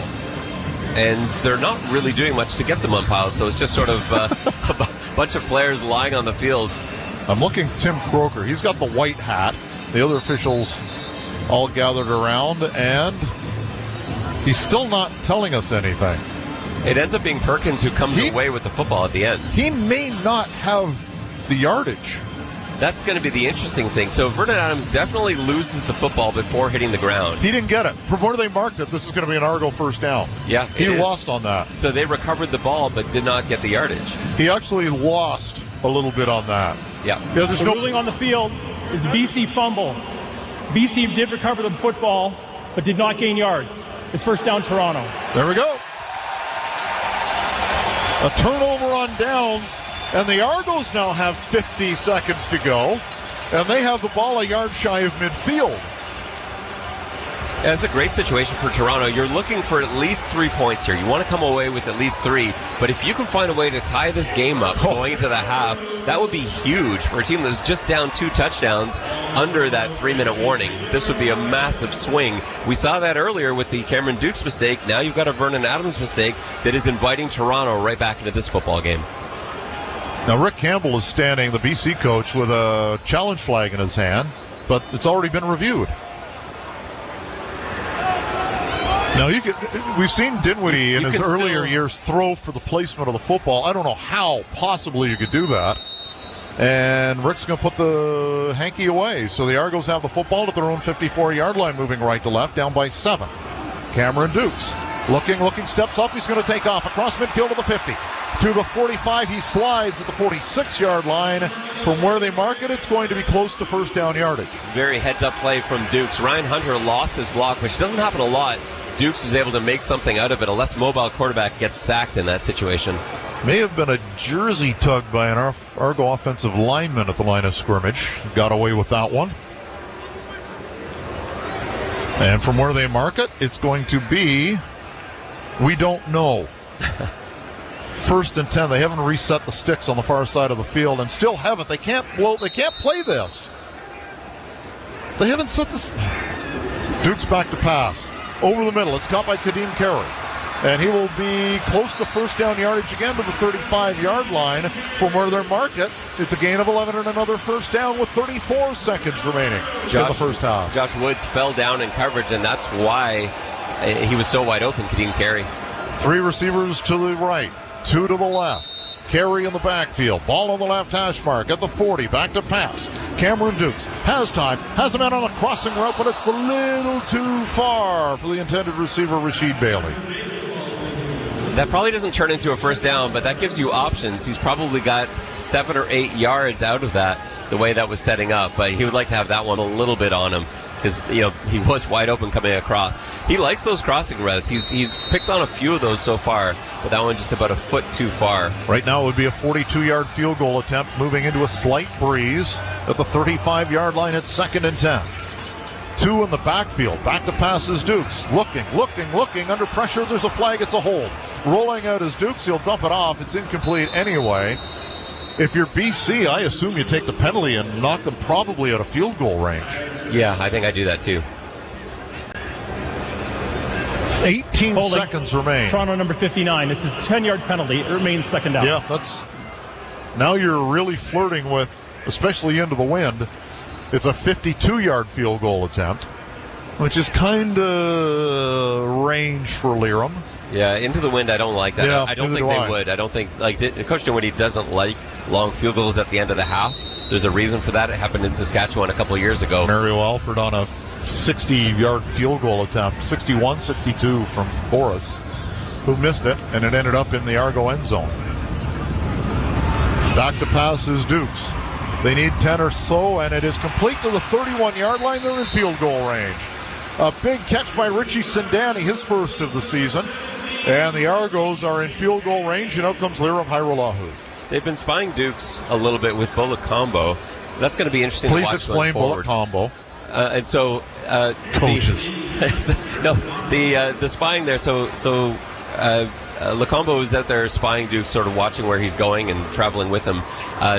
and they're not really doing much to get them unpiled, so it's just sort of a bunch of players lying on the field. I'm looking at Tim Croker. He's got the white hat. The other officials all gathered around, and he's still not telling us anything. It ends up being Perkins who comes away with the football at the end. He may not have the yardage. That's going to be the interesting thing. So Vernon Adams definitely loses the football before hitting the ground. He didn't get it. From where they marked it, this is going to be an Argo first down. Yeah, he lost on that. So they recovered the ball but did not get the yardage. He actually lost a little bit on that. Yeah. The ruling on the field is BC fumble. BC did recover the football but did not gain yards. It's first down Toronto. There we go. A turnover on downs, and the Argos now have 50 seconds to go, and they have the ball a yard shy of midfield. Yeah, it's a great situation for Toronto. You're looking for at least 3 points here. You want to come away with at least 3, but if you can find a way to tie this game up going into the half, that would be huge for a team that's just down 2 touchdowns under that 3-minute warning. This would be a massive swing. We saw that earlier with the Cameron Dukes mistake. Now you've got a Vernon Adams mistake that is inviting Toronto right back into this football game. Now Rick Campbell is standing, the BC coach, with a challenge flag in his hand, but it's already been reviewed. Now, we've seen Dinwiddie in his earlier years throw for the placement of the football. I don't know how possibly you could do that. And Rick's going to put the hanky away. So the Argos have the football at their own 54-yard line, moving right to left, down by 7. Cameron Dukes looking, steps up. He's going to take off across midfield to the 50. To the 45, he slides at the 46-yard line. From where they mark it, it's going to be close to first down yardage. Very heads-up play from Dukes. Ryan Hunter lost his block, which doesn't happen a lot. Dukes was able to make something out of it. A less mobile quarterback gets sacked in that situation. May have been a jersey tug by an Argo offensive lineman at the line of scrimmage. Got away with that one. And from where they mark it, it's going to be, we don't know. First and 10. They haven't reset the sticks on the far side of the field, and still haven't. They can't play this. They haven't set this. Dukes back to pass. Over the middle, it's caught by Kadeem Carey. And he will be close to first down yardage again to the 35-yard line. From where they're marked it, it's a gain of 11 and another first down with 34 seconds remaining in the first half. Josh Woods fell down in coverage, and that's why he was so wide open, Kadeem Carey. 3 receivers to the right, 2 to the left. Carey in the backfield. Ball on the left hash mark at the 40. Back to pass. Cameron Dukes has time. Has a man on a crossing route, but it's a little too far for the intended receiver, Rasheed Bailey. That probably doesn't turn into a first down, but that gives you options. He's probably got 7 or 8 yards out of that, the way that was setting up. But he would like to have that one a little bit on him, because he was wide open coming across. He likes those crossing routes. He's picked on a few of those so far, but that one just about a foot too far. Right now it would be a 42-yard field goal attempt, moving into a slight breeze at the 35-yard line at 2nd and 10. 2 in the backfield. Back to pass is Dukes. Looking. Under pressure, there's a flag. It's a hold. Rolling out is Dukes. He'll dump it off. It's incomplete anyway. If you're BC, I assume you take the penalty and knock them probably out of field goal range. Yeah, I think I do that too. 18 seconds remain. Toronto number 59. It's a 10-yard penalty. It remains second down. Yeah, now you're really flirting with, especially into the wind. It's a 52-yard field goal attempt, which is kind of range for Leram. Yeah, into the wind, I don't like that. Yeah, I don't think they would. I don't think, Coach Dinwiddie doesn't like long field goals at the end of the half. There's a reason for that. It happened in Saskatchewan a couple of years ago. Mario Alford on a 60-yard field goal attempt, 61-62 from Boris, who missed it, and it ended up in the Argo end zone. Back to pass is Dukes. They need 10 or so, and it is complete to the 31-yard line. They're in field goal range. A big catch by Richie Sindani, his first of the season. And the Argos are in field goal range, and out comes Liram Hairolahu. They've been spying Dukes a little bit with bullet combo. That's going to be interesting to watch. Please explain bullet combo. And so coaches. The spying there. So Lacombo is out there spying Duke, sort of watching where he's going and traveling with him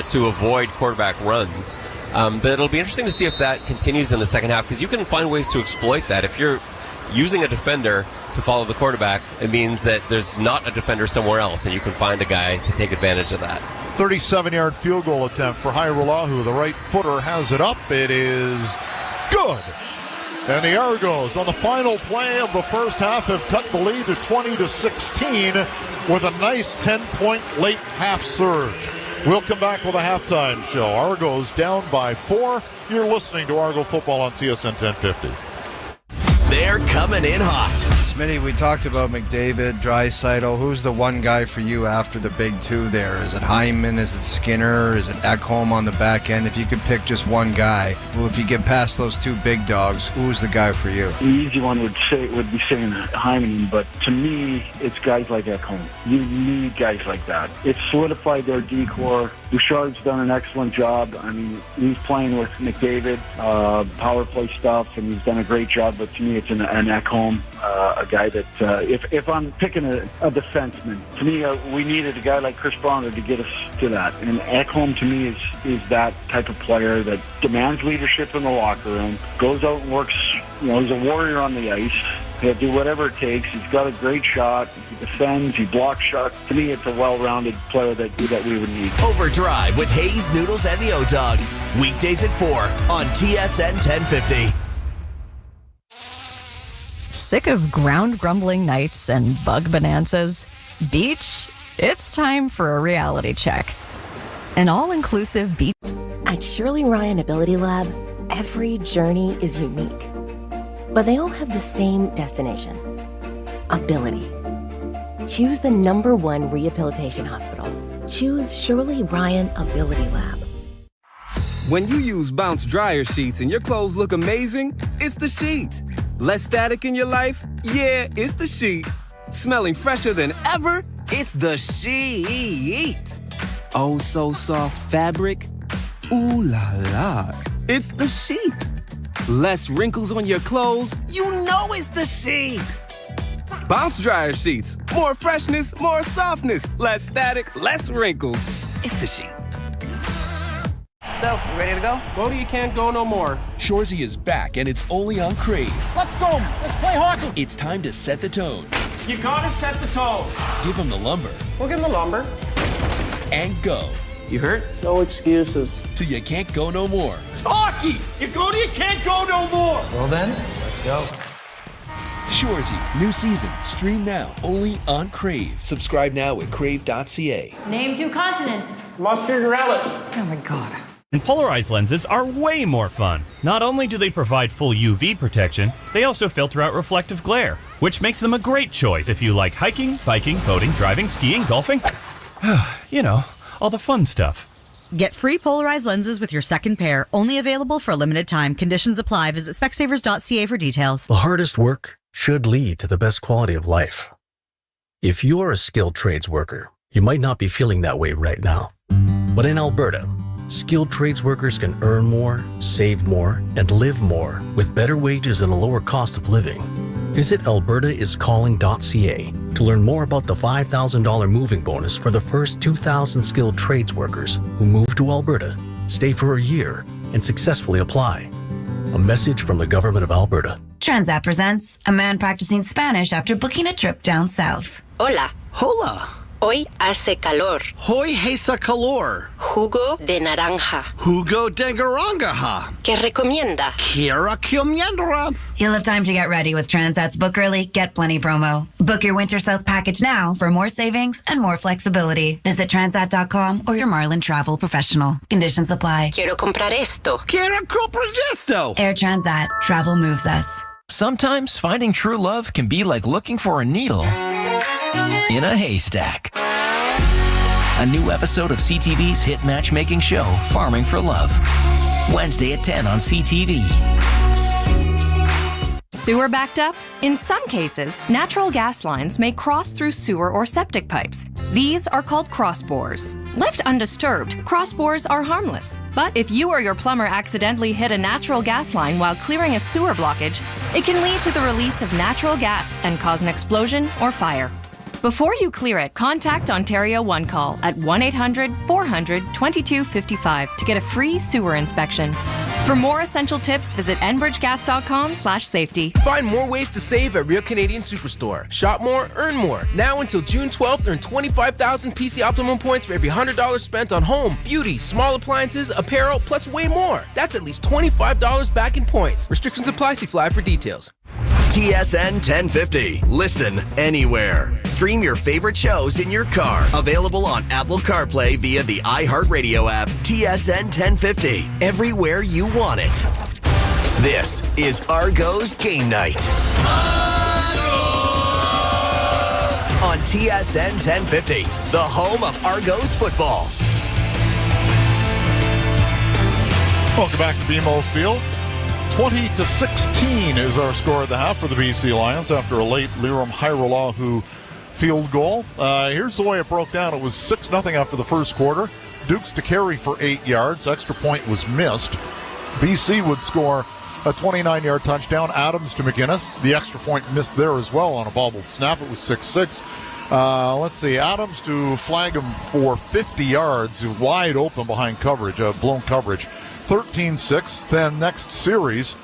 to avoid quarterback runs. But it'll be interesting to see if that continues in the second half, because you can find ways to exploit that. If you're using a defender to follow the quarterback, it means that there's not a defender somewhere else, and you can find a guy to take advantage of that. 37-yard field goal attempt for Hairolahu. The right footer has it up. It is good. And the Argos, on the final play of the first half, have cut the lead to 20-16 with a nice 10-point late half surge. We'll come back with a halftime show. Argos down by 4. You're listening to Argo Football on CSN 1050. They're coming in hot. Smitty, we talked about McDavid, Draisaitl. Who's the one guy for you after the big two there? Is it Hyman? Is it Skinner? Is it Ekholm on the back end? If you could pick just one guy, well, if you get past those two big dogs, who's the guy for you? The easy one would be saying Hyman, but to me, it's guys like Ekholm. You need guys like that. It's solidified their decor. Bouchard's done an excellent job. I mean, he's playing with McDavid, power play stuff, and he's done a great job. But to me, it's an Ekholm, a guy that, if I'm picking a defenseman, to me, we needed a guy like Chris Pronger to get us to that. And Ekholm, to me, is that type of player that demands leadership in the locker room, goes out and works. He's a warrior on the ice. He'll do whatever it takes. He's got a great shot. He defends. He blocks shots. To me, it's a well-rounded player that we would need. Overdrive with Hayes, Noodles, and the O-Dog. Weekdays at 4 on TSN 1050. Sick of ground grumbling nights and bug bonanzas? Beach? It's time for a reality check. An all-inclusive beach. At Shirley Ryan Ability Lab, every journey is unique. But they all have the same destination: ability. Choose the #1 rehabilitation hospital. Choose Shirley Ryan Ability Lab. When you use Bounce dryer sheets and your clothes look amazing, it's the sheet. Less static in your life? Yeah, it's the sheet. Smelling fresher than ever? It's the sheet. Oh, so soft fabric? Ooh la la. It's the sheet. Less wrinkles on your clothes? You know it's the sheet. Bounce dryer sheets. More freshness, more softness. Less static, less wrinkles. It's the sheet. So, you ready to go? Go to you can't go no more. Shorzy is back, and it's only on Crave. Let's go. Let's play hockey. It's time to set the tone. You gotta set the tone. Give him the lumber. We'll give him the lumber. And go. You hurt? No excuses. Till you can't go no more. Hockey! You go to you can't go no more. Well then, let's go. Shorzy, new season. Stream now, only on Crave. Subscribe now at crave.ca. Name 2 continents. Mustard and relish. Oh my God. And polarized lenses are way more fun. Not only do they provide full UV protection, they also filter out reflective glare, which makes them a great choice if you like hiking, biking, boating, driving, skiing, golfing. You know, all the fun stuff. Get free polarized lenses with your second pair, only available for a limited time. Conditions apply. Visit specsavers.ca for details. The hardest work should lead to the best quality of life. If you're a skilled trades worker, you might not be feeling that way right now. But in Alberta, skilled trades workers can earn more, save more, and live more with better wages and a lower cost of living. Visit albertaiscalling.ca to learn more about the $5,000 moving bonus for the first 2,000 skilled trades workers who move to Alberta, stay for a year, and successfully apply. A message from the Government of Alberta. Transat presents a man practicing Spanish after booking a trip down south. Hola. Hola. Hoy hace calor. Hoy hace calor. Jugo de naranja. Jugo de garangaha. ¿Qué recomienda? ¿Qué recomienda? You'll have time to get ready with Transat's Book Early, Get Plenty promo. Book your Winter South package now for more savings and more flexibility. Visit Transat.com or your Marlin travel professional. Conditions apply. Quiero comprar esto. Quiero comprar esto. Air Transat. Travel moves us. Sometimes finding true love can be like looking for a needle in a haystack. A new episode of CTV's hit matchmaking show, Farming for Love. Wednesday at 10 on CTV. Sewer backed up? In some cases, natural gas lines may cross through sewer or septic pipes. These are called crossbores. Left undisturbed, crossbores are harmless. But if you or your plumber accidentally hit a natural gas line while clearing a sewer blockage, it can lead to the release of natural gas and cause an explosion or fire. Before you clear it, contact Ontario One Call at 1-800-400-2255 to get a free sewer inspection. For more essential tips, visit enbridgegas.com/safety. Find more ways to save at Real Canadian Superstore. Shop more, earn more. Now until June 12th, earn 25,000 PC Optimum points for every $100 spent on home, beauty, small appliances, apparel, plus way more. That's at least $25 back in points. Restrictions apply. See Fly for details. TSN 1050. Listen anywhere. Stream your favorite shows in your car. Available on Apple CarPlay via the iHeartRadio app. TSN 1050. Everywhere you want it. This is Argos Game Night. On TSN 1050. The home of Argos football. Welcome back to BMO Field. 20-16 is our score at the half for the BC Lions after a late Liram Hairolahu field goal. Here's the way it broke down. It was 6-0 after the first quarter. Dukes to carry for 8 yards. Extra point was missed. BC would score a 29-yard touchdown. Adams to McGinnis. The extra point missed there as well on a bobbled snap. It was 6-6. Let's see. Adams to flag him for 50 yards. Wide open behind coverage, blown coverage. 13-6. Then next series,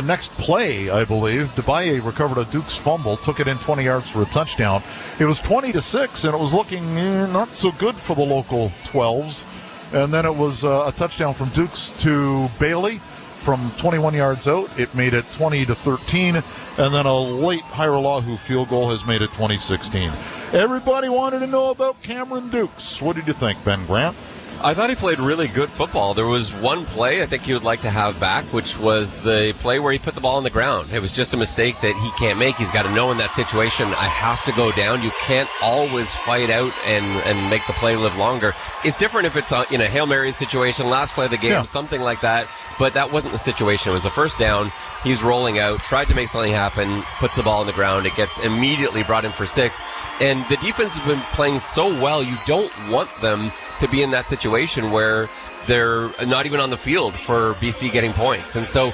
next play, I believe, Debaye recovered a Dukes fumble, took it in 20 yards for a touchdown. It was 20-6, and it was looking not so good for the local 12s. And then it was a touchdown from Dukes to Bailey from 21 yards out. It made it 20-13, and then a late Hairolahu field goal has made it 20-16. Everybody wanted to know about Cameron Dukes. What did you think, Ben Grant? I thought he played really good football. There was one play I think he would like to have back, which was the play where he put the ball on the ground. It was just a mistake that he can't make. He's got to know in that situation, I have to go down. You can't always fight out and make the play live longer. It's different if it's in a Hail Mary situation, last play of the game, something like that. But that wasn't the situation. It was a first down. He's rolling out, tried to make something happen, puts the ball on the ground. It gets immediately brought in for 6. And the defense has been playing so well, you don't want them to be in that situation where they're not even on the field for BC getting points. And so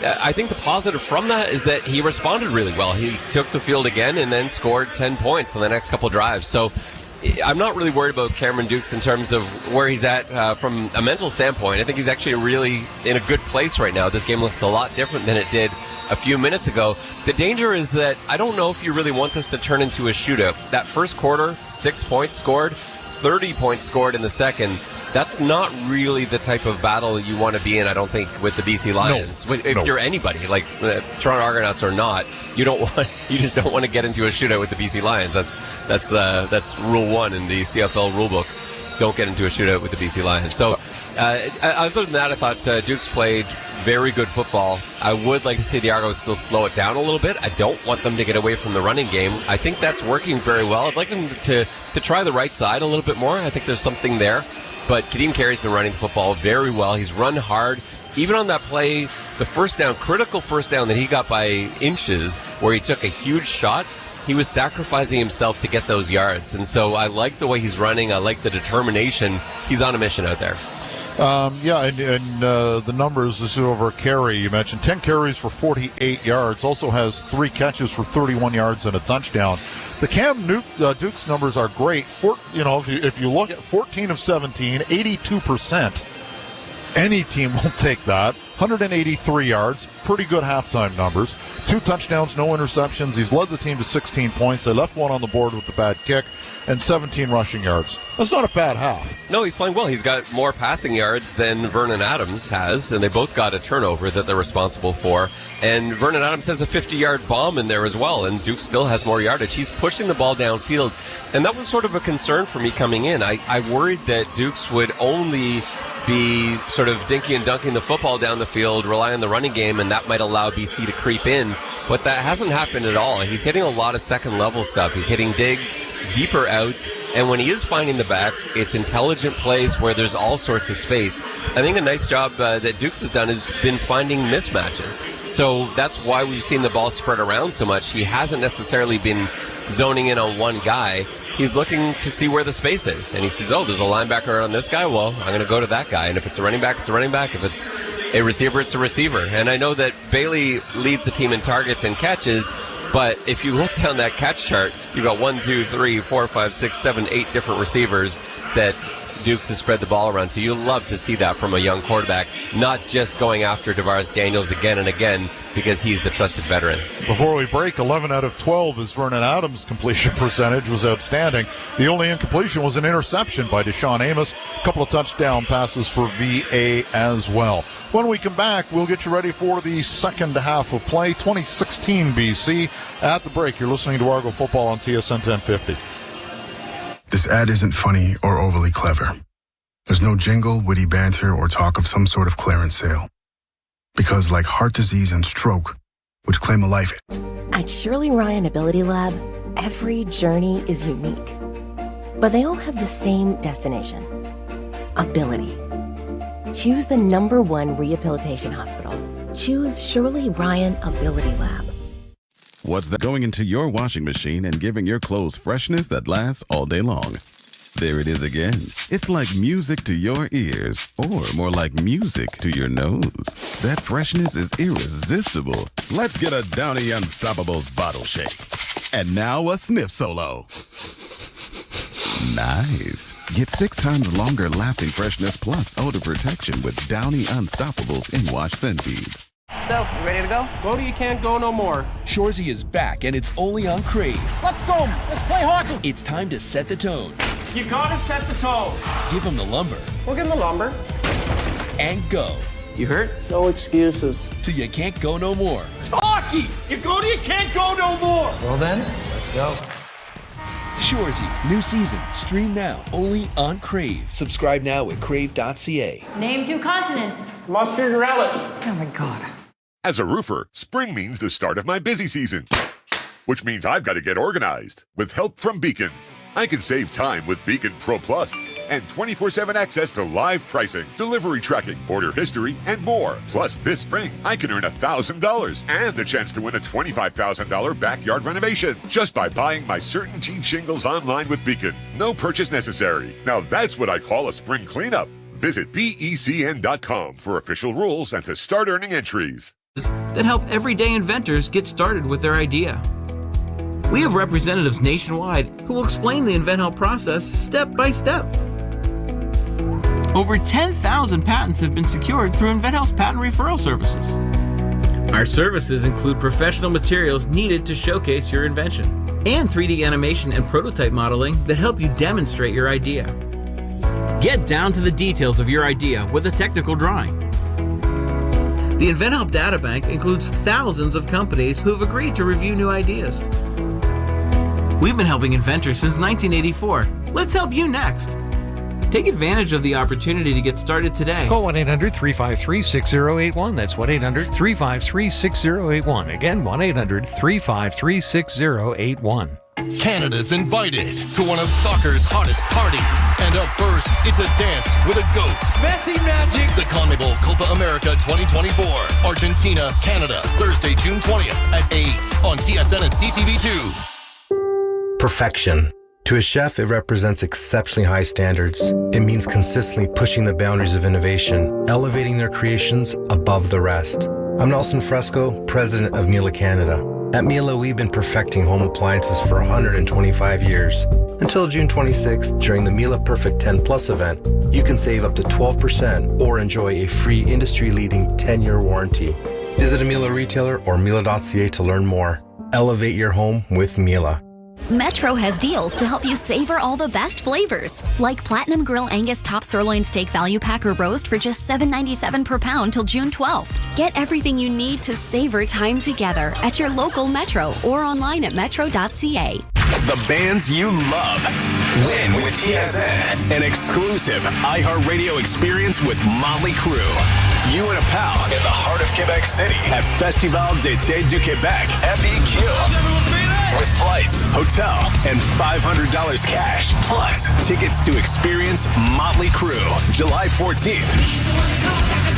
I think the positive from that is that he responded really well. He took the field again and then scored 10 points on the next couple drives. So I'm not really worried about Cameron Dukes in terms of where he's at from a mental standpoint. I think he's actually really in a good place right now. This game looks a lot different than it did a few minutes ago. The danger is that I don't know if you really want this to turn into a shootout. That first quarter, 6 points scored, 30 points scored in the second. That's not really the type of battle you want to be in, I don't think, with the BC Lions. If you're anybody, like Toronto Argonauts or not, you just don't want to get into a shootout with the BC Lions. That's rule 1 in the CFL rulebook. Don't get into a shootout with the BC Lions. So, other than that, I thought Dukes played very good football. I would like to see the Argos still slow it down a little bit. I don't want them to get away from the running game. I think that's working very well. I'd like them to try the right side a little bit more. I think there's something there. But Kadeem Carey's been running the football very well. He's run hard. Even on that play, the first down, critical first down that he got by inches, where he took a huge shot, he was sacrificing himself to get those yards. And so I like the way he's running. I like the determination. He's on a mission out there. The numbers, this is over Carey. You mentioned 10 carries for 48 yards. Also has 3 catches for 31 yards and a touchdown. The Cam Dukes numbers are great. If you look at 14 of 17, 82%. Any team will take that. 183 yards, pretty good halftime numbers. 2 touchdowns, no interceptions. He's led the team to 16 points. They left one on the board with the bad kick. and 17 rushing yards. That's not a bad half. No, he's playing well. He's got more passing yards than Vernon Adams has, and they both got a turnover that they're responsible for. And Vernon Adams has a 50-yard bomb in there as well, and Duke still has more yardage. He's pushing the ball downfield, and that was sort of a concern for me coming in. I worried that Dukes would only be sort of dinky and dunking the football down the field, rely on the running game, and that might allow BC to creep in. But that hasn't happened at all. He's hitting a lot of second-level stuff. He's hitting digs, deeper outs, and when he is finding the backs, it's intelligent plays where there's all sorts of space. I think a nice job that Dukes has done has been finding mismatches. So that's why we've seen the ball spread around so much. He hasn't necessarily been zoning in on one guy. He's looking to see where the space is. And he says, oh, there's a linebacker on this guy. Well, I'm going to go to that guy. And if it's a running back, it's a running back. If it's a receiver, it's a receiver. And I know that Bailey leads the team in targets and catches, but if you look down that catch chart, you've got 1, 2, 3, 4, 5, 6, 7, 8 different receivers that Dukes has spread the ball around. So you love to see that from a young quarterback, not just going after DeVaris Daniels again and again because he's the trusted veteran. Before we break, 11 out of 12 is Vernon Adams' completion percentage was outstanding. The only incompletion was an interception by Deshaun Amos. A couple of touchdown passes for VA as well. When we come back, we'll get you ready for the second half of play. 2016 BC. At the break, you're listening to Argo Football on TSN 1050. This ad isn't funny or overly clever. There's no jingle, witty banter, or talk of some sort of clearance sale. Because like heart disease and stroke, which claim a life... At Shirley Ryan Ability Lab, every journey is unique. But they all have the same destination. Ability. Choose the #1 rehabilitation hospital. Choose Shirley Ryan Ability Lab. What's that going into your washing machine and giving your clothes freshness that lasts all day long? There it is again. It's like music to your ears, or more like music to your nose. That freshness is irresistible. Let's get a Downy Unstoppables bottle shake. And now a sniff solo. Nice. Get 6 times longer lasting freshness plus odor protection with Downy Unstoppables in-wash scent beads. So, you ready to go? Go to You Can't Go No More. Shorzy is back, and it's only on Crave. Let's go. Let's play hockey. It's time to set the tone. You gotta set the tone. Give them the lumber. We'll give them the lumber. And go. You hurt? No excuses. To You Can't Go No More. Hockey! You go to You Can't Go No More. Well then, let's go. Shorzy, new season. Stream now, only on Crave. Subscribe now at crave.ca. Name 2 continents. Mustard and relish. Oh my God. As a roofer, spring means the start of my busy season, which means I've got to get organized with help from Beacon. I can save time with Beacon Pro Plus and 24/7 access to live pricing, delivery tracking, order history, and more. Plus, this spring, I can earn $1,000 and the chance to win a $25,000 backyard renovation just by buying my CertainTeed shingles online with Beacon. No purchase necessary. Now that's what I call a spring cleanup. Visit BECN.com for official rules and to start earning entries that help everyday inventors get started with their idea. We have representatives nationwide who will explain the InventHelp process step by step. Over 10,000 patents have been secured through InventHelp's patent referral services. Our services include professional materials needed to showcase your invention and 3D animation and prototype modeling that help you demonstrate your idea. Get down to the details of your idea with a technical drawing. The InventHelp Databank includes thousands of companies who have agreed to review new ideas. We've been helping inventors since 1984. Let's help you next. Take advantage of the opportunity to get started today. Call 1-800-353-6081. That's 1-800-353-6081. Again, 1-800-353-6081. Canada's invited to one of soccer's hottest parties. And up first, it's a dance with a goat. Messi magic. The CONMEBOL Copa America 2024. Argentina, Canada. Thursday, June 20th at 8 on TSN and CTV2. Perfection. To a chef, it represents exceptionally high standards. It means consistently pushing the boundaries of innovation, elevating their creations above the rest. I'm Nelson Fresco, president of Miele Canada. At Miele, we've been perfecting home appliances for 125 years. Until June 26th, during the Miele Perfect 10 Plus event, you can save up to 12% or enjoy a free industry-leading 10-year warranty. Visit a Miele retailer or Miele.ca to learn more. Elevate your home with Miele. Metro has deals to help you savor all the best flavors, like Platinum Grill Angus Top Sirloin Steak Value Pack or Roast for just $7.97 per pound till June 12th. Get everything you need to savor time together at your local Metro or online at metro.ca. The bands you love. Win with TSN. An exclusive iHeartRadio experience with Motley Crue. You and a pal in the heart of Quebec City at Festival d'été du Québec, FEQ. With flights, hotel, and $500 cash. Plus, tickets to experience Motley Crue, July 14th.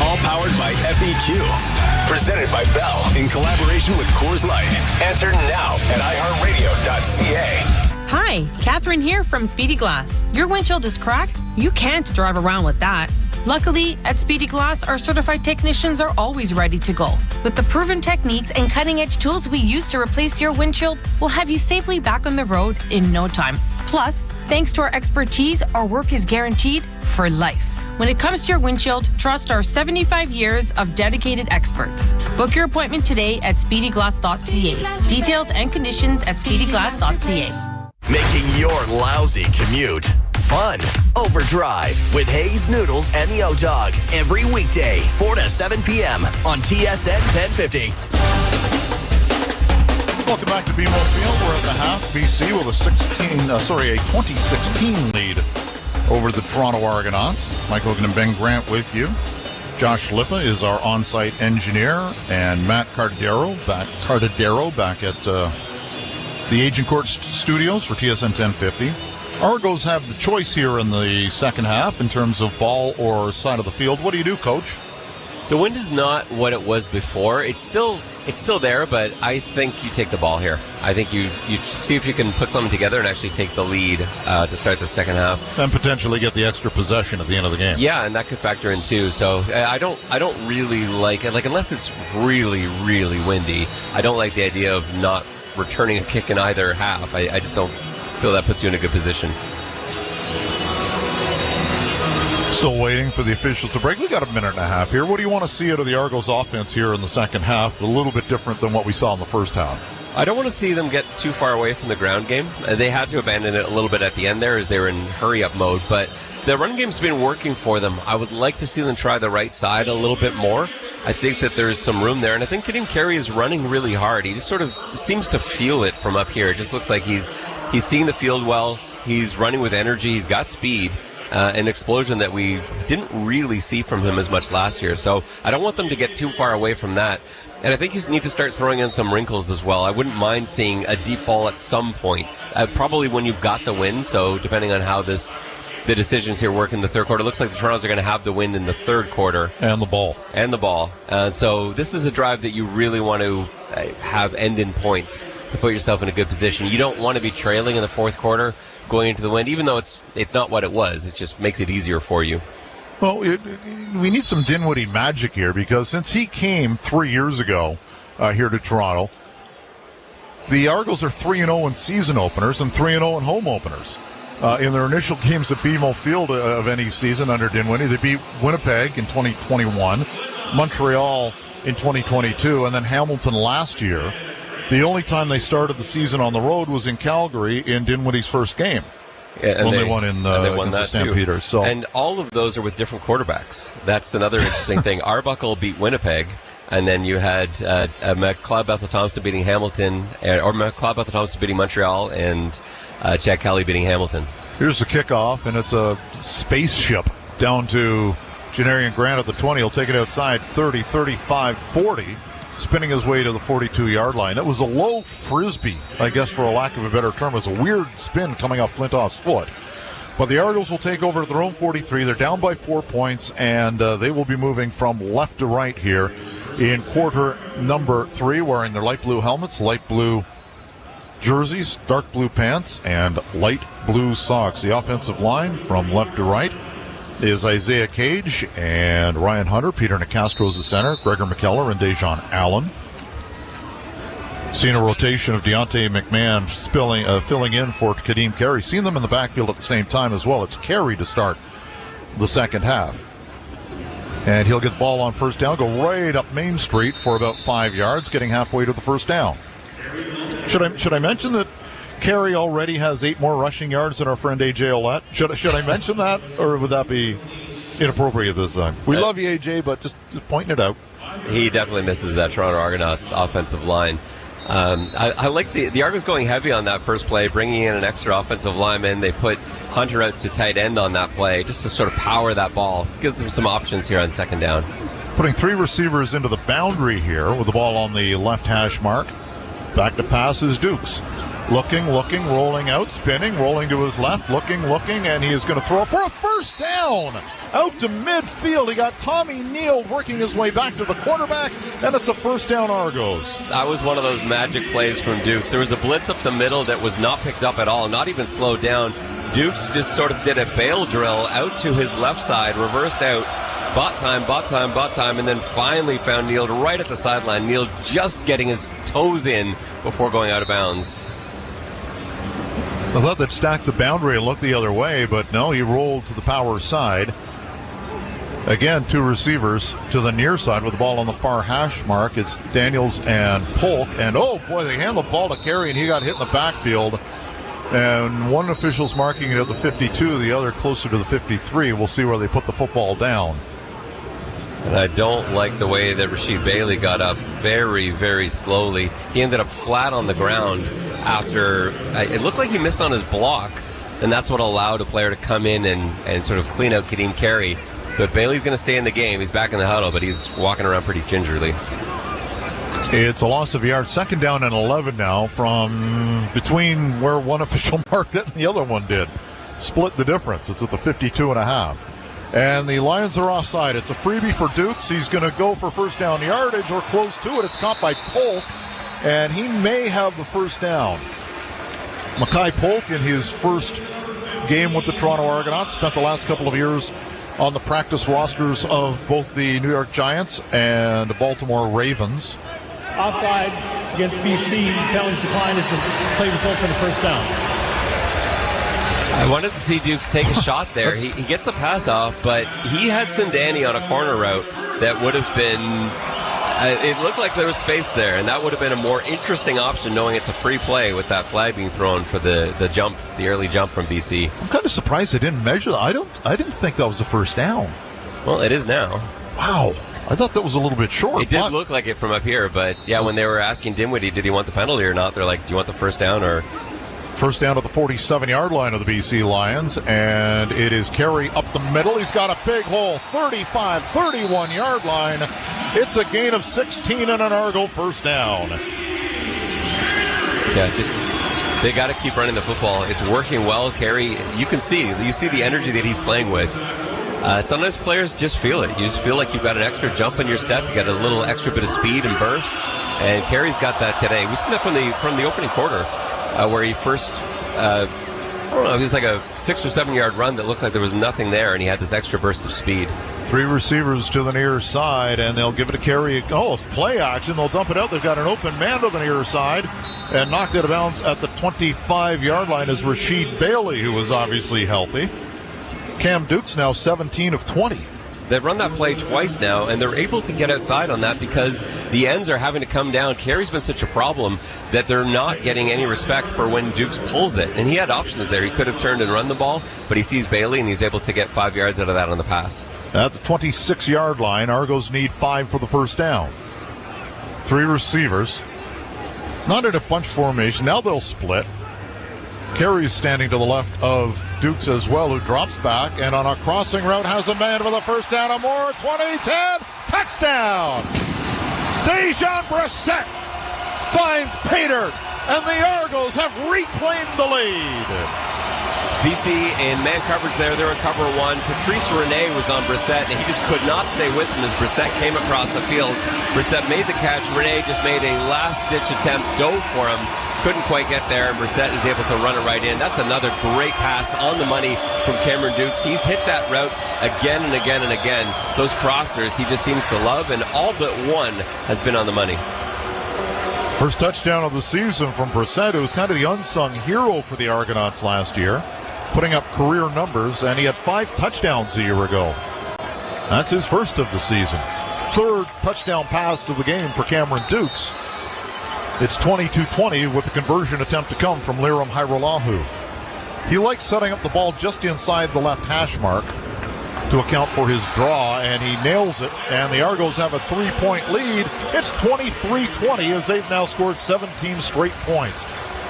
All powered by FEQ. Presented by Bell in collaboration with Coors Light. Enter now at iHeartRadio.ca. Hi, Catherine here from Speedy Glass. Your windshield is cracked? You can't drive around with that. Luckily, at Speedy Glass, our certified technicians are always ready to go. With the proven techniques and cutting-edge tools we use to replace your windshield, we'll have you safely back on the road in no time. Plus, thanks to our expertise, our work is guaranteed for life. When it comes to your windshield, trust our 75 years of dedicated experts. Book your appointment today at speedyglass.ca. Details and conditions at speedyglass.ca. Making your lousy commute fun. Overdrive with Hayes Noodles and the O-Dog every weekday, 4 to 7 p.m. on TSN 1050. Welcome back to BMO Field. We're at the half. BC with a 2016 lead over the Toronto Argonauts. Mike Hogan and Ben Grant with you. Josh Lippa is our on-site engineer, and Matt Cardadero back at the Agent Court Studios for TSN 1050. Argos have the choice here in the second half in terms of ball or side of the field. What do you do, Coach? The wind is not what it was before. It's still there, but I think you take the ball here. I think you see if you can put something together and actually take the lead to start the second half. And potentially get the extra possession at the end of the game. Yeah, and that could factor in too. So I don't really like it. Like, unless it's really, really windy, I don't like the idea of not returning a kick in either half. I just don't feel that puts you in a good position. Still waiting for the officials to break. We got a minute and a half here. What do you want to see out of the Argos offense here in the second half? A little bit different than what we saw in the first half. I don't want to see them get too far away from the ground game. They had to abandon it a little bit at the end there as they were in hurry-up mode, but the run game's been working for them. I would like to see them try the right side a little bit more. I think that there's some room there, and I think Kadeem Carey is running really hard. He just sort of seems to feel it from up here. It just looks like he's seeing the field well. He's running with energy. He's got speed, an explosion that we didn't really see from him as much last year. So I don't want them to get too far away from that. And I think you need to start throwing in some wrinkles as well. I wouldn't mind seeing a deep ball at some point, probably when you've got the wind. So depending on how the decisions here work in the third quarter, it looks like the Torontos are going to have the wind in the third quarter. And the ball. So this is a drive that you really want to have end in points to put yourself in a good position. You don't want to be trailing in the fourth quarter going into the wind, even though it's not what it was. It just makes it easier for you. Well, we need some Dinwiddie magic here, because since he came 3 years ago here to Toronto, the Argos are 3-0 in season openers and 3-0 in home openers. In their initial games at BMO Field of any season under Dinwiddie, they beat Winnipeg in 2021, Montreal in 2022, and then Hamilton last year. The only time they started the season on the road was in Calgary in Dinwiddie's first game. Yeah, when they won against the Stampeders. So. And all of those are with different quarterbacks. That's another interesting thing. Arbuckle beat Winnipeg, and then you had McLeod Bethel-Thompson beating Hamilton, or McLeod Bethel-Thompson beating Montreal, and Chad Kelly beating Hamilton. Here's the kickoff, and it's a spaceship down to Janarian Grant at the 20. He'll take it outside, 30, 35, 40. Spinning his way to the 42-yard line. That was a low frisbee, I guess, for a lack of a better term. It was a weird spin coming off Flintoff's foot. But the Argos will take over at their own 43. They're down by 4 points, and they will be moving from left to right here in quarter number 3, wearing their light blue helmets, light blue jerseys, dark blue pants, and light blue socks. The offensive line from left to right is Isaiah Cage and Ryan Hunter. Peter Nicastro is the center. Gregor McKellar and Dejon Allen. Seeing a rotation of Deontay McMahon filling in for Kadeem Carey. Seeing them in the backfield at the same time as well. It's Carey to start the second half. And he'll get the ball on first down, go right up Main Street for about 5 yards, getting halfway to the first down. Should I mention that Carey already has 8 more rushing yards than our friend AJ Ouellette. Should I mention that, or would that be inappropriate this time? We love you, AJ, but just pointing it out. He definitely misses that Toronto Argonauts offensive line. I like the Argos going heavy on that first play, bringing in an extra offensive lineman. They put Hunter out to tight end on that play just to sort of power that ball. Gives them some options here on second down. Putting 3 receivers into the boundary here with the ball on the left hash mark. Back to pass is Dukes. Looking, rolling out, spinning, rolling to his left, looking, and he is going to throw for a first down. Out to midfield. He got Tommy Neal working his way back to the quarterback, and it's a first down Argos. That was one of those magic plays from Dukes. There was a blitz up the middle that was not picked up at all, not even slowed down. Dukes just sort of did a bail drill out to his left side, reversed out, bought time, and then finally found Neal right at the sideline. Neal just getting his toes in before going out of bounds. I thought that stacked the boundary and looked the other way, but no, he rolled to the power side. Again, 2 receivers to the near side with the ball on the far hash mark. It's Daniels and Polk, and oh boy, they hand the ball to Carey, and he got hit in the backfield. And one official's marking it at the 52, the other closer to the 53. We'll see where they put the football down. And I don't like the way that Rasheed Bailey got up very, very slowly. He ended up flat on the ground after it looked like he missed on his block, and that's what allowed a player to come in and sort of clean out Kadeem Carey. But Bailey's going to stay in the game. He's back in the huddle, but he's walking around pretty gingerly. It's a loss of yards. Second down and 11 now from between where one official marked it and the other one did. Split the difference. It's at the 52.5. And the Lions are offside. It's a freebie for Dukes. He's going to go for first down yardage or close to it. It's caught by Polk, and he may have the first down. Mackay Polk, in his first game with the Toronto Argonauts, spent the last couple of years on the practice rosters of both the New York Giants and Baltimore Ravens. Offside against BC. Penalties declined as the play results in a first down. I wanted to see Dukes take a shot there. He gets the pass off, but he had Sindani on a corner route that would have been... it looked like there was space there, and that would have been a more interesting option, knowing it's a free play with that flag being thrown for the jump, the early jump from BC. I'm kind of surprised they didn't measure that. I didn't think that was a first down. Well, it is now. Wow. I thought that was a little bit short. It did look like it from up here, but yeah, when they were asking Dinwiddie, did he want the penalty or not, they're like, do you want the first down or... First down at the 47-yard line of the BC Lions, and it is Carey up the middle. He's got a big hole, 35, 31-yard line. It's a gain of 16 and an Argo first down. Yeah, just they got to keep running the football. It's working well. Carey, you see the energy that he's playing with. Sometimes players just feel it. You just feel like you've got an extra jump in your step. You got a little extra bit of speed and burst, and Carey's got that today. We've seen that from the opening quarter. Where he first, I don't know, it was like a 6 or 7 yard run that looked like there was nothing there, and he had this extra burst of speed. 3 receivers to the near side, and they'll give it to Carey. Oh, it's play action. They'll dump it out. They've got an open man to the near side, and knocked it out of bounds at the 25-yard line is Rasheed Bailey, who was obviously healthy. Cam Dukes now 17 of 20. They've run that play twice now, and they're able to get outside on that because the ends are having to come down. Carey's been such a problem that they're not getting any respect for when Dukes pulls it. And he had options there. He could have turned and run the ball, but he sees Bailey, and he's able to get 5 yards out of that on the pass. At the 26-yard line, Argos need 5 for the first down. 3 receivers. Not in a bunch formation. Now they'll split. Carey's standing to the left of Dukes as well, who drops back, and on a crossing route has a man for the first down or more. 20-10, touchdown! Dejan Brissett finds Pater, and the Argos have reclaimed the lead. BC in man coverage there. They're in cover 1. Patrice Rene was on Brissett, and he just could not stay with him as Brissett came across the field. Brissett made the catch. Rene just made a last-ditch attempt, dove for him. Couldn't quite get there, and Brissett is able to run it right in. That's another great pass on the money from Cameron Dukes. He's hit that route again and again and again. Those crossers he just seems to love, and all but one has been on the money. First touchdown of the season from Brissett, who was kind of the unsung hero for the Argonauts last year, putting up career numbers, and he had 5 touchdowns a year ago. That's his first of the season. 3rd touchdown pass of the game for Cameron Dukes. It's 22-20 with the conversion attempt to come from Liram Hairolahu. He likes setting up the ball just inside the left hash mark to account for his draw, and he nails it, and the Argos have a 3-point lead. It's 23-20 as they've now scored 17 straight points.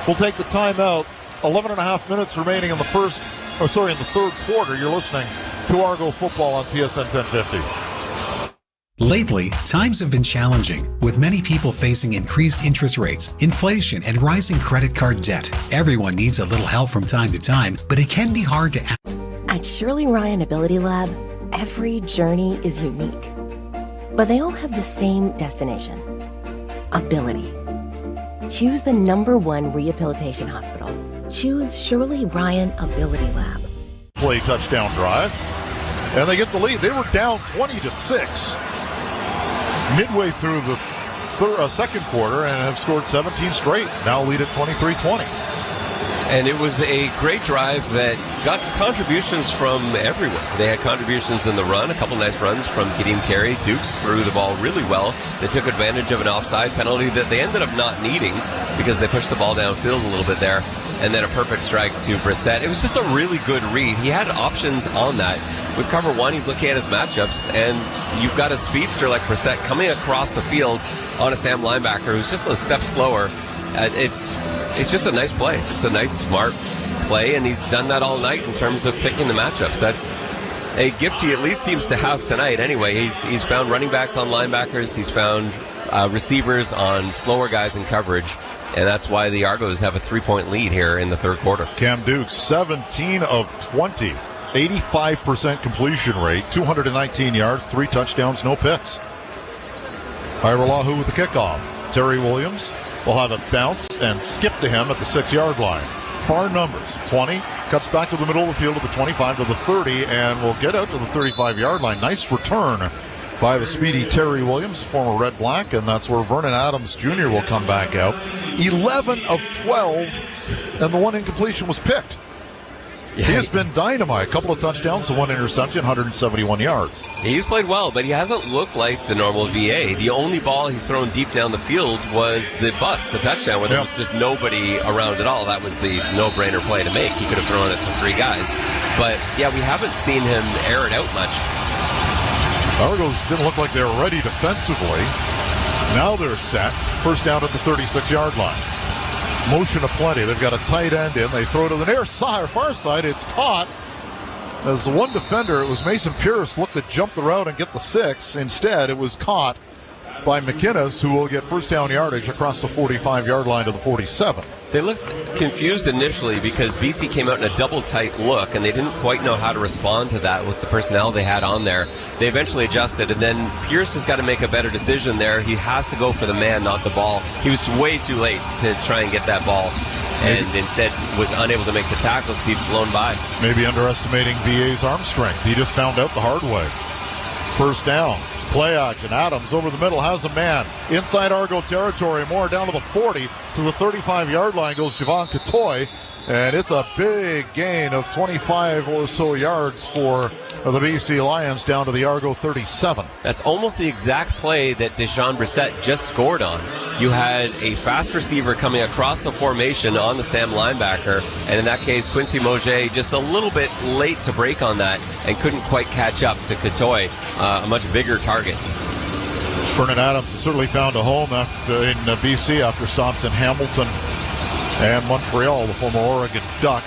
We'll take the timeout. 11 and a half minutes remaining in the third quarter. You're listening to Argo football on TSN 1050. Lately, times have been challenging, with many people facing increased interest rates, inflation, and rising credit card debt. Everyone needs a little help from time to time, but it can be hard to At Shirley Ryan Ability Lab, every journey is unique, but they all have the same destination: ability. Choose the #1 rehabilitation hospital. Choose Shirley Ryan Ability Lab. Play touchdown drive, and they get the lead. They were down 20-6 midway through the second quarter and have scored 17 straight. Now lead at 23-20. And it was a great drive that got contributions from everywhere. They had contributions in the run, a couple nice runs from Kadeem Carey. Dukes threw the ball really well. They took advantage of an offside penalty that they ended up not needing because they pushed the ball downfield a little bit there. And then a perfect strike to Brissett. It was just a really good read. He had options on that. With cover one, he's looking at his matchups, and you've got a speedster like Brissett coming across the field on a Sam linebacker who's just a step slower. It's just a nice play. It's just a nice, smart play, and he's done that all night in terms of picking the matchups. That's a gift he at least seems to have tonight anyway. He's found running backs on linebackers. He's found receivers on slower guys in coverage, and that's why the Argos have a 3-point lead here in the third quarter. Cam Dukes, 17 of 20, 85% completion rate, 219 yards, 3 touchdowns, no picks. Hairolahu with the kickoff. Terry Williams will have it bounce and skip to him at the 6-yard line. Far numbers, 20, cuts back to the middle of the field to the 25 to the 30, and will get out to the 35-yard line. Nice return by the speedy Terry Williams, former Red Black, and that's where Vernon Adams Jr. will come back out. 11 of 12, and the one incompletion was picked. Yeah. He has been dynamite. A couple of touchdowns, 1 interception, 171 yards. He's played well, but he hasn't looked like the normal VA. The only ball he's thrown deep down the field was the bust, the touchdown, where there was just nobody around at all. That was the no-brainer play to make. He could have thrown it to 3 guys. But, yeah, we haven't seen him air it out much. Argos didn't look like they were ready defensively. Now they're set. First down at the 36-yard line. Motion aplenty. They've got a tight end in. They throw to the near side, far side. It's caught. As the one defender, it was Mason Pierce, looked to jump the route and get the 6. Instead, it was caught by McInnes, who will get first down yardage across the 45-yard line to the 47. They looked confused initially because BC came out in a double tight look, and they didn't quite know how to respond to that with the personnel they had on there. They eventually adjusted, and then Pierce has got to make a better decision there. He has to go for the man, not the ball. He was way too late to try and get that ball, and instead was unable to make the tackle because he'd flown by. Maybe underestimating VA's arm strength. He just found out the hard way. First down. Play action. Adams over the middle has a man. Inside Argo territory. More down to the 40. To the 35-yard line goes Javon Katoy. And it's a big gain of 25 or so yards for the BC Lions down to the Argo 37. That's almost the exact play that Deshaun Brissett just scored on. You had a fast receiver coming across the formation on the Sam linebacker, and in that case, Quincy Moget just a little bit late to break on that and couldn't quite catch up to Katoy, a much bigger target. Vernon Adams has certainly found a home in BC after stops in Hamilton and Montreal, the former Oregon Duck.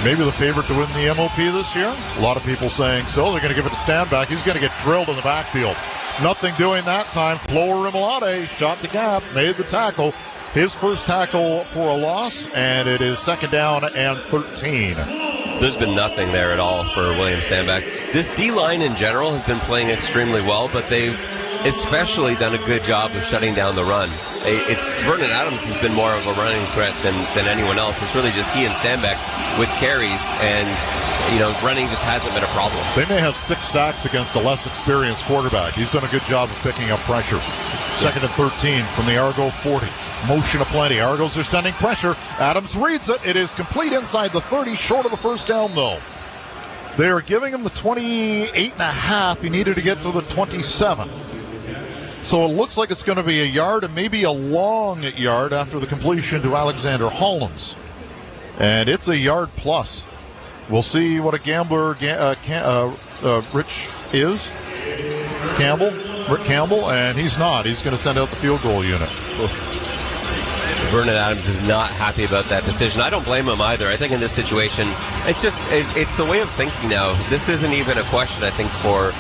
Maybe the favorite to win the MOP this year. A lot of people saying so. They're going to give it to Standback. He's going to get drilled in the backfield. Nothing doing that time. Flower Rimolade shot the gap, made the tackle. His first tackle for a loss, and it is second down and 13. There's been nothing there at all for William Standback. This D-line in general has been playing extremely well, but they've especially done a good job of shutting down the run. It's Vernon Adams has been more of a running threat than anyone else. It's really just he and Standback with carries, and running just hasn't been a problem. They may have 6 sacks against a less experienced quarterback. He's done a good job of picking up pressure. Second and 13 from the Argo 40. Motion aplenty. Argos are sending pressure. Adams reads it. It is complete inside the 30, short of the first down though. They are giving him the 28.5. He needed to get to the 27. So it looks like it's going to be a yard and maybe a long yard after the completion to Alexander Hollins. And it's a yard plus. We'll see what a gambler Rich is. Rick Campbell, and he's not. He's going to send out the field goal unit. Vernon Adams is not happy about that decision. I don't blame him either. I think in this situation, it's just it's the way of thinking now. This isn't even a question, I think, for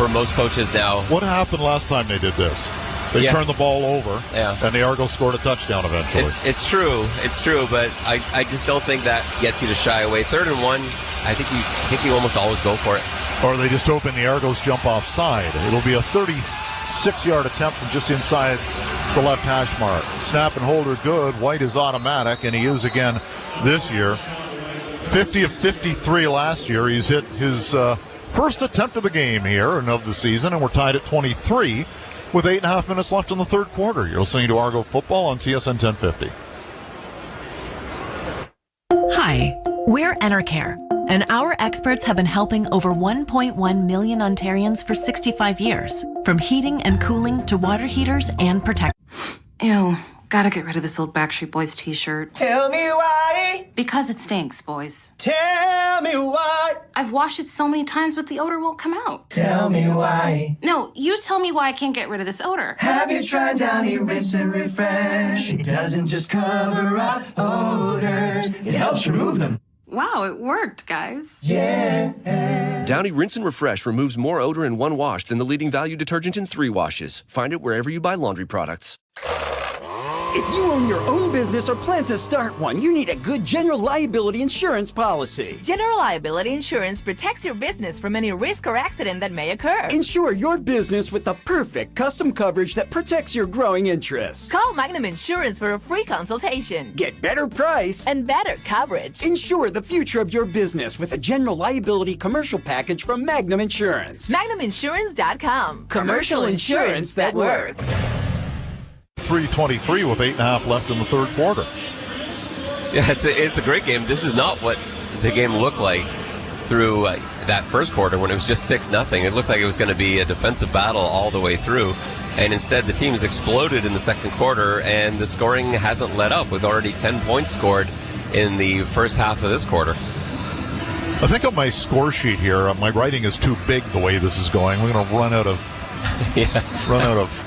most coaches now. What happened last time they did this? They turned the ball over, and the Argos scored a touchdown eventually. It's true, but I just don't think that gets you to shy away. 3rd and 1, I think you almost always go for it. Or they just open the Argos jump offside. It'll be a 36-yard attempt from just inside the left hash mark. Snap and hold are good. White is automatic, and he is again this year. 50 of 53 last year. He's hit his first attempt of the game here and of the season, and we're tied at 23 with 8.5 minutes left in the third quarter. You're listening to Argo Football on TSN 1050. Hi, we're Enercare, and our experts have been helping over 1.1 million Ontarians for 65 years, from heating and cooling to water heaters and protection. Ew, gotta get rid of this old Backstreet Boys t-shirt. Tell me why. Because it stinks, boys. Tell me why. I've washed it so many times, but the odor won't come out. Tell me why. No, you tell me why I can't get rid of this odor. Have you tried Downy Rinse and Refresh? It doesn't just cover up odors, it helps remove them. Wow, it worked, guys. Yeah. Downy Rinse and Refresh removes more odor in 1 wash than the leading value detergent in 3 washes. Find it wherever you buy laundry products. If you own your own business or plan to start one, you need a good general liability insurance policy. General liability insurance protects your business from any risk or accident that may occur. Insure your business with the perfect custom coverage that protects your growing interests. Call Magnum Insurance for a free consultation. Get better price and better coverage. Insure the future of your business with a general liability commercial package from Magnum Insurance. MagnumInsurance.com. Commercial insurance that works. 3:23 with 8.5 left in the third quarter. Yeah, it's a great game. This is not what the game looked like through that first quarter when it was just 6-0. It looked like it was going to be a defensive battle all the way through. And instead, the teams exploded in the second quarter, and the scoring hasn't let up with already 10 points scored in the first half of this quarter. I think on my score sheet here, my writing is too big the way this is going. We're going to run out of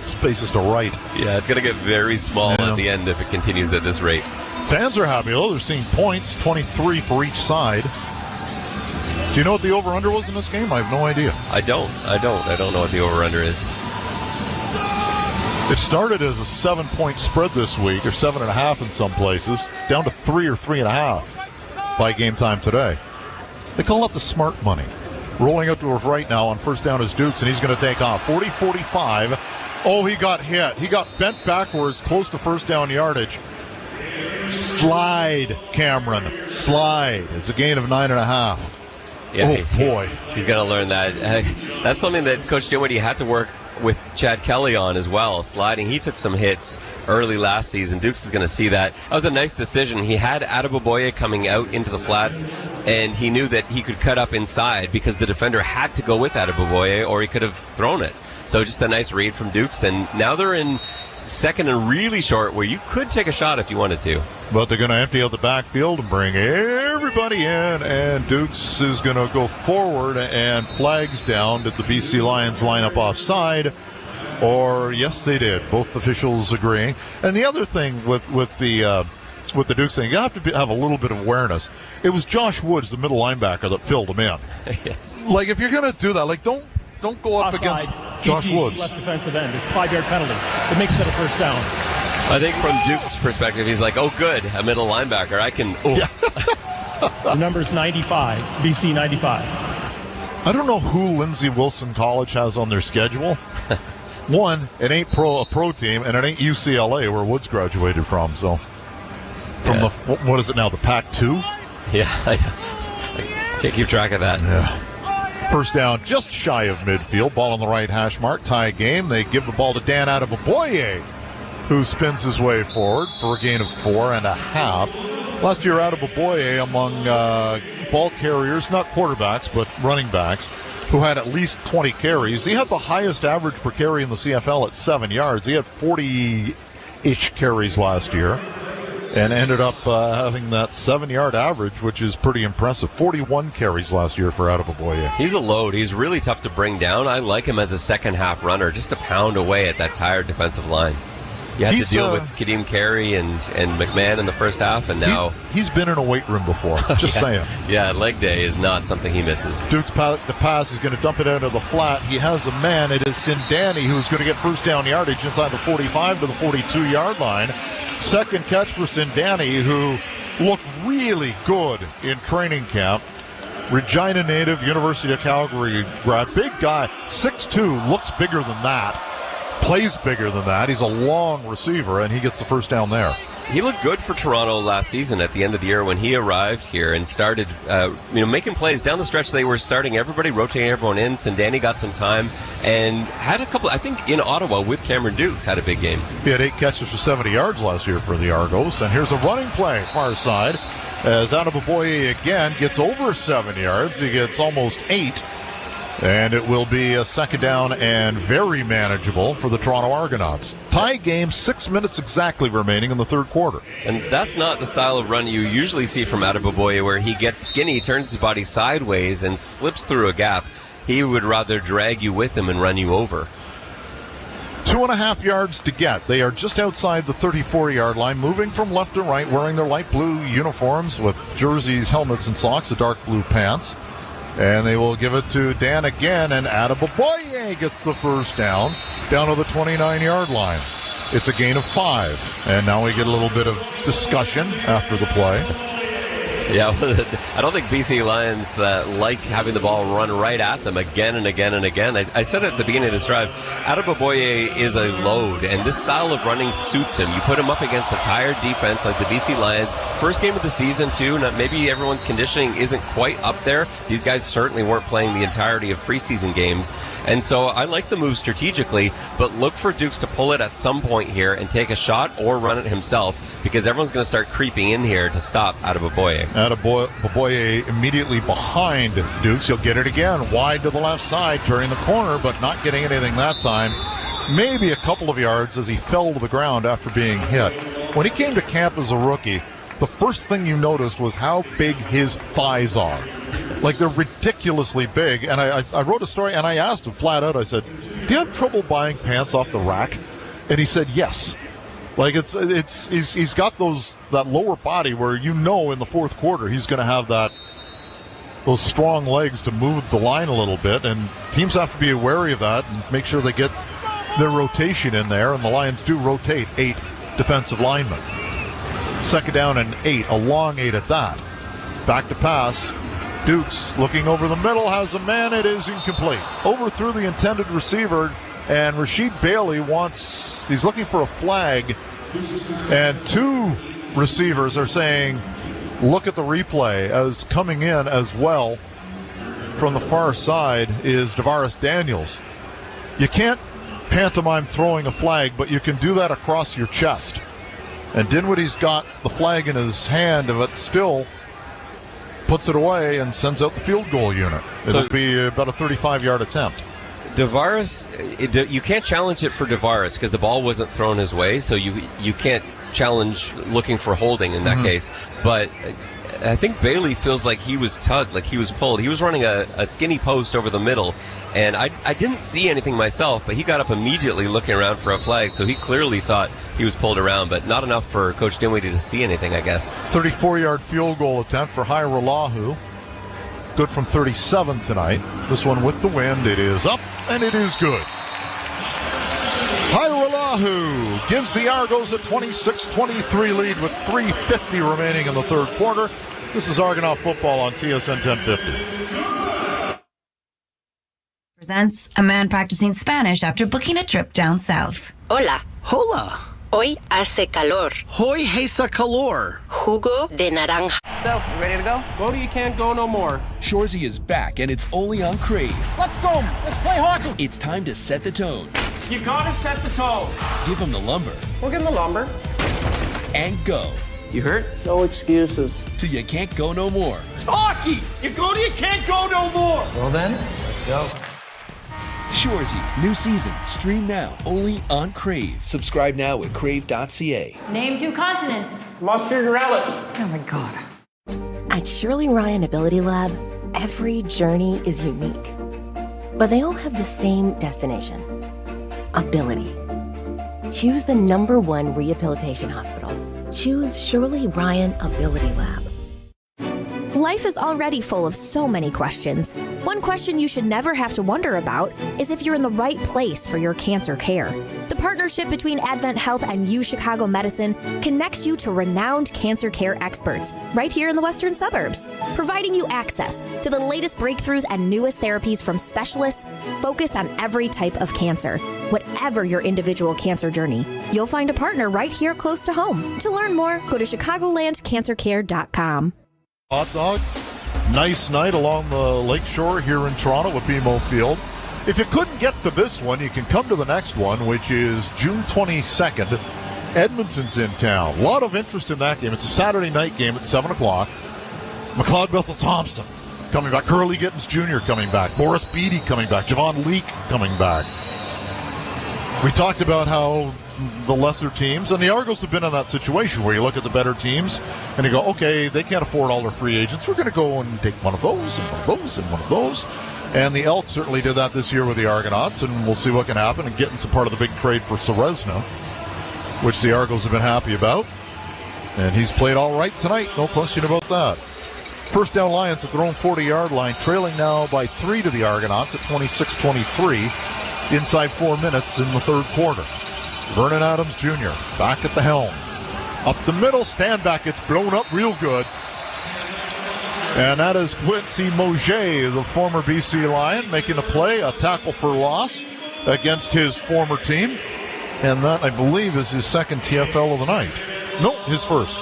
spaces to write. Yeah, it's going to get very small at the end if it continues at this rate. Fans are happy, though. They're seeing points, 23 for each side. Do you know what the over-under was in this game? I have no idea. I don't know what the over-under is. It started as a 7-point spread this week, or 7.5 in some places, down to 3 or 3.5 by game time today. They call it the smart money. Rolling out to his right now on first down is Dukes, and he's going to take off. 40-45. Oh, he got hit. He got bent backwards, close to first down yardage. Slide, Cameron. Slide. It's a gain of 9.5. Yeah, boy. He's got to learn that. That's something that Coach Dinwiddie had to work with Chad Kelly on as well, sliding. He took some hits early last season. Dukes is going to see that. That was a nice decision. He had Adeboboye coming out into the flats, and he knew that he could cut up inside because the defender had to go with Adeboboye or he could have thrown it. So just a nice read from Dukes, and now they're in second and really short where you could take a shot if you wanted to. But they're going to empty out the backfield and bring everybody in, and Dukes is going to go forward and flags down. Did the BC Lions line up offside? Or yes, they did. Both officials agreeing. And the other thing with the Dukes thing, you have to have a little bit of awareness. It was Josh Woods, the middle linebacker, that filled him in. Yes. Like, if you're going to do that, like, don't go up against Josh Woods. Left defensive end. It's a 5-yard penalty. It makes it a first down. I think from Duke's perspective, he's like, oh, good, a middle linebacker. I can. Oh. Yeah. The number's 95, BC 95. I don't know who Lindsey Wilson College has on their schedule. One, it ain't a pro team, and it ain't UCLA where Woods graduated from. So, from what is it now, the Pac-2? Yeah, I can't keep track of that. Yeah. First down, just shy of midfield. Ball on the right hash mark. Tie game. They give the ball to Dan Adeboboye, who spins his way forward for a gain of 4.5. Last year, Adeboboye among ball carriers, not quarterbacks, but running backs, who had at least 20 carries. He had the highest average per carry in the CFL at 7 yards. He had 40-ish carries last year and ended up having that 7-yard average, which is pretty impressive. 41 carries last year for Adeboboye. He's a load. He's really tough to bring down. I like him as a second-half runner, just to pound away at that tired defensive line. You had to deal with Kadeem Carey and McMahon in the first half, and now... He's been in a weight room before, just saying. Yeah, leg day is not something he misses. Duke's the pass is going to dump it out of the flat. He has a man. It is Sindani who's going to get first down yardage inside the 45 to the 42-yard line. Second catch for Sindani, who looked really good in training camp. Regina native, University of Calgary grad. Big guy, 6'2", looks bigger than that. Plays bigger than that. He's a long receiver, and he gets the first down there. He looked good for Toronto last season at the end of the year when he arrived here and started making plays. Down the stretch, they were starting everybody, rotating everyone in. Sindani got some time and had a couple, I think, in Ottawa with Cameron Dukes, had a big game. He had 8 catches for 70 yards last year for the Argos. And here's a running play, far side, as Adeboboye again gets over 7 yards. He gets almost 8. And it will be a second down and very manageable for the Toronto Argonauts. Tie game, 6 minutes exactly remaining in the third quarter. And that's not the style of run you usually see from Adeboboye, where he gets skinny, turns his body sideways, and slips through a gap. He would rather drag you with him and run you over. 2.5 yards to get. They are just outside the 34-yard line, moving from left to right, wearing their light blue uniforms with jerseys, helmets, and socks, the dark blue pants. And they will give it to Dan again, and Adeboboye gets the first down to the 29-yard line. It's a gain of 5. And now we get a little bit of discussion after the play. Yeah, I don't think BC Lions like having the ball run right at them again and again and again. I said at the beginning of this drive, Adeboboye is a load, and this style of running suits him. You put him up against a tired defense like the BC Lions. First game of the season, too. Maybe everyone's conditioning isn't quite up there. These guys certainly weren't playing the entirety of preseason games. And so I like the move strategically, but look for Dukes to pull it at some point here and take a shot or run it himself, because everyone's going to start creeping in here to stop Adeboboye. Adeboboye immediately behind Dukes. He'll get it again, wide to the left side, turning the corner, but not getting anything that time. Maybe a couple of yards as he fell to the ground after being hit. When he came to camp as a rookie, the first thing you noticed was how big his thighs are. Like, they're ridiculously big. And I wrote a story, and I asked him flat out, I said, do you have trouble buying pants off the rack? And he said, yes. Like, he's got that lower body where in the fourth quarter he's going to have those strong legs to move the line a little bit, and teams have to be wary of that and make sure they get their rotation in there, and the Lions do rotate 8 defensive linemen. Second down and 8, a long 8 at that. Back to pass. Dukes looking over the middle, has a man, it is incomplete. Overthrew the intended receiver. And Rasheed Bailey he's looking for a flag, and 2 receivers are saying, look at the replay, as coming in as well from the far side is Davaris Daniels. You can't pantomime throwing a flag, but you can do that across your chest. And Dinwiddie's got the flag in his hand, but still puts it away and sends out the field goal unit. It'll be about a 35-yard attempt. Davaris, you can't challenge it for Davaris because the ball wasn't thrown his way, so you can't challenge looking for holding in that case. But I think Bailey feels like he was tugged, like he was pulled. He was running a skinny post over the middle, and I didn't see anything myself, but he got up immediately looking around for a flag, so he clearly thought he was pulled around, but not enough for Coach Dinwiddie to see anything, I guess. 34-yard field goal attempt for Hairolahu. Good from 37 tonight. This one with the wind. It is up, and it is good. Hairolahu gives the Argos a 26-23 lead with 3:50 remaining in the third quarter. This is Argonaut football on TSN 1050. Presents a man practicing Spanish after booking a trip down south. Hola. Hola. Hoy hace calor. Hoy hace calor. Jugo de naranja. So, you ready to go? Go to You Can't Go No More. Shorzy is back, and it's only on Crave. Let's go. Let's play hockey. It's time to set the tone. You gotta set the tone. Give him the lumber. We'll give him the lumber. And go. You hurt? No excuses. Till you can't go no more. Hockey! You go to you can't go no more! Well then, let's go. Shoresy, new season. Stream now, only on Crave. Subscribe now at crave.ca. Name 2 continents. Mustard and relish. Oh my god. At Shirley Ryan Ability Lab, every journey is unique. But they all have the same destination: ability. Choose the #1 rehabilitation hospital. Choose Shirley Ryan Ability Lab. Life is already full of so many questions. One question you should never have to wonder about is if you're in the right place for your cancer care. The partnership between Advent Health and UChicago Medicine connects you to renowned cancer care experts right here in the western suburbs, providing you access to the latest breakthroughs and newest therapies from specialists focused on every type of cancer. Whatever your individual cancer journey, you'll find a partner right here close to home. To learn more, go to chicagolandcancercare.com. Hot dog. Nice night along the lakeshore here in Toronto at BMO Field. If you couldn't get to this one, you can come to the next one, which is June 22nd. Edmonton's in town. A lot of interest in that game. It's a Saturday night game at 7 o'clock. McLeod Bethel-Thompson coming back. Curly Gittins Jr. coming back. Boris Beattie coming back. Javon Leake coming back. We talked about how the lesser teams, and the Argos have been in that situation where you look at the better teams and you go, okay, they can't afford all their free agents. We're going to go and take one of those and one of those and one of those. And the Elks certainly did that this year with the Argonauts, and we'll see what can happen and getting some part of the big trade for Serezna, which the Argos have been happy about. And he's played all right tonight, no question about that. First down Lions at their own 40-yard line, trailing now by 3 to the Argonauts at 26-23, inside 4 minutes in the third quarter. Vernon Adams Jr. back at the helm. Up the middle, Standback gets blown up real good. And that is Quincy Moget, the former BC Lion, making a play, a tackle for loss against his former team. And that, I believe, is his second TFL of the night. No, his first.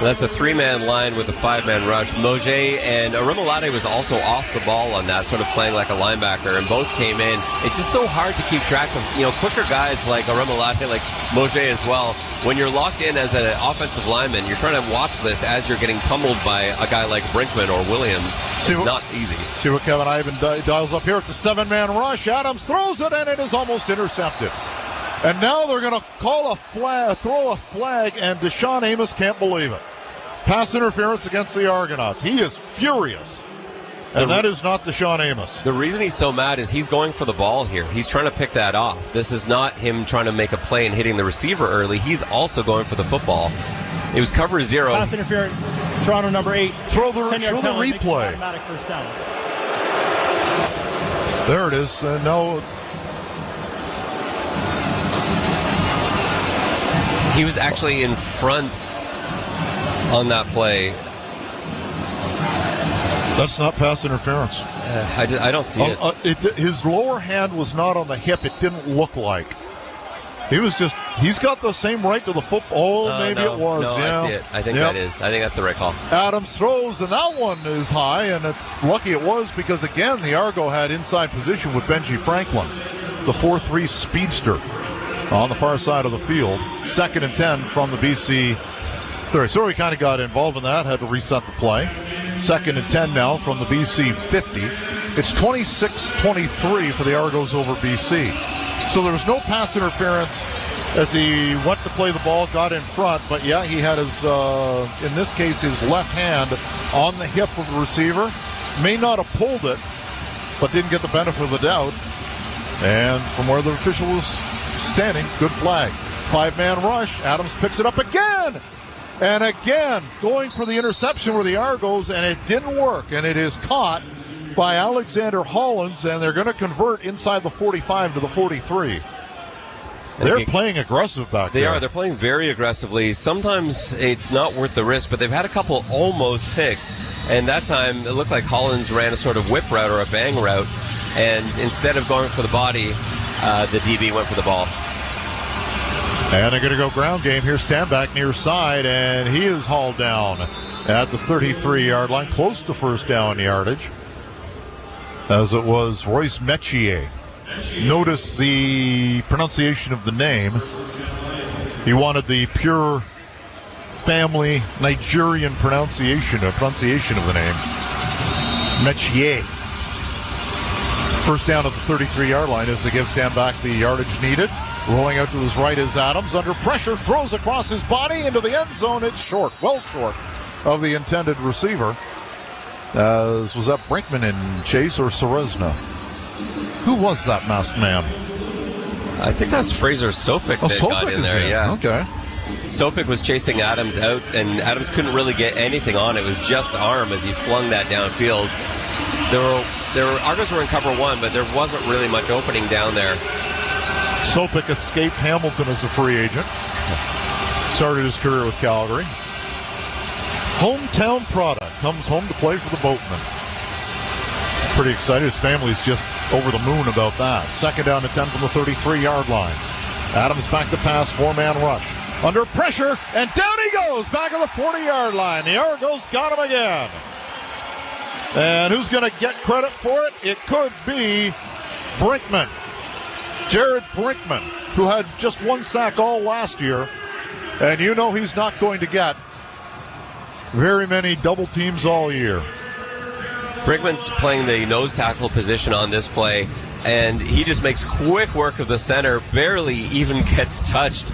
That's a 3-man line with a 5-man rush. Moget and Arimolade was also off the ball on that, sort of playing like a linebacker, and both came in. It's just so hard to keep track of, quicker guys like Arimolade, like Moget as well. When you're locked in as an offensive lineman, you're trying to watch this as you're getting pummeled by a guy like Brinkman or Williams. It's not easy. See what Kevin Ivan dials up here. It's a 7-man rush. Adams throws it, and it is almost intercepted. And now they're going to call a flag, throw a flag, and Deshaun Amos can't believe it. Pass interference against the Argonauts. He is furious. And that is not Deshaun Amos. The reason he's so mad is he's going for the ball here. He's trying to pick that off. This is not him trying to make a play and hitting the receiver early. He's also going for the football. It was cover 0. Pass interference. Toronto number 8. Throw the replay. Automatic first down. There it is. No. He was actually in front on that play. That's not pass interference. I don't see it. His lower hand was not on the hip. It didn't look like. He's got the same right to the football. It was. No, yeah. I see it. I think that is. I think that's the right call. Adams throws, and that one is high, and it's lucky it was because, again, the Argo had inside position with Benji Franklin, the 4-3 speedster on the far side of the field. 2nd and 10 from the BC 30. So we kind of got involved in that, had to reset the play. 2nd and 10 now from the BC 50. It's 26-23 for the Argos over BC. So there was no pass interference as he went to play the ball, got in front, but yeah, he had his, in this case, his left hand on the hip of the receiver. May not have pulled it, but didn't get the benefit of the doubt. And from where the official was standing, good flag. 5-man rush. Adams picks it up again. And again, going for the interception were the Argos, and it didn't work. And it is caught by Alexander Hollins, and they're going to convert inside the 45 to the 43. They're playing aggressive back there. They are. They're playing very aggressively. Sometimes it's not worth the risk, but they've had a couple almost picks. And that time, it looked like Hollins ran a sort of whip route or a bang route. And instead of going for the body, the DB went for the ball. And they're going to go ground game here. Standback near side, and he is hauled down at the 33-yard line, close to first down yardage, as it was Royce Metier. Notice the pronunciation of the name. He wanted the pure family Nigerian pronunciation of the name. Metier. First down at the 33-yard line as they give Stan back the yardage needed. Rolling out to his right is Adams. Under pressure, throws across his body into the end zone. It's short, well short of the intended receiver. Was that Brinkman in chase or Serezna? Who was that masked man? I think that was Fraser Sopik that got in there. Yeah. Okay. Sopik was chasing Adams out, and Adams couldn't really get anything on it. It was just arm as he flung that downfield. Argos were in cover one, but there wasn't really much opening down there. Sopik escaped Hamilton as a free agent. Started his career with Calgary. Hometown product. Comes home to play for the Boatmen. Pretty excited. His family's just over the moon about that. Second down and 10 from the 33-yard line. Adams back to pass, four-man rush. Under pressure, and down he goes, back of the 40-yard line. The Argos got him again. And who's going to get credit for it? It could be Brinkman. Jared Brinkman, who had just one sack all last year. And you know he's not going to get very many double teams all year. Brinkman's playing the nose tackle position on this play, and he just makes quick work of the center, barely even gets touched.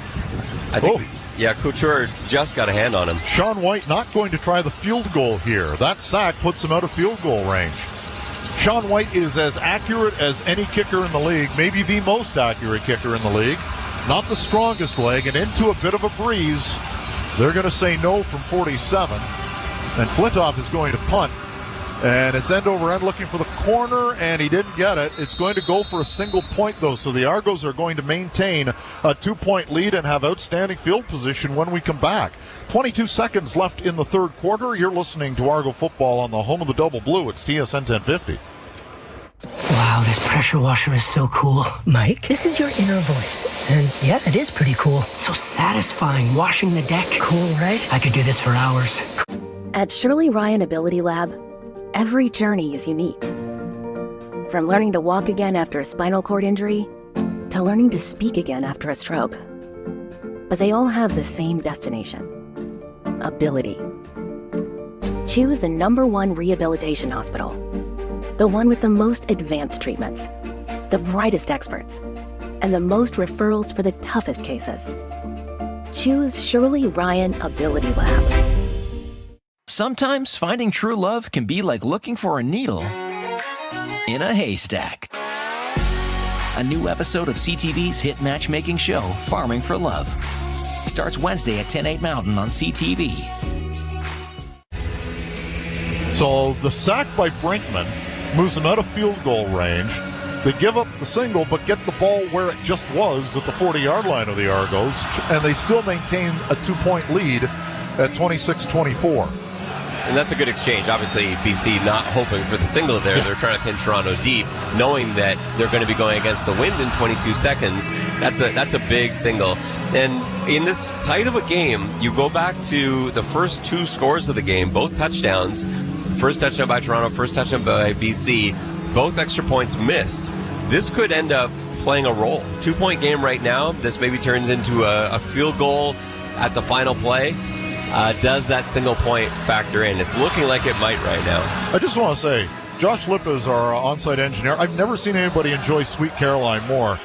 I think, Couture just got a hand on him. Sean White not going to try the field goal here. That sack puts him out of field goal range. Sean White is as accurate as any kicker in the league, maybe the most accurate kicker in the league. Not the strongest leg, and into a bit of a breeze. They're going to say no from 47. And Flintoff is going to punt. And it's end over end looking for the corner, and he didn't get it. It's going to go for a single point, though, so the Argos are going to maintain a 2-point lead and have outstanding field position when we come back. 22 seconds left in the third quarter. You're listening to Argo football on the home of the Double Blue. It's TSN 1050. Wow, this pressure washer is so cool. Mike, this is your inner voice. And yeah, it is pretty cool. So satisfying washing the deck. Cool, right? I could do this for hours. At Shirley Ryan Ability Lab, every journey is unique. From learning to walk again after a spinal cord injury, to learning to speak again after a stroke. But they all have the same destination: ability. Choose the #1 rehabilitation hospital. The one with the most advanced treatments, the brightest experts, and the most referrals for the toughest cases. Choose Shirley Ryan Ability Lab. Sometimes finding true love can be like looking for a needle in a haystack. A new episode of CTV's hit matchmaking show, Farming for Love, starts Wednesday at 10/8 Mountain on CTV. So the sack by Brinkman moves them out of field goal range. They give up the single, but get the ball where it just was at the 40-yard line of the Argos, and they still maintain a 2-point lead at 26-24. And that's a good exchange. Obviously, BC not hoping for the single there. They're trying to pin Toronto deep, knowing that they're going to be going against the wind in 22 seconds. That's a big single. And in this tight of a game, you go back to the first two scores of the game, both touchdowns. First touchdown by Toronto, first touchdown by BC. Both extra points missed. This could end up playing a role. 2-point game right now. This maybe turns into a field goal at the final play. Does that single point factor in? It's looking like it might right now. I just want to say, Josh Lipp is our on-site engineer. I've never seen anybody enjoy Sweet Caroline more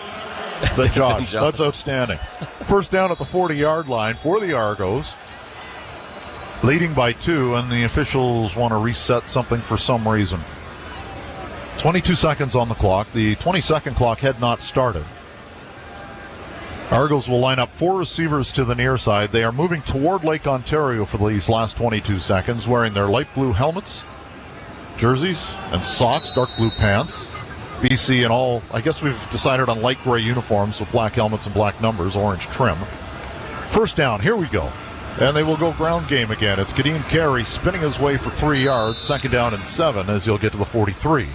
than Josh. That's outstanding. First down at the 40-yard line for the Argos. Leading by 2, and the officials want to reset something for some reason. 22 seconds on the clock. The 20-second clock had not started. Argos will line up 4 receivers to the near side. They are moving toward Lake Ontario for these last 22 seconds, wearing their light blue helmets, jerseys, and socks, dark blue pants. BC and all, I guess we've decided on light gray uniforms with black helmets and black numbers, orange trim. First down, here we go. And they will go ground game again. It's Kadeem Carey spinning his way for 3 yards. Second down and 7 as he'll get to the 43.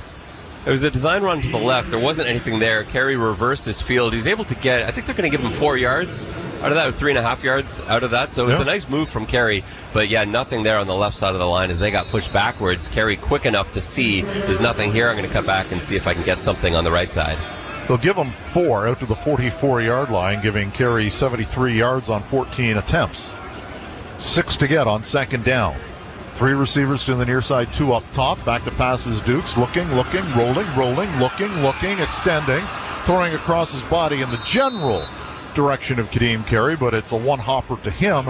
It was a design run to the left. There wasn't anything there. Carey reversed his field. He's able to get, I think they're going to give him 4 yards out of that, or 3.5 yards out of that. So it was a nice move from Carey. But yeah, nothing there on the left side of the line as they got pushed backwards. Carey quick enough to see there's nothing here. I'm going to cut back and see if I can get something on the right side. They'll give him 4 out to the 44-yard line, giving Carey 73 yards on 14 attempts. 6 to get on second down. 3 receivers to the near side, 2 up top. Back to passes Dukes. Looking, rolling, looking, extending. Throwing across his body in the general direction of Kadeem Carey, but it's a one-hopper to him.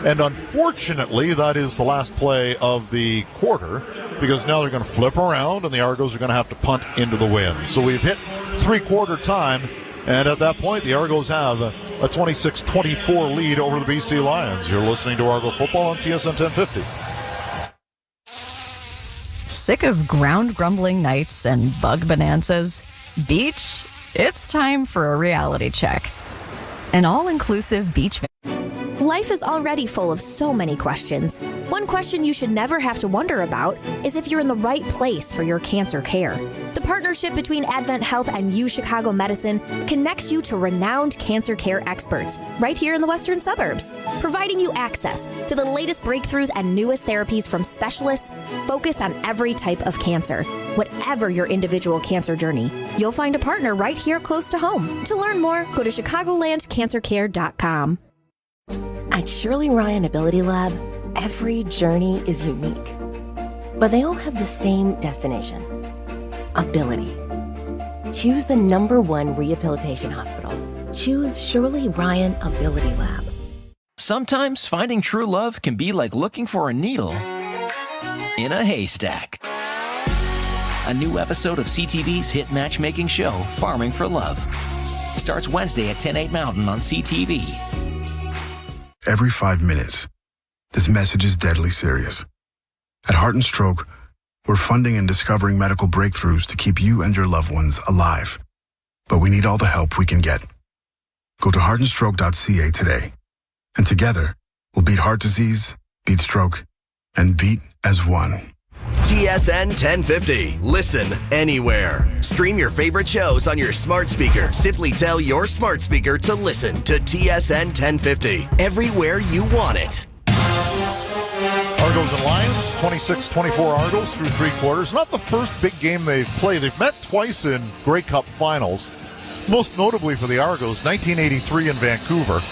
And unfortunately, that is the last play of the quarter, because now they're going to flip around and the Argos are going to have to punt into the wind. So we've hit three-quarter time, and at that point, the Argos have a 26-24 lead over the BC Lions. You're listening to Argo Football on TSN 1050. Sick of ground grumbling nights and bug bonanzas? Beach? It's time for a reality check. An all-inclusive beach. Life is already full of so many questions. One question you should never have to wonder about is if you're in the right place for your cancer care. The partnership between Advent Health and U Chicago Medicine connects you to renowned cancer care experts right here in the western suburbs, providing you access to the latest breakthroughs and newest therapies from specialists focused on every type of cancer. Whatever your individual cancer journey, you'll find a partner right here close to home. To learn more, go to chicagolandcancercare.com. At Shirley Ryan Ability Lab, every journey is unique, but they all have the same destination: ability. Choose the #1 rehabilitation hospital. Choose Shirley Ryan Ability Lab. Sometimes finding true love can be like looking for a needle in a haystack. A new episode of CTV's hit matchmaking show, Farming for Love, starts Wednesday at 10, 8 Mountain on CTV. Every 5 minutes, this message is deadly serious. At Heart and Stroke, we're funding and discovering medical breakthroughs to keep you and your loved ones alive. But we need all the help we can get. Go to heartandstroke.ca today. And together, we'll beat heart disease, beat stroke, and beat as one. TSN 1050. Listen anywhere. Stream your favorite shows on your smart speaker. Simply tell your smart speaker to listen to TSN 1050 everywhere you want it. Argos and Lions, 26-24 Argos through three quarters. Not the first big game they've played. They've met twice in Grey Cup finals. Most notably for the Argos, 1983 in Vancouver.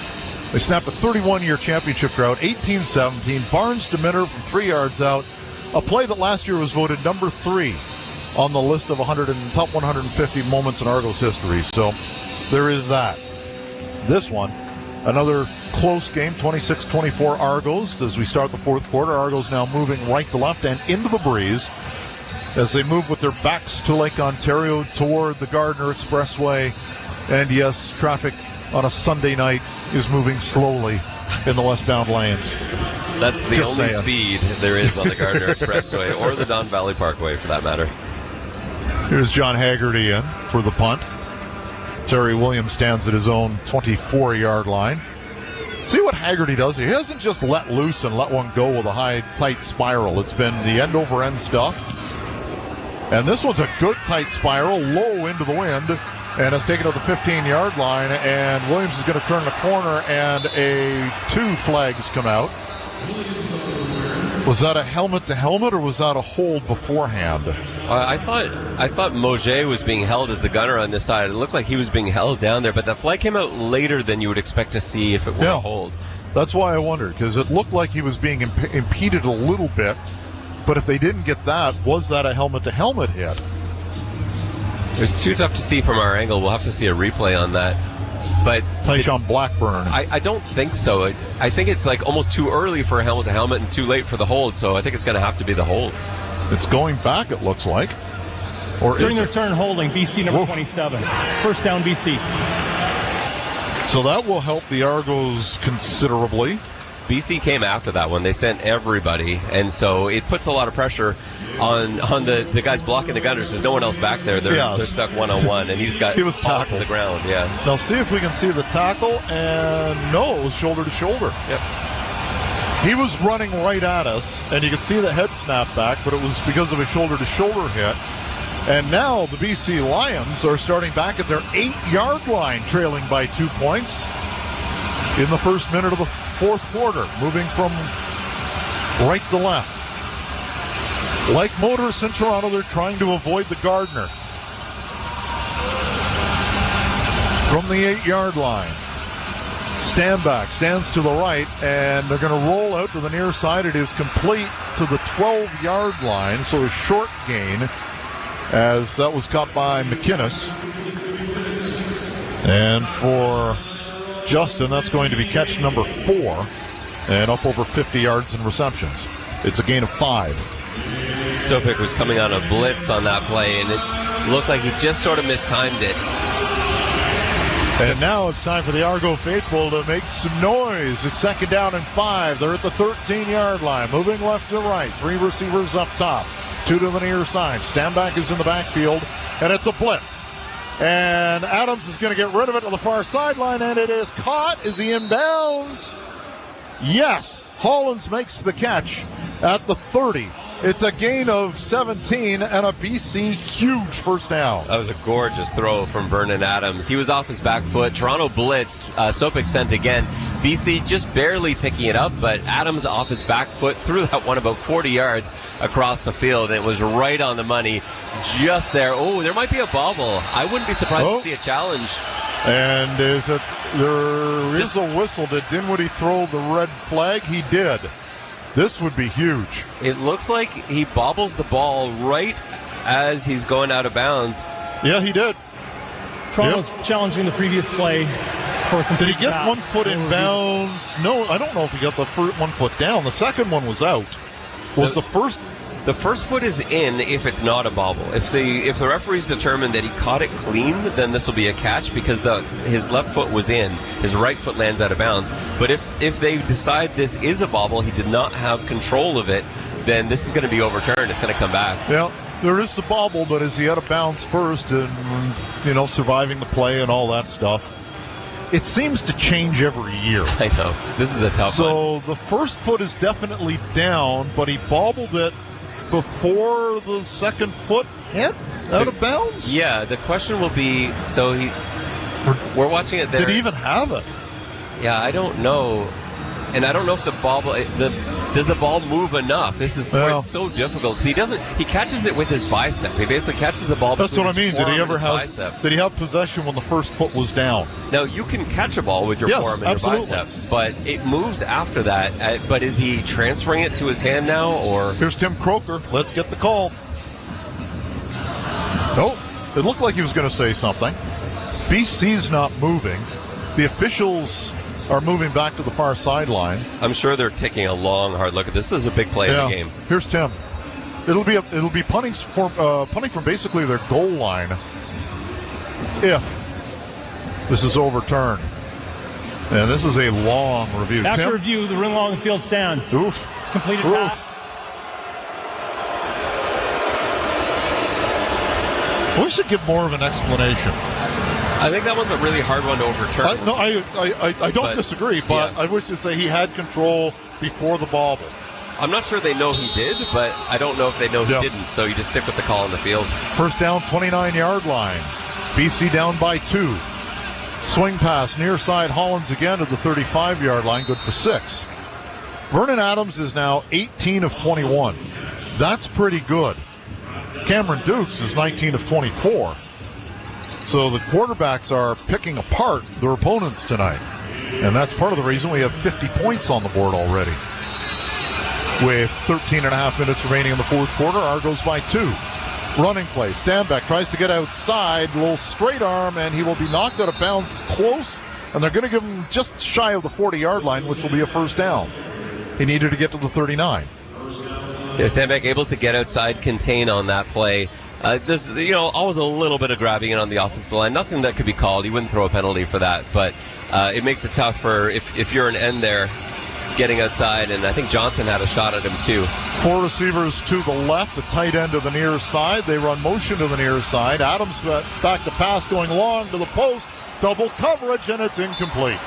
They snapped a 31-year championship drought, 18-17. Barnes to Minter from 3 yards out. A play that last year was voted number 3 on the list of top 150 moments in Argos history. So there is that. This one, another close game, 26-24 Argos. As we start the fourth quarter, Argos now moving right to left and into the breeze as they move with their backs to Lake Ontario toward the Gardiner Expressway. And yes, traffic on a Sunday night is moving slowly in the westbound lanes. That's the only speed there is on the Gardiner Expressway or the Don Valley Parkway for that matter. Here's John Haggerty in for the punt. Terry Williams stands at his own 24-yard line. See what Haggerty does here. He hasn't just let loose and let one go with a high, tight spiral. It's been the end-over-end stuff. And this one's a good tight spiral, low into the wind, and it's taken to the 15-yard line, and Williams is going to turn the corner, and 2 flags come out. Was that a helmet-to-helmet, or was that a hold beforehand? I thought Moget was being held as the gunner on this side. It looked like he was being held down there, but that flag came out later than you would expect to see if it were a hold. That's why I wondered, because it looked like he was being impeded a little bit, but if they didn't get that, was that a helmet-to-helmet hit? It was too tough to see from our angle. We'll have to see a replay on that. But Tyshawn Blackburn. I don't think so. I think it's like almost too early for a helmet-to-helmet and too late for the hold, so I think it's going to have to be the hold. It's going back, it looks like. Or during their turn holding, BC number 27. First down, BC. So that will help the Argos considerably. BC came after that one. They sent everybody, and so it puts a lot of pressure on the guys blocking the gunners. There's no one else back there. They're stuck one-on-one, and he was tackled to the ground. Yeah. Now see if we can see the tackle, and no, it was shoulder to shoulder. Yep. He was running right at us, and you could see the head snap back, but it was because of a shoulder to shoulder hit. And now the BC Lions are starting back at their 8-yard line, trailing by 2 points in the first minute of the fourth quarter, moving from right to left. Like motorists in Toronto, they're trying to avoid the Gardiner. From the 8-yard line. Standback stands to the right, and they're going to roll out to the near side. It is complete to the 12-yard line, so a short gain, as that was caught by McInnes. And for Justin, that's going to be catch number 4, and up over 50 yards in receptions. It's a gain of 5. Stopik was coming on a blitz on that play, and it looked like he just sort of mistimed it. And now it's time for the Argo faithful to make some noise. It's second down and 5. They're at the 13-yard line, moving left to right. 3 receivers up top, 2 to the near side. Standback is in the backfield, and it's a blitz. And Adams is going to get rid of it to the far sideline, and it is caught. Is he inbounds? Yes. Hollins makes the catch at the 30. It's a gain of 17 and a BC huge first down. That was a gorgeous throw from Vernon Adams. He was off his back foot. Toronto blitzed. Stopik sent again. BC just barely picking it up, but Adams off his back foot threw that one about 40 yards across the field, and it was right on the money just there. Oh, there might be a bobble. I wouldn't be surprised to see a challenge. And there is a whistle. Did Dinwiddie throw the red flag? He did. This would be huge. It looks like he bobbles the ball right as he's going out of bounds. Yeah, he did. Toronto's challenging the previous play for a complete Did he get pass. 1 foot in bounds? No, I don't know if he got the 1 foot down. The second one was out. The first foot is in if it's not a bobble. If the referees determine that he caught it clean, then this will be a catch because his left foot was in. His right foot lands out of bounds. But if they decide this is a bobble, he did not have control of it, then this is going to be overturned. It's going to come back. Yeah, there is the bobble, but is he out of bounds first and, surviving the play and all that stuff? It seems to change every year. I know. This is a tough one. So the first foot is definitely down, but he bobbled it before the second foot hit out of bounds? Yeah, the question will be, we're watching it there. Did he even have it? Yeah, I don't know. And I don't know if the ball, does the ball move enough? This is where it's so difficult. He catches it with his bicep. He basically catches the ball. That's what I mean. Did he have possession when the first foot was down? Now, you can catch a ball with your forearm and your bicep, but it moves after that. But is he transferring it to his hand now, or? Here's Tim Croker. Let's get the call. Nope. It looked like he was going to say something. BC's not moving. The officials are moving back to the far sideline. I'm sure they're taking a long, hard look at this. This is a big play in the game. Here's Tim. It'll be punting from basically their goal line if this is overturned. And this is a long review. After Tim? review, the ring along the field stands. Oof. It's completed pass. We should give more of an explanation. I think that one's a really hard one to overturn. I don't disagree, but I wish to say he had control before the bobble. I'm not sure they know he did, but I don't know if they know he didn't, so you just stick with the call on the field. First down, 29-yard line. BC down by 2. Swing pass, near side, Hollins again to the 35-yard line, good for 6. Vernon Adams is now 18 of 21. That's pretty good. Cameron Dukes is 19 of 24. So the quarterbacks are picking apart their opponents tonight. And that's part of the reason we have 50 points on the board already. With 13 and a half minutes remaining in the fourth quarter, Argos by 2. Running play, Standback tries to get outside, little straight arm, and he will be knocked out of bounds close, and they're going to give him just shy of the 40-yard line, which will be a first down. He needed to get to the 39. Yeah, Standback able to get outside, contain on that play. There's always a little bit of grabbing in on the offensive line. Nothing that could be called. You wouldn't throw a penalty for that, but it makes it tough for if you're an end there getting outside, and I think Johnson had a shot at him too. 4 receivers to the left, the tight end to the near side. They run motion to the near side. Adams back the pass going long to the post. Double coverage, and it's incomplete.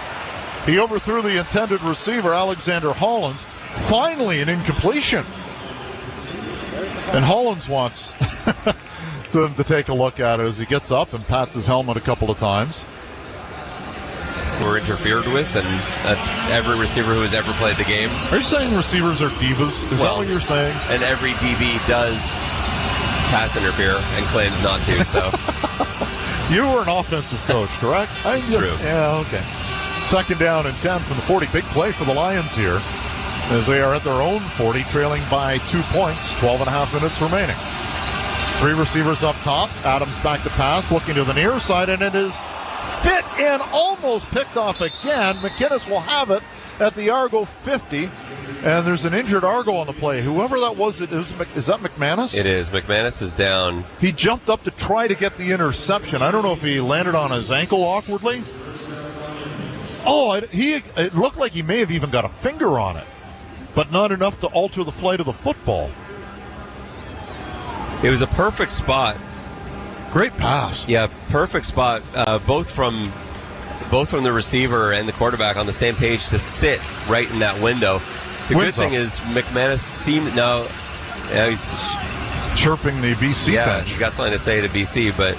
He overthrew the intended receiver, Alexander Hollins. Finally, an incompletion. And Hollins wants them to take a look at it as he gets up and pats his helmet a couple of times. Were interfered with, and that's every receiver who has ever played the game. Are you saying receivers are divas? Is that what you're saying? And every DB does pass interfere and claims not to, so. You were an offensive coach, correct? That's true. Yeah, okay. Second down and 10 from the 40. Big play for the Lions here as they are at their own 40, trailing by 2 points, 12.5 minutes remaining. 3 receivers up top. Adams back to pass, looking to the near side, and it is fit in, almost picked off again. McInnes will have it at the Argo 50, and there's an injured Argo on the play. Whoever that was, is that McManus? It is. McManus is down. He jumped up to try to get the interception. I don't know if he landed on his ankle awkwardly. Oh, it looked like he may have even got a finger on it, but not enough to alter the flight of the football. It was a perfect spot. Great pass. Yeah, perfect spot. Both from the receiver and the quarterback on the same page to sit right in that window. The good thing is McManus seemed now he's chirping the BC bench. He's got something to say to BC, but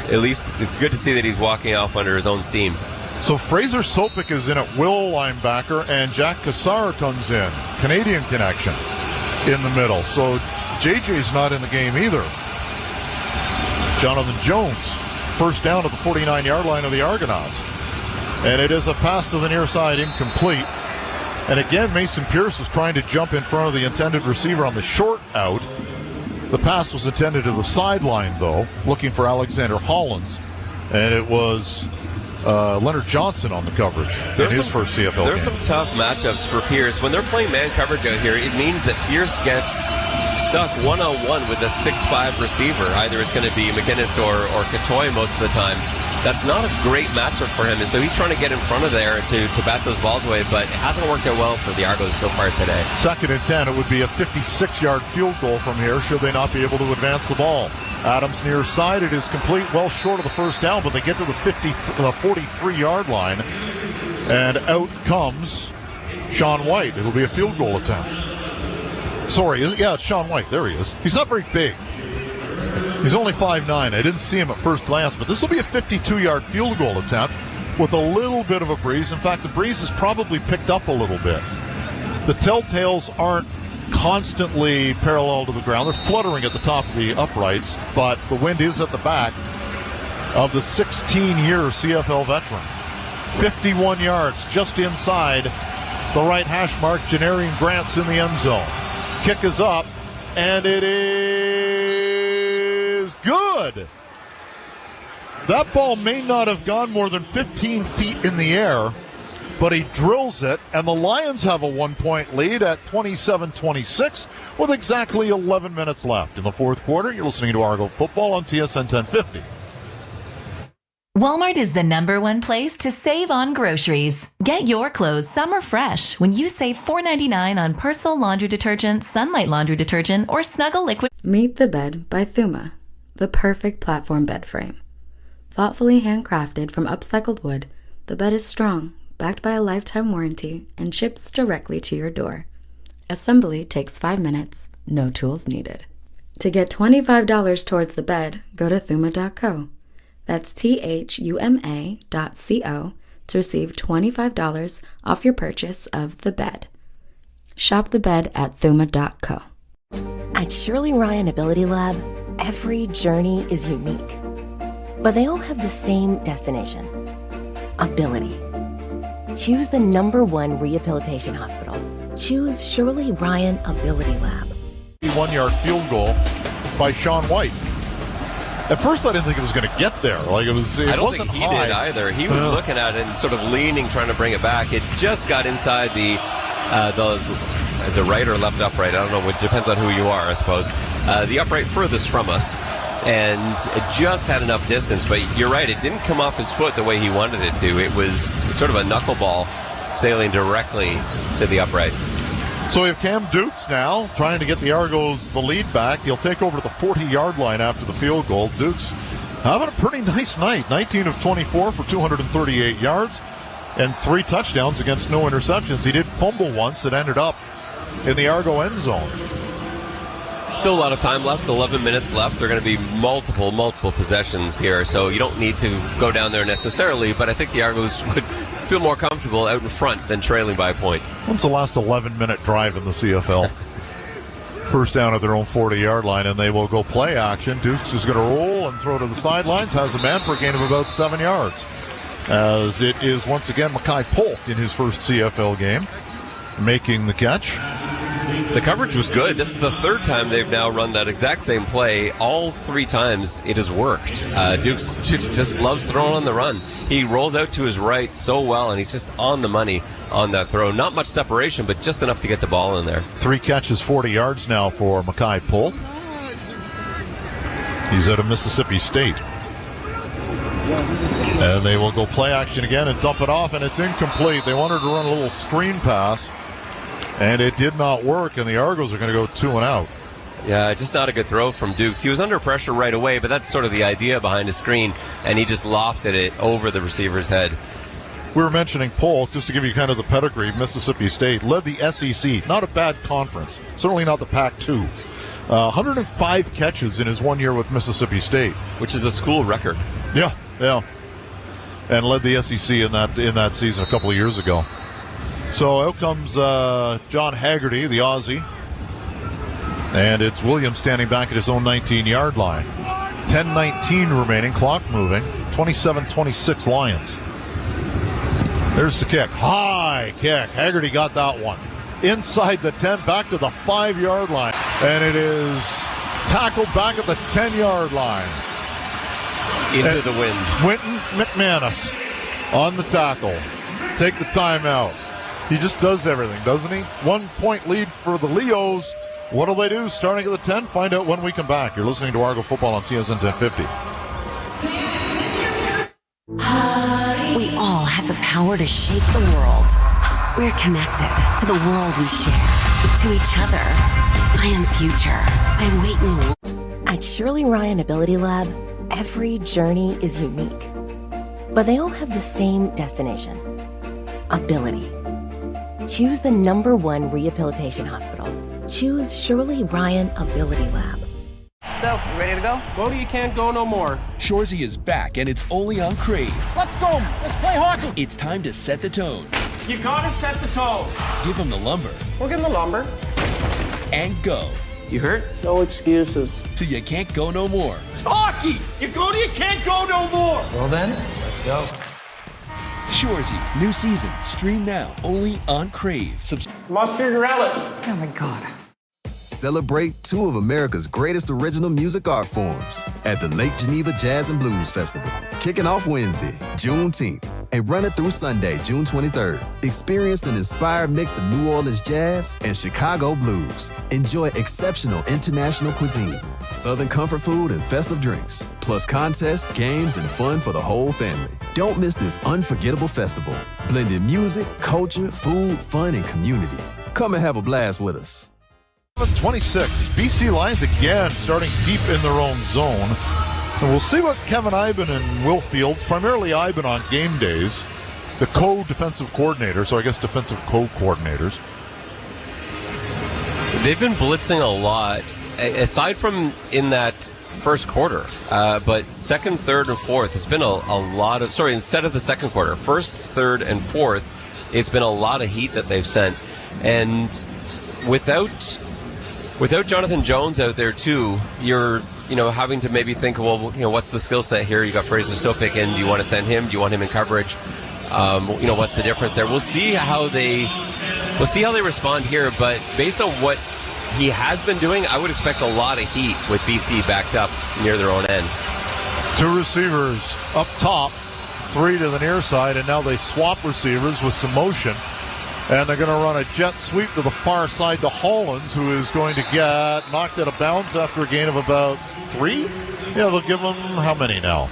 at least it's good to see that he's walking off under his own steam. So Fraser Sopik is in at will linebacker, and Jack Cassar comes in. Canadian connection in the middle. So JJ's not in the game either. Jonathan Jones, first down at the 49-yard line of the Argonauts. And it is a pass to the near side, incomplete. And again, Mason Pierce was trying to jump in front of the intended receiver on the short out. The pass was intended to the sideline, though, looking for Alexander Hollins. And it was Leonard Johnson on the coverage in his first CFL game. There's some tough matchups for Pierce. When they're playing man coverage out here, it means that Pierce gets stuck one-on-one with a 6'5 receiver. Either it's going to be McInnes or Katoy most of the time. That's not a great matchup for him, and so he's trying to get in front of there to bat those balls away, but it hasn't worked out well for the Argos so far today. Second and 10, it would be a 56-yard field goal from here should they not be able to advance the ball. Adams near side, it is complete, well short of the first down, but they get to the 43-yard line, and out comes Sean White. It'll be a field goal attempt. Sorry, it's Sean White. There he is. He's not very big. He's only 5'9". I didn't see him at first glance, but this will be a 52-yard field goal attempt with a little bit of a breeze. In fact, the breeze has probably picked up a little bit. The telltales aren't constantly parallel to the ground. They're fluttering at the top of the uprights, but the wind is at the back of the 16-year CFL veteran. 51 yards just inside the right hash mark. Janarian Grant's in the end zone. Kick is up, and it is good. That ball may not have gone more than 15 feet in the air, but he drills it, and the Lions have a 1-point lead at 27-26 with exactly 11 minutes left in the fourth quarter. You're listening to Argo Football on TSN 1050. Walmart is the #1 place to save on groceries. Get your clothes summer fresh when you save $4.99 on Persil laundry detergent, Sunlight laundry detergent, or Snuggle liquid. Meet the Bed by Thuma, the perfect platform bed frame. Thoughtfully handcrafted from upcycled wood, the bed is strong, backed by a lifetime warranty, and ships directly to your door. Assembly takes 5 minutes, no tools needed. To get $25 towards the bed, go to thuma.co. That's THUMA.co to receive $25 off your purchase of the bed. Shop the bed at thuma.co. At Shirley Ryan Ability Lab, every journey is unique, but they all have the same destination: ability. Choose the #1 rehabilitation hospital. Choose Shirley Ryan Ability Lab. 1-yard field goal by Sean White. At first, I didn't think it was going to get there. I don't think he did either. He was looking at it and sort of leaning, trying to bring it back. It just got inside the is it right or left upright? I don't know. It depends on who you are, I suppose. The upright furthest from us, and it just had enough distance. But you're right, it didn't come off his foot the way he wanted it to. It was sort of a knuckleball sailing directly to the uprights. So we have Cam Dukes now trying to get the Argos the lead back. He'll take over the 40-yard line after the field goal. Dukes having a pretty nice night. 19 of 24 for 238 yards and 3 touchdowns against no interceptions. He did fumble once. It ended up in the Argo end zone. Still a lot of time left, 11 minutes left. There are going to be multiple possessions here, so you don't need to go down there necessarily, but I think the Argos would feel more comfortable out in front than trailing by a point. When's the last 11-minute drive in the CFL? First down at their own 40-yard line, and they will go play action. Dukes is going to roll and throw to the sidelines, has a man for a gain of about 7 yards. as it is once again Mackay Polk in his first CFL game making the catch. The coverage was good. This is the third time they've now run that exact same play. All 3 times it has worked. Dukes just loves throwing on the run. He rolls out to his right so well, and he's just on the money on that throw. Not much separation, but just enough to get the ball in there. 3 catches, 40 yards now for Mackay Polk. He's out of Mississippi State. And they will go play action again and dump it off, and it's incomplete. They wanted to run a little screen pass, and it did not work, and the Argos are going to go 2 and out. Yeah, just not a good throw from Dukes. He was under pressure right away, but that's sort of the idea behind a screen, and he just lofted it over the receiver's head. We were mentioning Polk, just to give you kind of the pedigree. Mississippi State led the SEC. Not a bad conference. Certainly not the Pac-2. 105 catches in his 1 year with Mississippi State. Which is a school record. Yeah. And led the SEC in that season a couple of years ago. So out comes John Haggerty, the Aussie. And it's Williams standing back at his own 19-yard line. 10:19 remaining, clock moving. 27-26 Lions. There's the kick. High kick. Haggerty got that one. Inside the 10, back to the 5-yard line. And it is tackled back at the 10-yard line. Into the wind. Winton McManus on the tackle. Take the timeout. He just does everything, doesn't he? 1-point lead for the Leos. What do they do starting at the 10? Find out when we come back. You're listening to Argo Football on TSN 1050. We all have the power to shape the world. We're connected to the world we share, to each other. I am future. I wait in the At Shirley Ryan Ability Lab, every journey is unique, but they all have the same destination: ability. Choose the #1 rehabilitation hospital. Choose Shirley Ryan Ability Lab. So, ready to go? Go to You Can't Go No More. Shorzy is back, and it's only on Crave. Let's go. Let's play hockey. It's time to set the tone. You gotta set the tone. Give them the lumber. We'll give him the lumber. And go. You hurt? No excuses. To You Can't Go No More. Hockey. You go to You Can't Go No More. Well then, let's go. Shorzy, new season. Stream now, only on Crave. Mustard and relish. Oh my God. Celebrate 2 of America's greatest original music art forms at the Lake Geneva Jazz and Blues Festival. Kicking off Wednesday, Juneteenth, and running through Sunday, June 23rd. Experience an inspired mix of New Orleans jazz and Chicago blues. Enjoy exceptional international cuisine, Southern comfort food, and festive drinks, plus contests, games, and fun for the whole family. Don't miss this unforgettable festival, blending music, culture, food, fun, and community. Come and have a blast with us. 26. BC Lions again starting deep in their own zone. And we'll see what Kevin Iben and Will Fields, primarily Iben on game days, the co-defensive coordinator, so I guess defensive co-coordinators. They've been blitzing a lot, aside from in that first quarter. But second, third, and fourth, it's been a lot of... Sorry, instead of the second quarter, first, third, and fourth, it's been a lot of heat that they've sent. And without Jonathan Jones out there too, you're having to maybe think, well, what's the skill set here? You got Fraser Sopik in. Do you want to send him? Do you want him in coverage? What's the difference there? We'll see how they respond here. But based on what he has been doing, I would expect a lot of heat with BC backed up near their own end. 2 receivers up top, 3 to the near side, and now they swap receivers with some motion. And they're going to run a jet sweep to the far side to Hollins, who is going to get knocked out of bounds after a gain of about 3. Yeah, they'll give him how many now?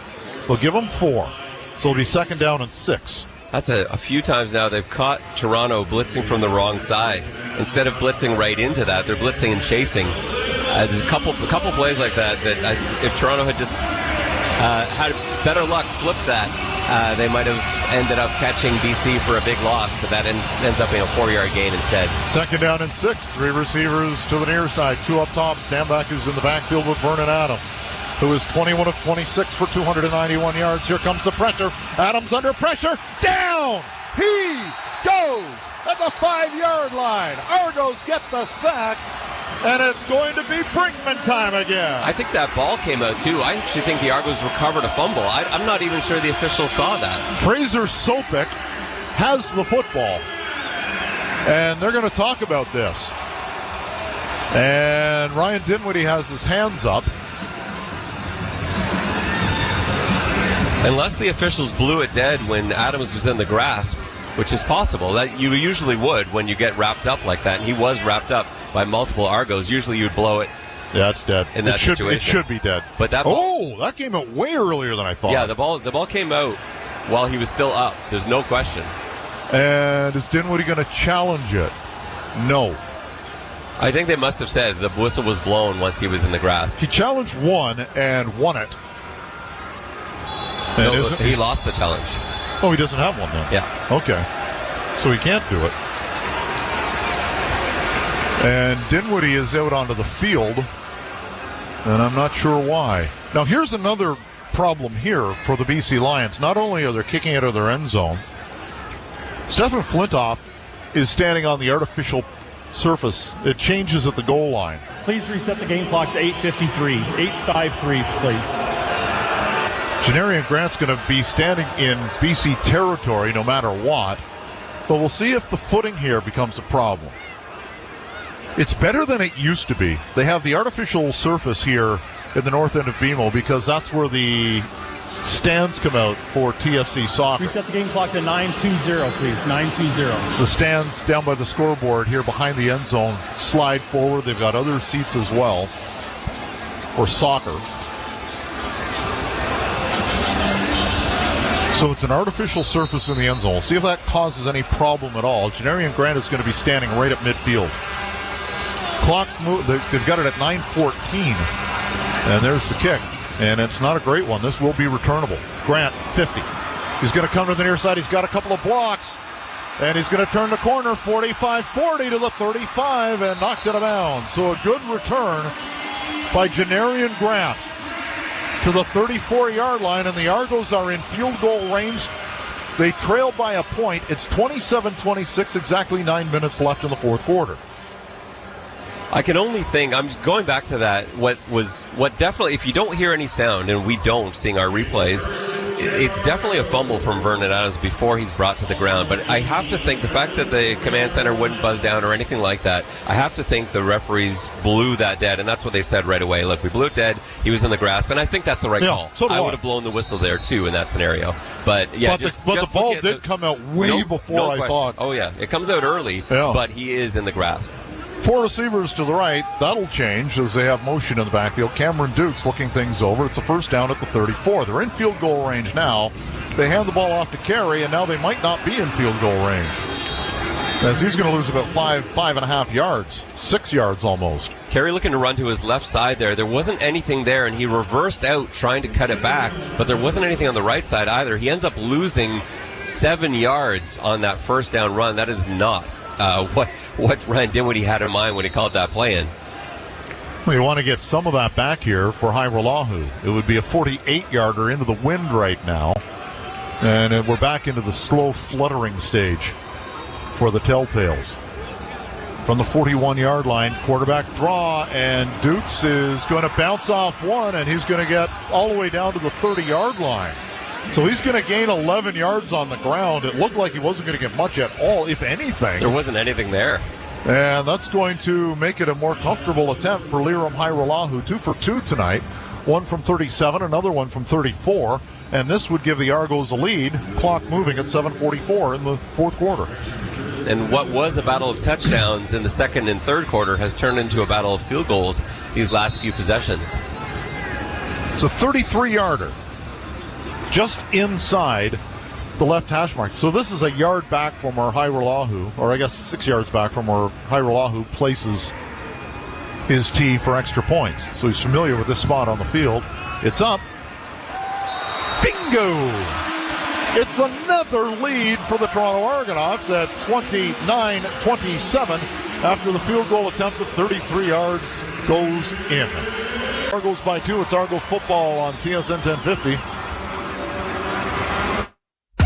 They'll give him 4. So it'll be 2nd down and 6. That's a few times now they've caught Toronto blitzing from the wrong side. Instead of blitzing right into that, they're blitzing and chasing. There's a couple plays like that if Toronto had just had better luck, flipped that, they might have ended up catching BC for a big loss, but that ends up being a 4-yard gain instead. 2nd down and 6. 3 receivers to the near side, 2 up top. Stanback is in the backfield with Vernon Adams, who is 21 of 26 for 291 yards. Here comes the pressure. Adams under pressure. Down! He goes at the 5-yard line. Argos get the sack. and it's going to be Brinkman time again. I think that ball came out, too. I actually think the Argos recovered a fumble. I'm not even sure the officials saw that. Fraser Sopik has the football, and they're going to talk about this. And Ryan Dinwiddie has his hands up. Unless the officials blew it dead when Adams was in the grasp, which is possible. That you usually would when you get wrapped up like that, and he was wrapped up by multiple Argos. Usually you'd blow it. Yeah, it's dead. In that situation. It should be dead. But that ball, that came out way earlier than I thought. Yeah, the ball came out while he was still up. There's no question. And is Dinwiddie going to challenge it? No. I think they must have said the whistle was blown once he was in the grasp. He challenged one and won it. No, he lost the challenge. Oh, he doesn't have one then? Yeah. Okay. So he can't do it. And Dinwiddie is out onto the field, and I'm not sure why. Now, here's another problem here for the BC Lions. Not only are they kicking out of their end zone, Stefan Flintoff is standing on the artificial surface. It changes at the goal line. Please reset the game clock to 8:53. 8:53, please. Janarian Grant's going to be standing in BC territory no matter what, but we'll see if the footing here becomes a problem. It's better than it used to be. They have the artificial surface here in the north end of BMO because that's where the stands come out for TFC soccer. Reset the game clock to 9:20, please. 9:20. The stands down by the scoreboard here behind the end zone slide forward. They've got other seats as well for soccer. So it's an artificial surface in the end zone. We'll see if that causes any problem at all. Janarian Grant is going to be standing right at midfield. Clock move. They've got it at 9:14. And there's the kick. And it's not a great one. This will be returnable. Grant, 50. He's going to come to the near side. He's got a couple of blocks. And he's going to turn the corner, 45-40 to the 35, and knocked it out of bounds. So a good return by Janarian Grant to the 34-yard line, and the Argos are in field goal range. They trail by a point. It's 27-26, exactly 9 minutes left in the fourth quarter. I can only think, I'm going back to that, what definitely, if you don't hear any sound, and we don't, seeing our replays, it's definitely a fumble from Vernon Adams before he's brought to the ground. But I have to think the fact that the command center wouldn't buzz down or anything like that, I have to think the referees blew that dead, and that's what they said right away. Look, we blew it dead, he was in the grasp, and I think that's the right call. So I would have blown the whistle there, too, in that scenario. But, yeah, the ball did come out way before I thought. Oh, yeah, it comes out early, but he is in the grasp. Four receivers to the right. That'll change as they have motion in the backfield. Cameron Dukes looking things over. It's a first down at the 34. They're in field goal range now. They hand the ball off to Carey, and now they might not be in field goal range, as he's going to lose about 5.5 yards, 6 yards almost. Carey looking to run to his left side there. There wasn't anything there, and he reversed out trying to cut it back, but there wasn't anything on the right side either. He ends up losing 7 yards on that first down run. That is not what Ryan Dinwiddie had in mind when he called that play in. We want to get some of that back here for Hairolahu. It would be a 48-yarder into the wind right now. And we're back into the slow fluttering stage for the Telltales. From the 41-yard line, quarterback draw, and Dukes is going to bounce off one, and he's going to get all the way down to the 30-yard line. So he's going to gain 11 yards on the ground. It looked like he wasn't going to get much at all, if anything. There wasn't anything there. And that's going to make it a more comfortable attempt for Liram Hairolahu. 2 for 2 tonight. One from 37, another one from 34. And this would give the Argos a lead. Clock moving at 7:44 in the fourth quarter. And what was a battle of touchdowns in the second and third quarter has turned into a battle of field goals these last few possessions. It's a 33-yarder. Just inside the left hash mark. So this is a yard back from where Hairolahu, or I guess 6 yards back from where Hairolahu places his tee for extra points. So he's familiar with this spot on the field. It's up. Bingo! It's another lead for the Toronto Argonauts at 29-27 after the field goal attempt at 33 yards goes in. Argos by 2. It's Argo football on TSN 1050.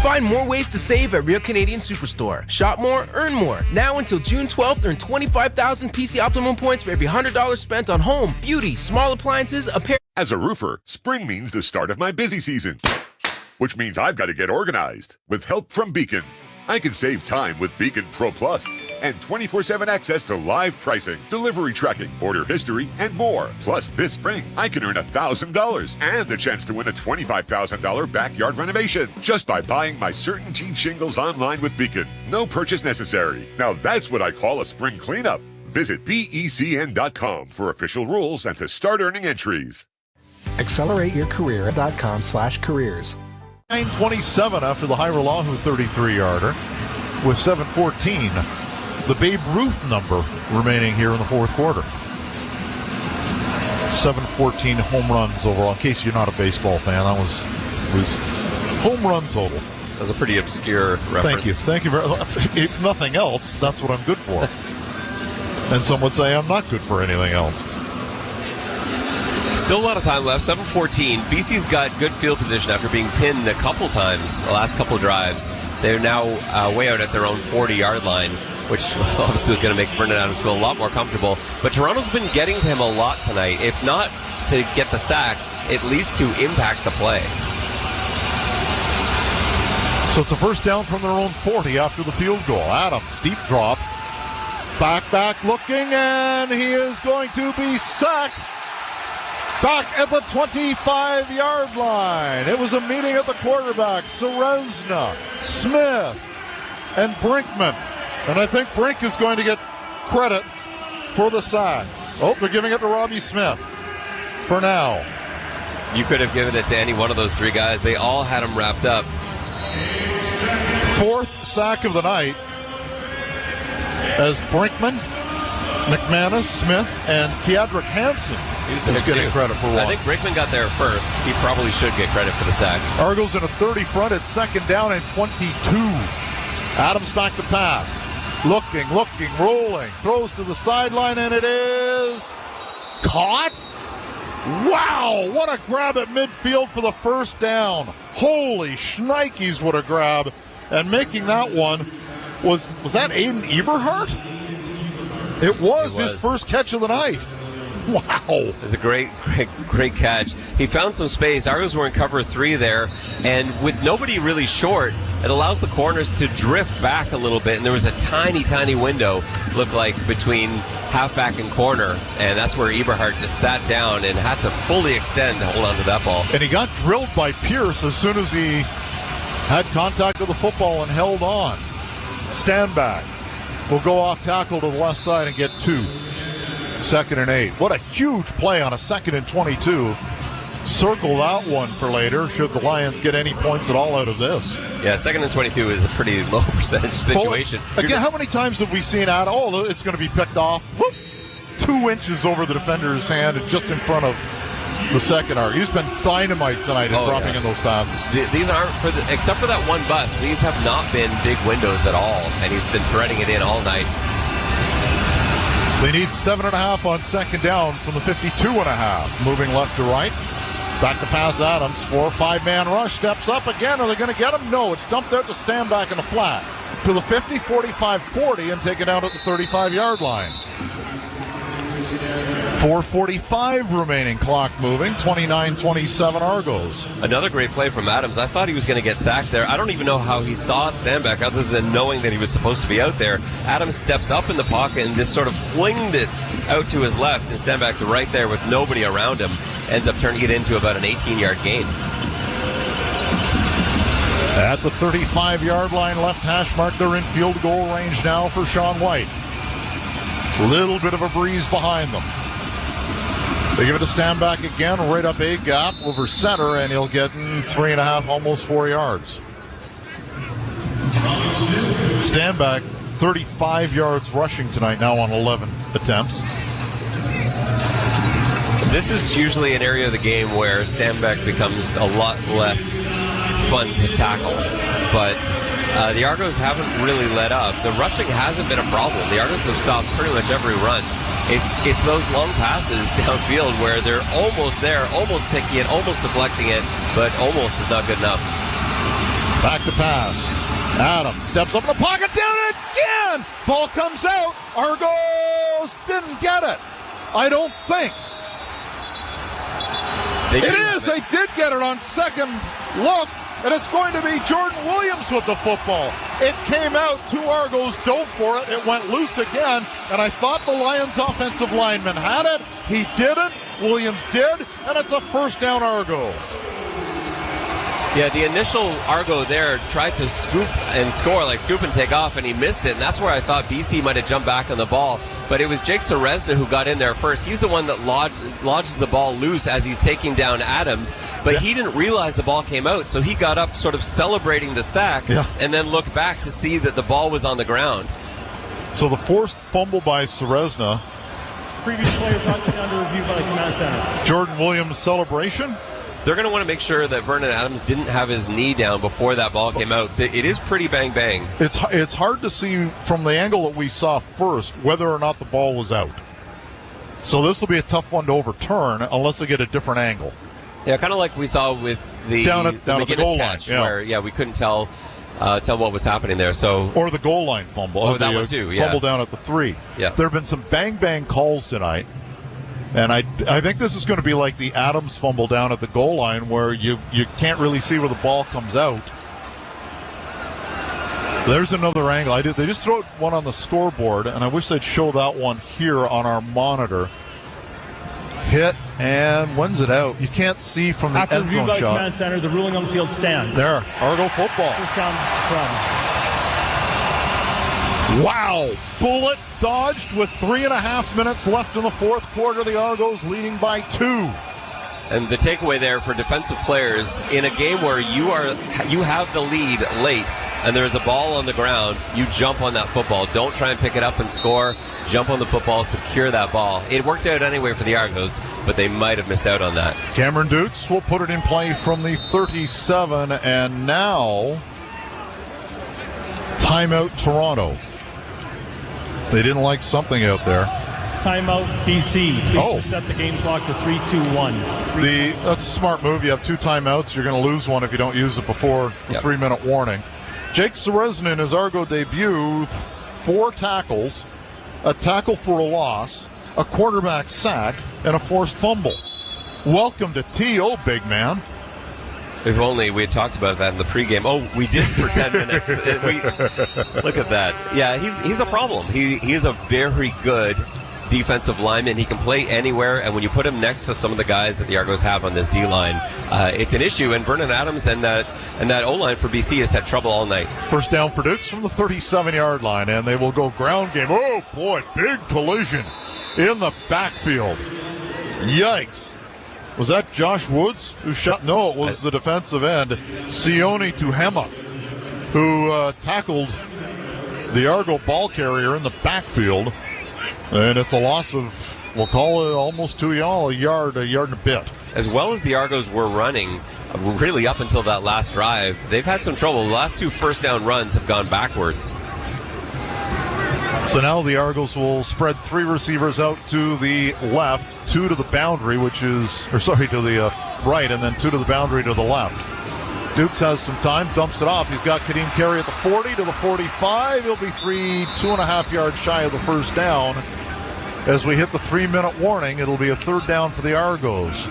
Find more ways to save at Real Canadian Superstore. Shop more, earn more. Now until June 12th, earn 25,000 PC Optimum points for every $100 spent on home, beauty, small appliances, apparel. As a roofer, spring means the start of my busy season, which means I've got to get organized with help from Beacon. I can save time with Beacon Pro Plus and 24/7 access to live pricing, delivery tracking, order history, and more. Plus, this spring, I can earn $1,000 and the chance to win a $25,000 backyard renovation just by buying my CertainTeed shingles online with Beacon. No purchase necessary. Now that's what I call a spring cleanup. Visit BECN.com for official rules and to start earning entries. AccelerateYourCareer.com/careers. 9:27 after the Hyrallahu 33-yarder with 7:14. The Babe Ruth number remaining here in the fourth quarter. 714 home runs overall. In case you're not a baseball fan, that was home run total. That was a pretty obscure reference. Thank you very much. If nothing else, that's what I'm good for. And some would say I'm not good for anything else. Still a lot of time left, 7:14. BC's got good field position after being pinned a couple times the last couple drives. They're now way out at their own 40-yard line, which obviously is going to make Brendan Adams feel a lot more comfortable. But Toronto's been getting to him a lot tonight. If not to get the sack, at least to impact the play. So it's a first down from their own 40 after the field goal. Adams, deep drop. Back looking, and he is going to be sacked. Back at the 25-yard line. It was a meeting at the quarterback. Serezna, Smith, and Brinkman. And I think Brink is going to get credit for the sack. Oh, they're giving it to Robbie Smith for now. You could have given it to any one of those three guys. They all had him wrapped up. Fourth sack of the night as Brinkman, McManus, Smith, and Teodric Hansen is getting credit for one. I think Brinkman got there first. He probably should get credit for the sack. Argos in a 30 front at second down and 22. Adams back to pass. Looking, rolling. Throws to the sideline, and it is caught. Wow, what a grab at midfield for the first down. Holy shnikes, what a grab. And making that one, was that Aiden Eberhardt? It was his first catch of the night. Wow. It was a great catch. He found some space. Argos were in cover 3 there, and with nobody really short, it allows the corners to drift back a little bit, and there was a tiny window, looked like, between halfback and corner, and that's where Eberhardt just sat down and had to fully extend to hold on to that ball. And he got drilled by Pierce as soon as he had contact with the football and held on. Standback will go off tackle to the left side and get 2. 2nd and 8. What a huge play on a 2nd and 22. Circle that one for later, should the Lions get any points at all out of this. Yeah, 2nd and 22 is a pretty low percentage situation. Well, again, how many times have we seen that? Oh, it's going to be picked off. Whoop, 2 inches over the defender's hand and just in front of the second arc. He's been dynamite tonight in dropping in those passes. These aren't, except for that one bust, these have not been big windows at all, and he's been threading it in all night. They need 7.5 on second down from the 52.5. Moving left to right. Back to pass Adams. 4-5-man rush. Steps up again. Are they going to get him? No. It's dumped out to stand back in the flat. To the 50, 45, 40 and taken out at the 35-yard line. 4:45 remaining, clock moving, 29-27 Argos. Another great play from Adams. I thought he was going to get sacked there. I don't even know how he saw Stanback other than knowing that he was supposed to be out there. Adams steps up in the pocket and just sort of flinged it out to his left, and Stanback's right there with nobody around him. Ends up turning it into about an 18-yard gain. At the 35-yard line, left hash mark, they're in field goal range now for Sean White. Little bit of a breeze behind them. They give it to Stanback again, right up a gap over center, and he'll get 3.5, almost 4 yards. Stanback, 35 yards rushing tonight, now on 11 attempts. This is usually an area of the game where Stanback becomes a lot less fun to tackle, but the Argos haven't really let up. The rushing hasn't been a problem. The Argos have stopped pretty much every run. It's those long passes downfield where they're almost there, almost picking it, almost deflecting it, but almost is not good enough. Back to pass. Adams steps up in the pocket, down it again! Ball comes out. Argos didn't get it. I don't think. It is. They did get it on second look, and it's going to be Jordan Williams with the football. It came out. 2 Argos dove for it. It went loose again, and I thought the Lions offensive lineman had it. He didn't. Williams did, and it's a first down Argos. Yeah, the initial Argo there tried to scoop and score, like scoop and take off, and he missed it. And that's where I thought BC might have jumped back on the ball. But it was Jake Serezna who got in there first. He's the one that lodges the ball loose as he's taking down Adams. But he didn't realize the ball came out, so he got up sort of celebrating the sack and then looked back to see that the ball was on the ground. So the forced fumble by Serezna. Previous players under review by the command center. Jordan Williams' celebration. They're going to want to make sure that Vernon Adams didn't have his knee down before that ball came out. It is pretty bang-bang. It's hard to see from the angle that we saw first whether or not the ball was out. So this will be a tough one to overturn unless they get a different angle. Yeah, kind of like we saw with the down at the goal catch, line, where we couldn't tell what was happening there. So or the goal line fumble. Oh, that one too. Yeah. Fumble down at the 3. Yeah. There have been some bang calls tonight. And I think this is going to be like the Adams fumble down at the goal line where you can't really see where the ball comes out. There's another angle. They just throw one on the scoreboard, and I wish they'd show that one here on our monitor. Hit, and when's it out? You can't see from the After end zone by shot. Command Center, the ruling on the field stands. There, Argo football. First down from. Wow! Bullet dodged with 3.5 minutes left in the fourth quarter. The Argos leading by 2. And the takeaway there for defensive players, in a game where you have the lead late and there's a ball on the ground, you jump on that football. Don't try and pick it up and score. Jump on the football, secure that ball. It worked out anyway for the Argos, but they might have missed out on that. Cameron Dukes will put it in play from the 37, and now timeout Toronto. They didn't like something out there. Timeout BC. Please reset the game clock to 3-2-1. That's a smart move. You have 2 timeouts. You're going to lose one if you don't use it before the 3-minute warning. Jake Serezna in his Argo debut, 4 tackles, a tackle for a loss, a quarterback sack, and a forced fumble. Welcome to T.O., big man. If only we had talked about that in the pregame. Oh, we did for 10 minutes. Look at that. Yeah, he's a problem. He is a very good defensive lineman. He can play anywhere, and when you put him next to some of the guys that the Argos have on this D-line, it's an issue. And Vernon Adams and that O-line for BC has had trouble all night. First down for Dukes from the 37-yard line, and they will go ground game. Oh, boy, big collision in the backfield. Yikes. Was that Josh Woods who shot? No, it was the defensive end, Sione Tuhema, who tackled the Argo ball carrier in the backfield. And it's a loss of, we'll call it almost 2 yards, a yard and a bit. As well as the Argos were running, really up until that last drive, they've had some trouble. The last 2 first down runs have gone backwards. So now the Argos will spread 3 receivers out to the left, 2 to the boundary, to the right, and then 2 to the boundary to the left. Dukes has some time, dumps it off. He's got Kadeem Carey at the 40 to the 45. He'll be 2.5 yards shy of the first down. As we hit the 3-minute warning, it'll be a third down for the Argos.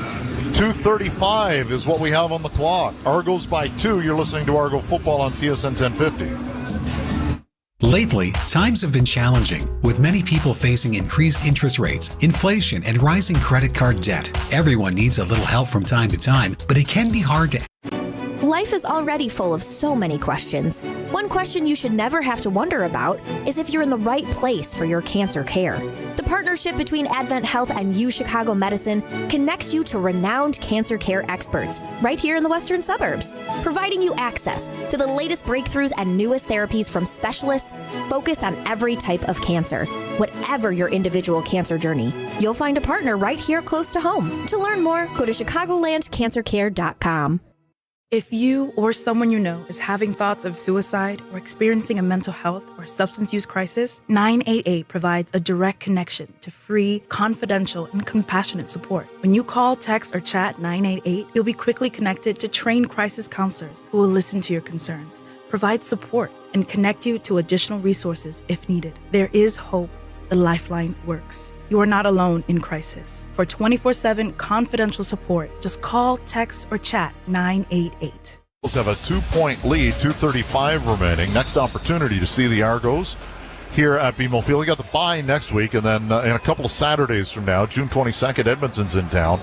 2:35 is what we have on the clock. Argos by 2. You're listening to Argo Football on TSN 1050. Lately, times have been challenging, with many people facing increased interest rates, inflation, and rising credit card debt. Everyone needs a little help from time to time, but it can be hard to... Life is already full of so many questions. One question you should never have to wonder about is if you're in the right place for your cancer care. The partnership between Advent Health and UChicago Medicine connects you to renowned cancer care experts right here in the western suburbs, providing you access to the latest breakthroughs and newest therapies from specialists focused on every type of cancer. Whatever your individual cancer journey, you'll find a partner right here close to home. To learn more, go to chicagolandcancercare.com. If you or someone you know is having thoughts of suicide or experiencing a mental health or substance use crisis, 988 provides a direct connection to free, confidential, and compassionate support. When you call, text, or chat 988, you'll be quickly connected to trained crisis counselors who will listen to your concerns, provide support, and connect you to additional resources if needed. There is hope. The Lifeline works. You are not alone in crisis. For 24/7 confidential support, just call, text, or chat 988. Argos have a 2-point lead, 2:35 remaining. Next opportunity to see the Argos here at BMO Field. We got the bye next week, and then in a couple of Saturdays from now, June 22nd, Edmonton's in town.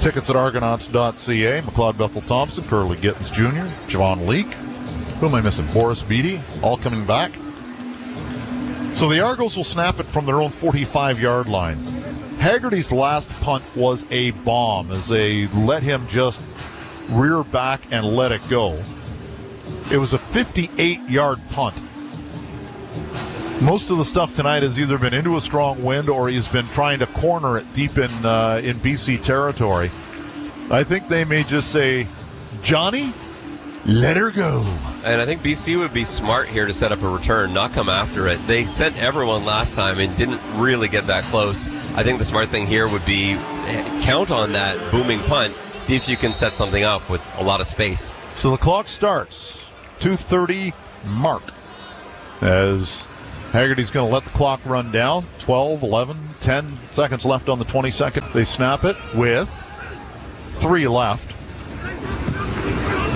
Tickets at argonauts.ca. McLeod Bethel-Thompson, Curly Gittins Jr., Javon Leake. Who am I missing? Boris Beattie, all coming back. So the Argos will snap it from their own 45-yard line. Haggerty's last punt was a bomb as they let him just rear back and let it go. It was a 58-yard punt. Most of the stuff tonight has either been into a strong wind or he's been trying to corner it deep in BC territory. I think they may just say, Johnny, let her go. And I think BC would be smart here to set up a return, not come after it. They sent everyone last time and didn't really get that close. I think the smart thing here would be count on that booming punt, see if you can set something up with a lot of space. So the clock starts, 2:30 mark, as Haggerty's going to let the clock run down. 12, 11, 10 seconds left on the 22nd. They snap it with 3 left.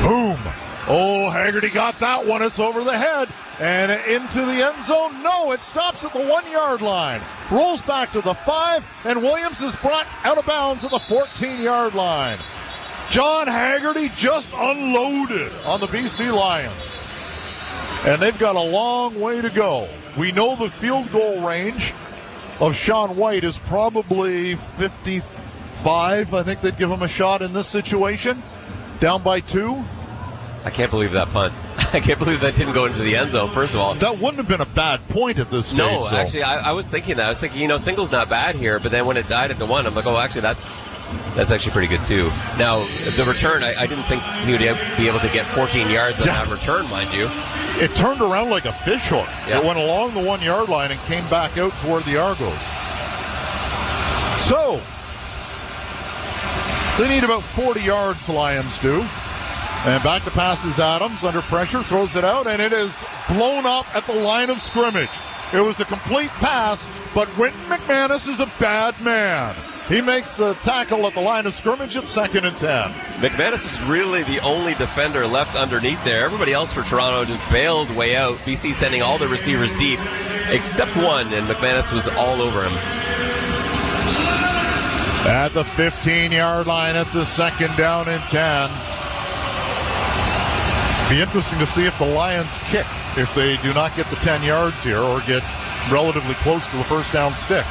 Boom! Oh, Haggerty got that one. It's over the head and into the end zone. No, it stops at the 1-yard line. Rolls back to the 5, and Williams is brought out of bounds at the 14-yard line. John Haggerty just unloaded on the BC Lions. And they've got a long way to go. We know the field goal range of Sean White is probably 55. I think they'd give him a shot in this situation. Down by 2. I can't believe that punt. I can't believe that didn't go into the end zone, first of all. That wouldn't have been a bad point at this stage. No, so. Actually, I was thinking that. I was thinking, single's not bad here, but then when it died at the 1, I'm like, oh, actually, that's actually pretty good, too. Now, the return, I didn't think he would be able to get 14 yards on that return, mind you. It turned around like a fishhook. Yeah. It went along the 1-yard line and came back out toward the Argos. So, they need about 40 yards, the Lions do. And back to pass is Adams, under pressure, throws it out, and it is blown up at the line of scrimmage. It was a complete pass, but Quentin McManus is a bad man. He makes the tackle at the line of scrimmage at 2nd and 10. McManus is really the only defender left underneath there. Everybody else for Toronto just bailed way out. BC sending all the receivers deep, except one, and McManus was all over him. At the 15-yard line, it's a 2nd down and 10. Be interesting to see if the Lions kick if they do not get the 10 yards here or get relatively close to the first down stick.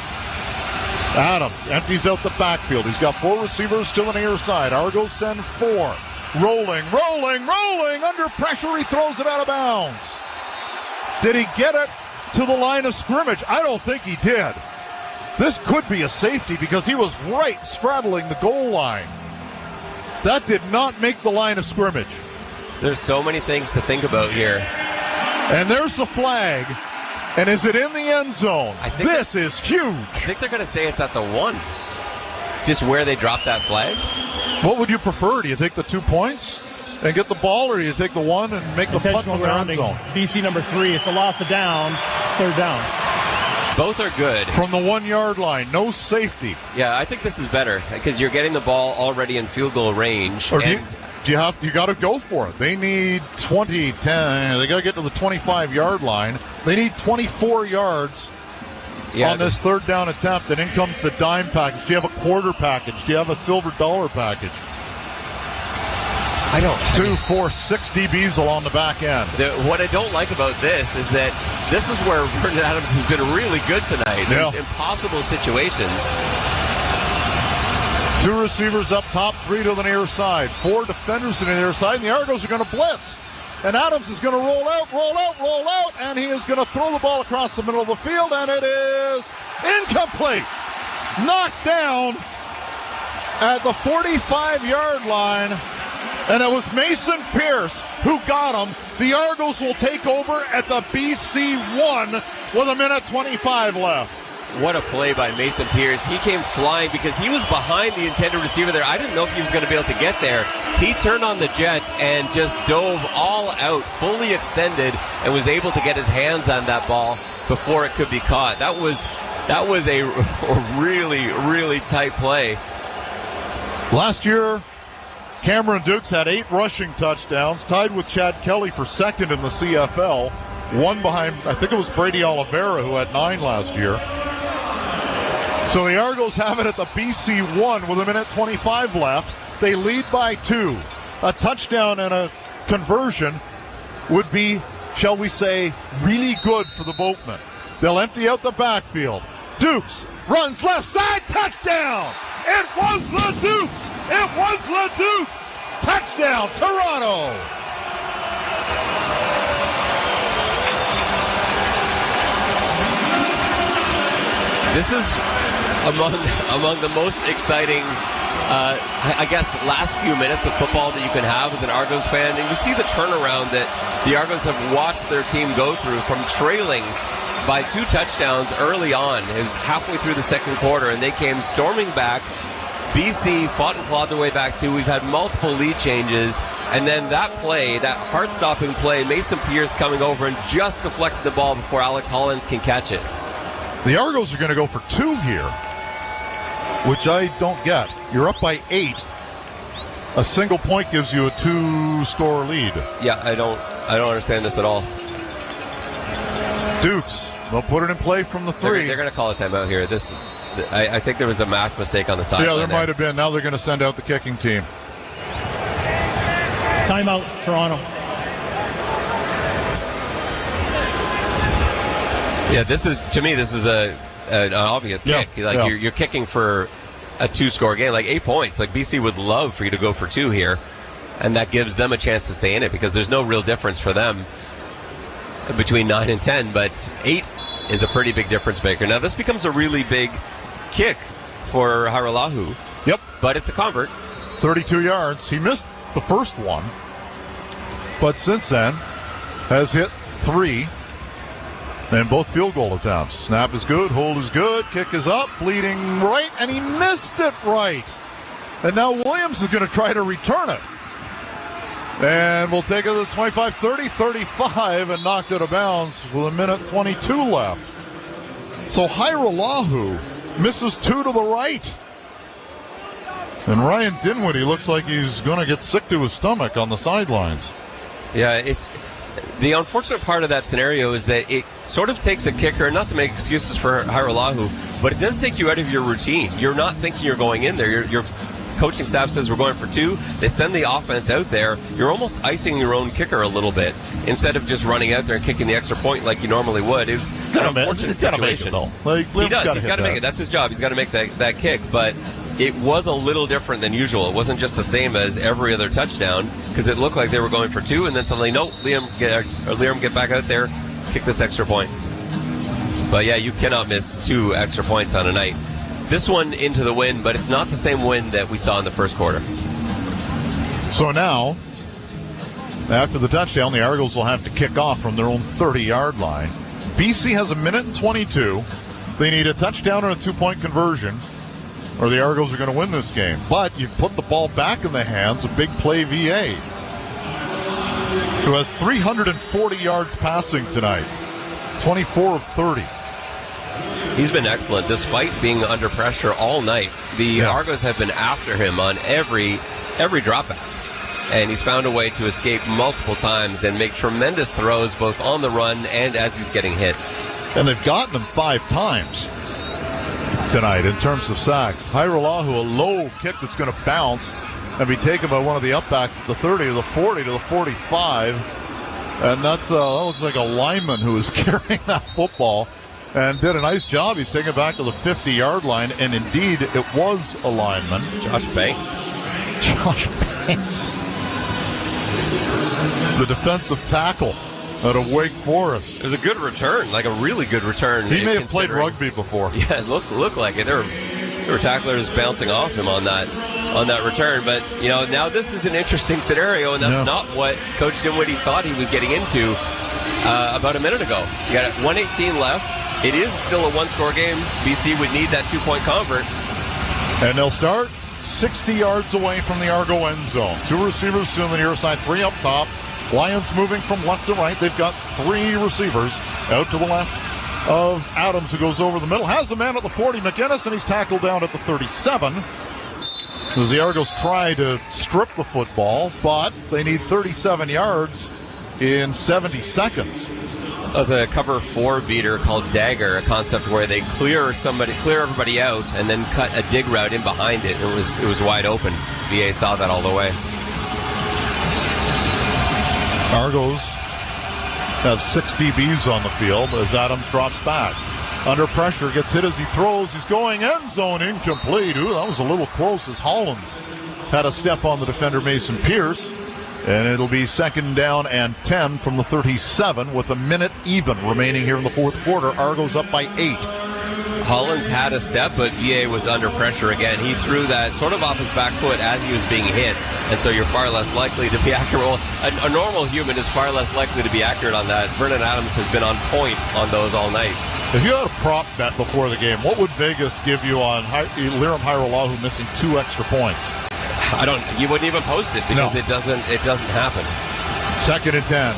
Adams empties out the backfield. He's got 4 receivers still on the near side. Argos send 4. Rolling. Under pressure, he throws it out of bounds. Did he get it to the line of scrimmage? I don't think he did. This could be a safety because he was right straddling the goal line. That did not make the line of scrimmage. There's so many things to think about here. And there's the flag. And is it in the end zone? This is huge. I think they're going to say it's at the 1. Just where they dropped that flag. What would you prefer? Do you take the 2 points and get the ball, or do you take the 1 and make the punt from the end zone? BC number 3. It's a loss of down. It's 3rd down. Both are good. From the 1-yard line, no safety. Yeah, I think this is better because you're getting the ball already in field goal range. Or you got to go for it. They need 10. They got to get to the 25-yard line. They need 24 yards on this 3rd down attempt. And in comes the dime package. Do you have a quarter package? Do you have a silver dollar package? I don't. 2, 4, 6 DBs along the back end. What I don't like about this is that this is where Vernon Adams has been really good tonight. Yeah. These impossible situations. 2 receivers up top, 3 to the near side. 4 defenders to the near side, and the Argos are going to blitz. And Adams is going to roll out, and he is going to throw the ball across the middle of the field, and it is incomplete. Knocked down at the 45-yard line and it was Mason Pierce who got him. The Argos will take over at the BC 1 with 1:25 left. What a play by Mason Pierce. He came flying because he was behind the intended receiver there. I didn't know if he was going to be able to get there. He turned on the jets and just dove all out, fully extended, and was able to get his hands on that ball before it could be caught. That was a really, really tight play. Last year, Cameron Dukes had 8 rushing touchdowns, tied with Chad Kelly for second in the CFL. One behind, I think it was Brady Oliveira, who had 9 last year. So the Argos have it at the BC 1 with 1:25 left. They lead by 2. A touchdown and a conversion would be, shall we say, really good for the Boatmen. They'll empty out the backfield. Dukes runs left side, touchdown! It was the Dukes! It was the Dukes! Touchdown, Toronto! This is among the most exciting, I guess, last few minutes of football that you can have as an Argos fan. And you see the turnaround that the Argos have watched their team go through from trailing by 2 touchdowns early on. It was halfway through the second quarter, and they came storming back. BC fought and clawed their way back too. We've had multiple lead changes, and then that play, that heart-stopping play, Mason Pierce coming over and just deflected the ball before Alex Hollins can catch it. The Argos are going to go for 2 here, which I don't get. You're up by 8. A single point gives you a 2-score lead. Yeah, I don't understand this at all. Dukes, they'll put it in play from the 3. They're going to call a timeout here. I think there was a math mistake on the sideline. Yeah, there might have been. Now they're going to send out the kicking team. Timeout, Toronto. Yeah, this is an obvious kick. You're kicking for a 2-score game, like 8 points. Like BC would love for you to go for 2 here, and that gives them a chance to stay in it because there's no real difference for them between 9 and 10, but 8 is a pretty big difference maker. Now this becomes a really big kick for Hairolahu. Yep. But it's a convert. 32 yards. He missed the first one, but since then has hit 3 and both field goal attempts. Snap is good, hold is good, kick is up, bleeding right, and he missed it right. And now Williams is going to try to return it. And we'll take it to the 25, 30, 35, and knocked it out of bounds with 1:22 left. So Hairolahu misses 2 to the right. And Ryan Dinwiddie looks like he's going to get sick to his stomach on the sidelines. Yeah, it's the unfortunate part of that scenario is that it sort of takes a kicker, not to make excuses for Hairolahu, but it does take you out of your routine. You're not thinking you're going in there. Your coaching staff says we're going for 2. They send the offense out there. You're almost icing your own kicker a little bit instead of just running out there and kicking the extra point like you normally would. It was an unfortunate situation. He does. He's got to make it. That's his job. He's got to make that kick. But it was a little different than usual. It wasn't just the same as every other touchdown because it looked like they were going for 2, and then suddenly, nope, Liam get back out there, kick this extra point. But yeah, you cannot miss 2 extra points on a night. This one into the win, but it's not the same win that we saw in the first quarter. So now, after the touchdown, the Argos will have to kick off from their own 30-yard line. BC has 1:22. They need a touchdown and a 2-point conversion, or the Argos are going to win this game. But you put the ball back in the hands of big play VA, who has 340 yards passing tonight, 24 of 30. He's been excellent despite being under pressure all night. The Argos have been after him on every dropback, and he's found a way to escape multiple times and make tremendous throws both on the run and as he's getting hit. And they've gotten him 5 times tonight in terms of sacks. Hairolahu, a low kick that's going to bounce and be taken by one of the upbacks at the 30 to the 40 to the 45. And that looks like a lineman who is carrying that football and did a nice job. He's taken it back to the 50-yard line, and indeed it was a lineman. Josh Banks. The defensive tackle out of Wake Forest. It was a good return, like a really good return. He may have played rugby before. Yeah, it looked like it. There were tacklers bouncing off him on that on that return. But, now this is an interesting scenario, and that's not what Coach Dinwiddie thought he was getting into about a minute ago. You got 1:18 left. It is still a one-score game. BC would need that 2-point convert. And they'll start 60 yards away from the Argo end zone. 2 receivers to the near side, 3 up top. Lions moving from left to right. They've got 3 receivers out to the left of Adams, who goes over the middle. Has the man at the 40, McInnes, and he's tackled down at the 37. As the Argos try to strip the football, but they need 37 yards in 70 seconds. That was a cover 4 beater called Dagger, a concept where they clear everybody out and then cut a dig route in behind it. It was wide open. VA saw that all the way. Argos have 6 DBs on the field as Adams drops back. Under pressure, gets hit as he throws. He's going end zone, incomplete. Ooh, that was a little close as Hollins had a step on the defender Mason Pierce. And it'll be 2nd down and 10 from the 37 with a minute even remaining here in the fourth quarter. Argos up by 8. Hollins had a step, but VA was under pressure again. He threw that sort of off his back foot as he was being hit, and so you're far less likely to be accurate. Well, a normal human is far less likely to be accurate on that. Vernon Adams has been on point on those all night. If you had a prop bet before the game, what would Vegas give you on Liram Hairolahu missing 2 extra points? You wouldn't even post it because it doesn't happen. 2nd and 10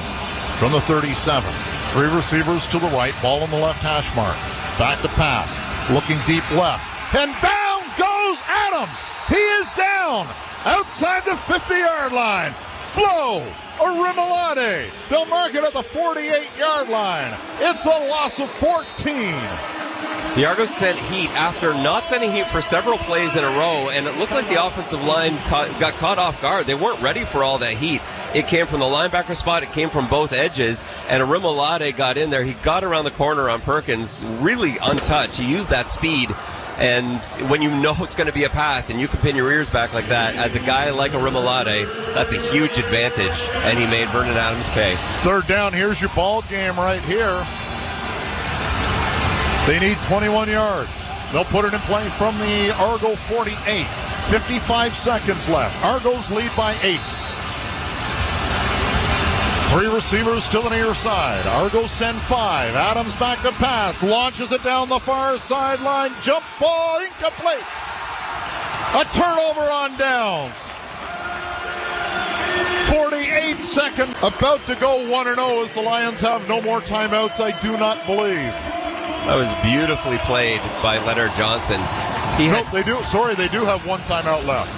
from the 37. 3 receivers to the right, ball on the left hash mark. Back to pass, looking deep left, and down goes Adams. He is down outside the 50-yard line. Flo Orimolade. They'll mark it at the 48-yard line. It's a loss of 14. The Argos sent heat after not sending heat for several plays in a row, and it looked like the offensive line got caught off guard. They weren't ready for all that heat. It came from the linebacker spot. It came from both edges, and Orimolade got in there. He got around the corner on Perkins, really untouched. He used that speed, and when you know it's going to be a pass and you can pin your ears back like that, as a guy like Orimolade, that's a huge advantage, and he made Vernon Adams pay. 3rd down, here's your ball game right here. They need 21 yards. They'll put it in play from the Argo 48. 55 seconds left. Argos lead by 8. 3 receivers to the near side. Argos send 5. Adams back to pass. Launches it down the far sideline. Jump ball incomplete. A turnover on downs. 48 seconds. About to go 1-0 as the Lions have no more timeouts, I do not believe. That was beautifully played by Leonard Johnson. They do have 1 timeout left.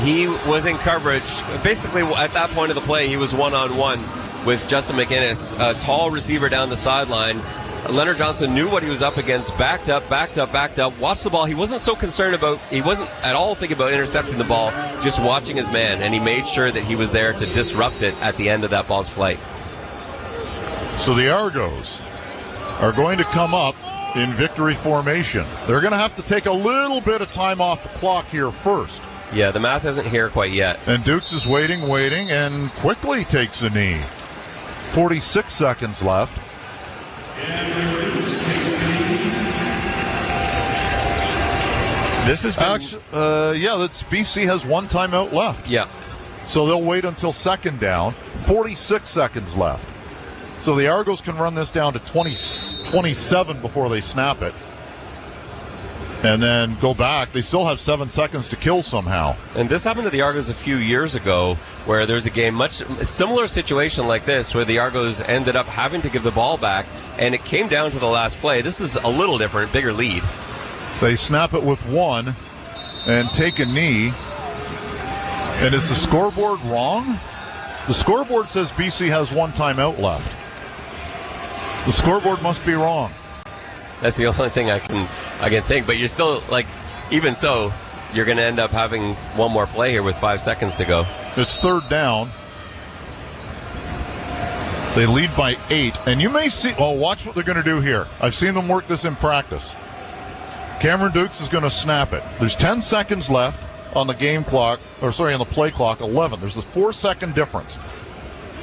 He was in coverage. Basically, at that point of the play, he was one-on-one with Justin McInnes, a tall receiver down the sideline. Leonard Johnson knew what he was up against, backed up, watched the ball. He wasn't at all thinking about intercepting the ball, just watching his man, and he made sure that he was there to disrupt it at the end of that ball's flight. So the Argos are going to come up in victory formation. They're going to have to take a little bit of time off the clock here first. Yeah, the math isn't here quite yet. And Dukes is waiting, and quickly takes a knee. 46 seconds left. This is that's BC has 1 timeout left. Yeah. So they'll wait until 2nd down. 46 seconds left. So the Argos can run this down to 27 before they snap it. And then go back. They still have 7 seconds to kill somehow. And this happened to the Argos a few years ago, where there was a game, much similar situation like this, where the Argos ended up having to give the ball back, and it came down to the last play. This is a little different, bigger lead. They snap it with 1 and take a knee. And is the scoreboard wrong? The scoreboard says BC has 1 timeout left. The scoreboard must be wrong. That's the only thing I can think. But you're still, even so, you're going to end up having 1 more play here with 5 seconds to go. It's 3rd down. They lead by 8. And you may see, watch what they're going to do here. I've seen them work this in practice. Cameron Dukes is going to snap it. There's 10 seconds left on the game clock, on the play clock, 11. There's a 4-second difference.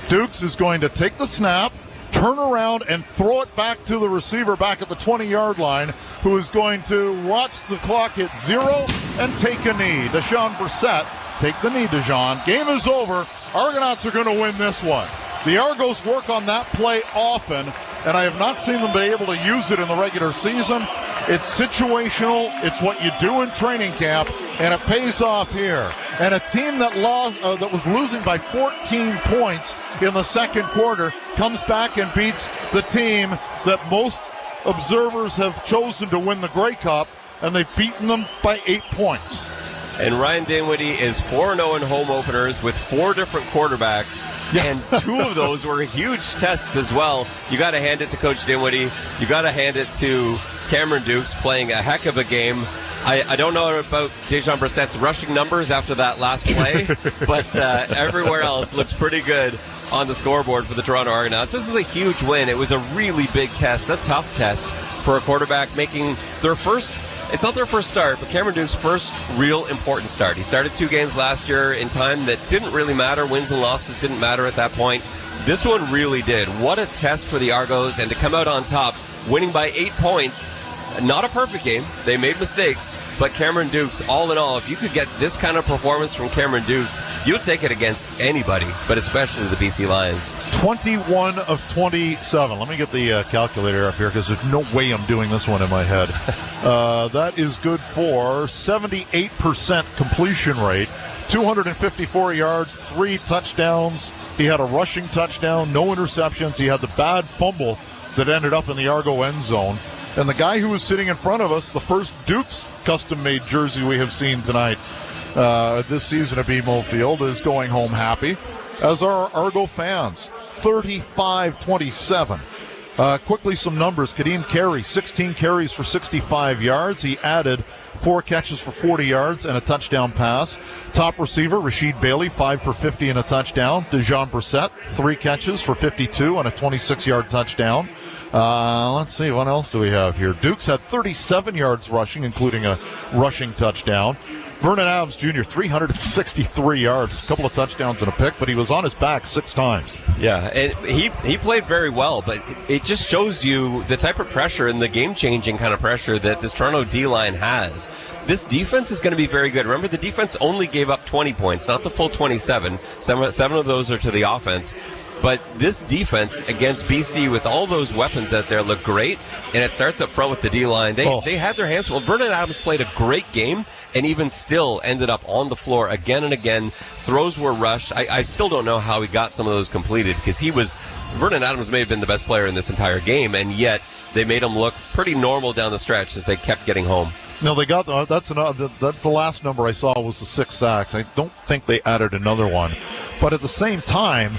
Dukes is going to take the snap, turn around and throw it back to the receiver back at the 20-yard line. who is going to watch the clock hit 0 and take a knee. Deshaun Brissett, take the knee, Deshaun. Game is over. Argonauts are going to win this one. The Argos work on that play often, and I have not seen them be able to use it in the regular season. It's situational. It's what you do in training camp, and it pays off here. And a team that that was losing by 14 points in the second quarter comes back and beats the team that most observers have chosen to win the Grey Cup, and they've beaten them by 8 points. And Ryan Dinwiddie is 4-0 in home openers with 4 different quarterbacks, and 2 of those were huge tests as well. You got to hand it to Coach Dinwiddie. You got to hand it to Cameron Dukes playing a heck of a game. I don't know about Dejon Brissett's rushing numbers after that last play, but everywhere else looks pretty good on the scoreboard for the Toronto Argonauts. This is a huge win. It was a really big test, a tough test for a quarterback making their first. It's not their first start, but Cameron Dukes' first real important start. He started 2 games last year in time that didn't really matter. Wins and losses didn't matter at that point. This one really did. What a test for the Argos, and to come out on top, winning by 8 points. Not a perfect game. They made mistakes, but Cameron Dukes, all in all, if you could get this kind of performance from Cameron Dukes, you would take it against anybody, but especially the BC Lions. 21 of 27. Let me get the calculator up here because there's no way I'm doing this one in my head. That is good for 78% completion rate, 254 yards, 3 touchdowns. He had a rushing touchdown, no interceptions. He had the bad fumble that ended up in the Argo end zone. And the guy who was sitting in front of us, the first Dukes custom-made jersey we have seen tonight this season at BMO Field, is going home happy, as are Argo fans. 35-27. Quickly, some numbers. Kadeem Carey, 16 carries for 65 yards. He added 4 catches for 40 yards and a touchdown pass. Top receiver, Rasheed Bailey, 5 for 50 and a touchdown. Dejon Brissett, 3 catches for 52 and a 26-yard touchdown. Let's see, what else do we have here? Dukes had 37 yards rushing, including a rushing touchdown. Vernon Adams Jr., 363 yards, a couple of touchdowns and a pick, but he was on his back 6 times. Yeah, and he played very well, but it just shows you the type of pressure and the game-changing kind of pressure that this Toronto D-line has. This defense is going to be very good. Remember, the defense only gave up 20 points, not the full 27. 7 of those are to the offense. But this defense against BC with all those weapons out there look great, and it starts up front with the D-line. They had their hands full. Vernon Adams played a great game and even still ended up on the floor again and again. Throws were rushed. I still don't know how he got some of those completed because Vernon Adams may have been the best player in this entire game, and yet they made him look pretty normal down the stretch as they kept getting home. No, they got that's the last number I saw was the 6 sacks. I don't think they added another one. But at the same time,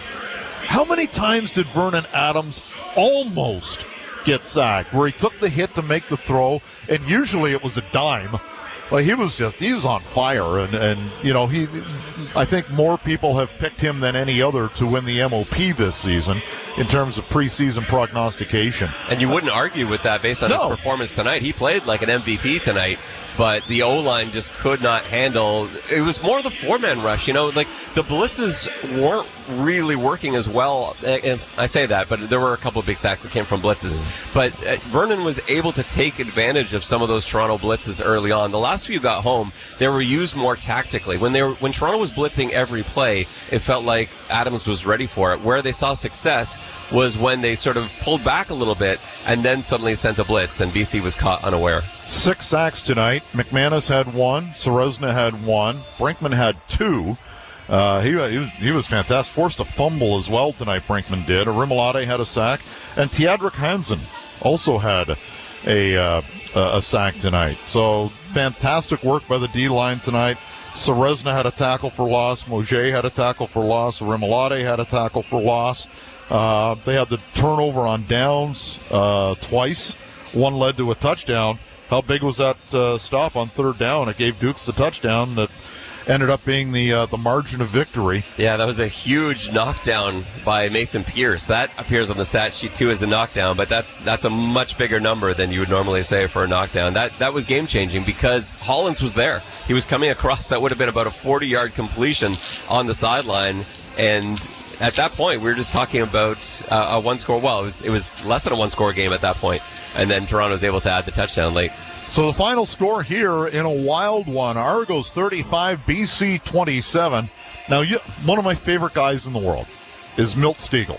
how many times did Vernon Adams almost get sacked, where he took the hit to make the throw, and usually it was a dime? Like he was on fire, and you know, I think more people have picked him than any other to win the MOP this season in terms of preseason prognostication. And you wouldn't argue with that based on his performance tonight. He played like an MVP tonight, but the O-line just could not handle. It was more the 4-man rush, you know, like the blitzes weren't really working as well. And I say that, but there were a couple of big sacks that came from blitzes. But Vernon was able to take advantage of some of those Toronto blitzes early on. The last few got home, they were used more tactically. When Toronto was blitzing every play, it felt like Adams was ready for it. Where they saw success was when they sort of pulled back a little bit and then suddenly sent a blitz, and BC was caught unaware. 6 sacks tonight. McManus had 1. Serezna had 1. Brinkman had 2. He was fantastic. Forced a fumble as well tonight, Brinkman did. Arimolade had a sack. And Teodric Hansen also had a sack tonight. So fantastic work by the D-line tonight. Serezna had a tackle for loss. Moget had a tackle for loss. Arimolade had a tackle for loss. They had the turnover on downs twice. One led to a touchdown. How big was that stop on 3rd down? It gave Dukes the touchdown that ended up being the margin of victory. Yeah, that was a huge knockdown by Mason Pierce. That appears on the stat sheet too as a knockdown, but that's a much bigger number than you would normally say for a knockdown. That was game-changing because Hollins was there. He was coming across. That would have been about a 40-yard completion on the sideline, and at that point, we were just talking about a one-score. Well, it was less than a one-score game at that point. and then Toronto's able to add the touchdown late. So the final score here in a wild one, Argos 35, BC 27. Now, one of my favorite guys in the world is Milt Stiegel.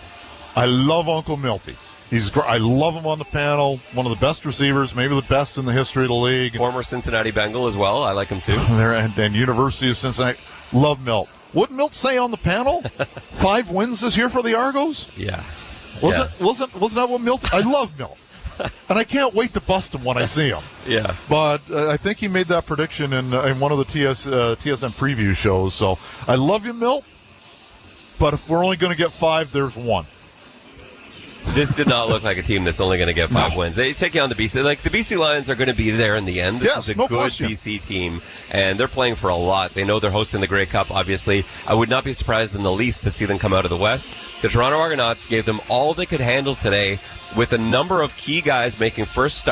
I love Uncle Milty. I love him on the panel. One of the best receivers, maybe the best in the history of the league. Former Cincinnati Bengal as well. I like him too. and University of Cincinnati. Love Milt. Wouldn't Milt say on the panel? 5 wins this year for the Argos? Yeah. Wasn't that what Milt? I love Milt. And I can't wait to bust him when I see him. Yeah. But I think he made that prediction in one of the TSN preview shows. So I love you, Milt. But if we're only going to get 5, there's 1. This did not look like a team that's only going to get 5 wins. They take you on the BC. Like, the BC Lions are going to be there in the end. This is a good question. BC team, and they're playing for a lot. They know they're hosting the Grey Cup, obviously. I would not be surprised in the least to see them come out of the West. The Toronto Argonauts gave them all they could handle today with a number of key guys making first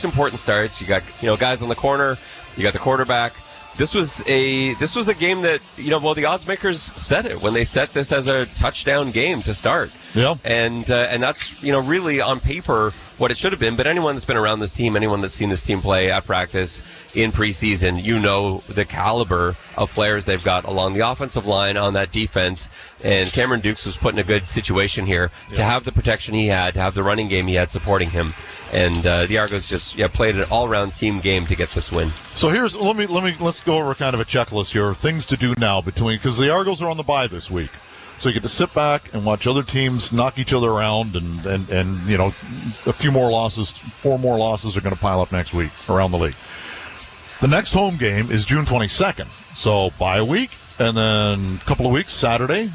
important starts. You got, guys on the corner. You got the quarterback. This was a game that, the odds makers said it when they set this as a touchdown game to start. Yeah. And that's, really on paper what it should have been. But anyone that's been around this team, anyone that's seen this team play at practice in preseason, the caliber of players they've got along the offensive line, on that defense. And Cameron Dukes was put in a good situation here to have the protection he had, to have the running game he had supporting him. And the Argos just played an all-around team game to get this win. So let's go over kind of a checklist here of things to do now because the Argos are on the bye this week. So you get to sit back and watch other teams knock each other around, and a few more losses, 4 more losses are going to pile up next week around the league. The next home game is June 22nd. So bye week, and then a couple of weeks, Saturday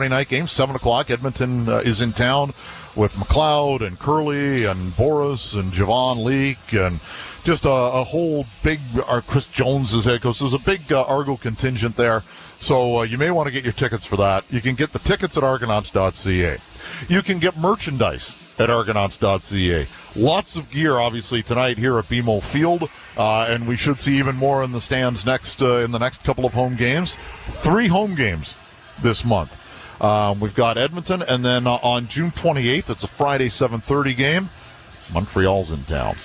night game, 7 o'clock. Edmonton is in town with McLeod and Curley and Boris and Javon Leake and just a whole big Chris Jones is head coach. There's a big Argo contingent there. So you may want to get your tickets for that. You can get the tickets at Argonauts.ca. You can get merchandise at Argonauts.ca. Lots of gear, obviously, tonight here at BMO Field, and we should see even more in the stands in the next couple of home games. 3 home games this month. We've got Edmonton, and then on June 28th, it's a Friday 7:30 game. Montreal's in town.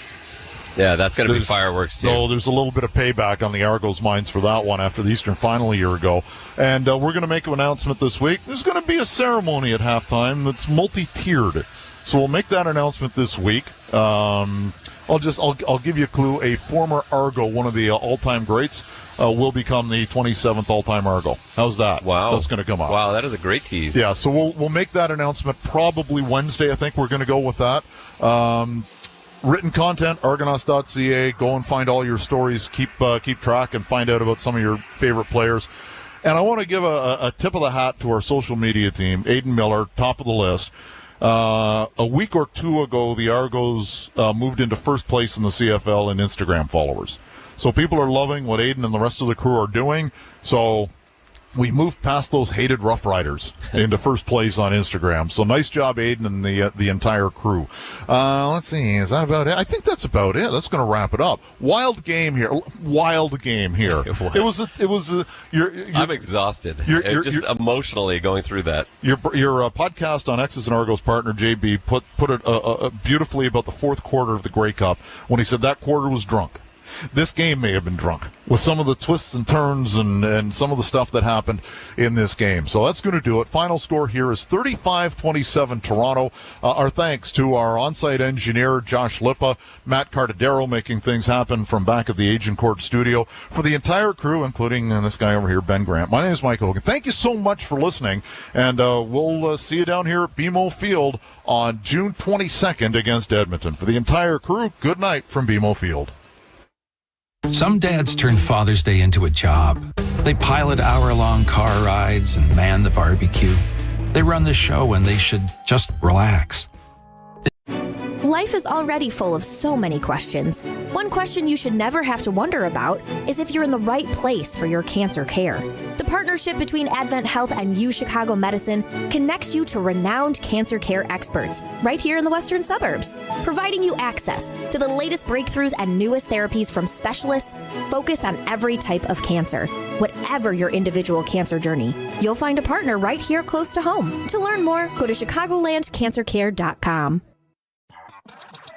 Yeah, that's going to be fireworks, too. So there's a little bit of payback on the Argos' minds for that one after the Eastern Final a year ago. And we're going to make an announcement this week. There's going to be a ceremony at halftime that's multi-tiered. So we'll make that announcement this week. I'll give you a clue. A former Argo, one of the all-time greats, will become the 27th all-time Argo. How's that? Wow. That's going to come up. Wow, that is a great tease. Yeah, so we'll make that announcement probably Wednesday. I think we're going to go with that. Written content, Argonauts.ca. Go and find all your stories. Keep track and find out about some of your favorite players. And I want to give a tip of the hat to our social media team. Aiden Miller, top of the list. A week or 2 ago, the Argos moved into first place in the CFL in Instagram followers. So people are loving what Aiden and the rest of the crew are doing. So we moved past those hated Rough Riders into first place on Instagram. So nice job, Aiden, and the entire crew. Let's see. Is that about it? I think that's about it. That's going to wrap it up. Wild game here. It was. I'm exhausted. You're just emotionally going through that. Your podcast on X's and Argos partner, JB, put it beautifully about the fourth quarter of the Grey Cup when he said that quarter was drunk. This game may have been drunk with some of the twists and turns and some of the stuff that happened in this game. So that's going to do it. Final score here is 35-27 Toronto. Our thanks to our on-site engineer, Josh Lippa, Matt Cardadero, making things happen from back at the Agincourt studio. For the entire crew, including this guy over here, Ben Grant, my name is Mike Hogan. Thank you so much for listening, and we'll see you down here at BMO Field on June 22nd against Edmonton. For the entire crew, good night from BMO Field. Some dads turn Father's Day into a job. They pilot hour-long car rides and man the barbecue. They run the show and they should just relax. Life is already full of so many questions. One question you should never have to wonder about is if you're in the right place for your cancer care. The partnership between Advent Health and UChicago Medicine connects you to renowned cancer care experts right here in the western suburbs, providing you access to the latest breakthroughs and newest therapies from specialists focused on every type of cancer. Whatever your individual cancer journey, you'll find a partner right here close to home. To learn more, go to chicagolandcancercare.com.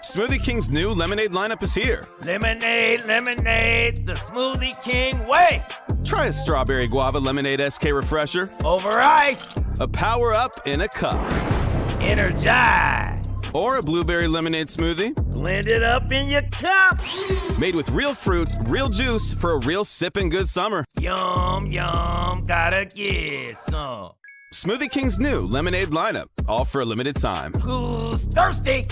Smoothie King's new lemonade lineup is here. Lemonade, lemonade, the Smoothie King way. Try a strawberry guava lemonade SK refresher. Over ice. A power up in a cup. Energize. Or a blueberry lemonade smoothie. Blend it up in your cup. Made with real fruit, real juice for a real sippin' good summer. Yum, yum, gotta get some. Smoothie King's new lemonade lineup, all for a limited time. Who's thirsty?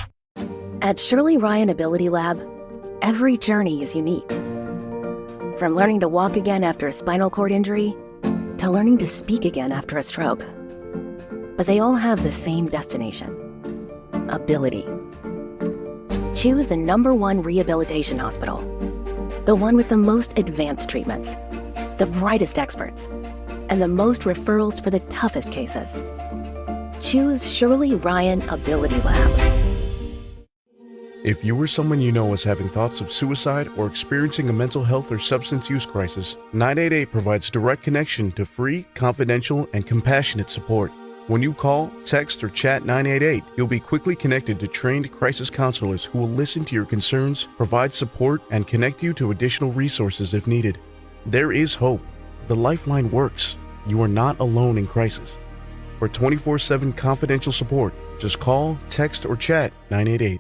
At Shirley Ryan Ability Lab, every journey is unique. From learning to walk again after a spinal cord injury, to learning to speak again after a stroke. But they all have the same destination: ability. Choose the #1 rehabilitation hospital, the one with the most advanced treatments, the brightest experts, and the most referrals for the toughest cases. Choose Shirley Ryan Ability Lab. If you or someone you know is having thoughts of suicide or experiencing a mental health or substance use crisis, 988 provides direct connection to free, confidential, and compassionate support. When you call, text, or chat 988, you'll be quickly connected to trained crisis counselors who will listen to your concerns, provide support, and connect you to additional resources if needed. There is hope. The Lifeline works. You are not alone in crisis. For 24/7 confidential support, just call, text, or chat 988.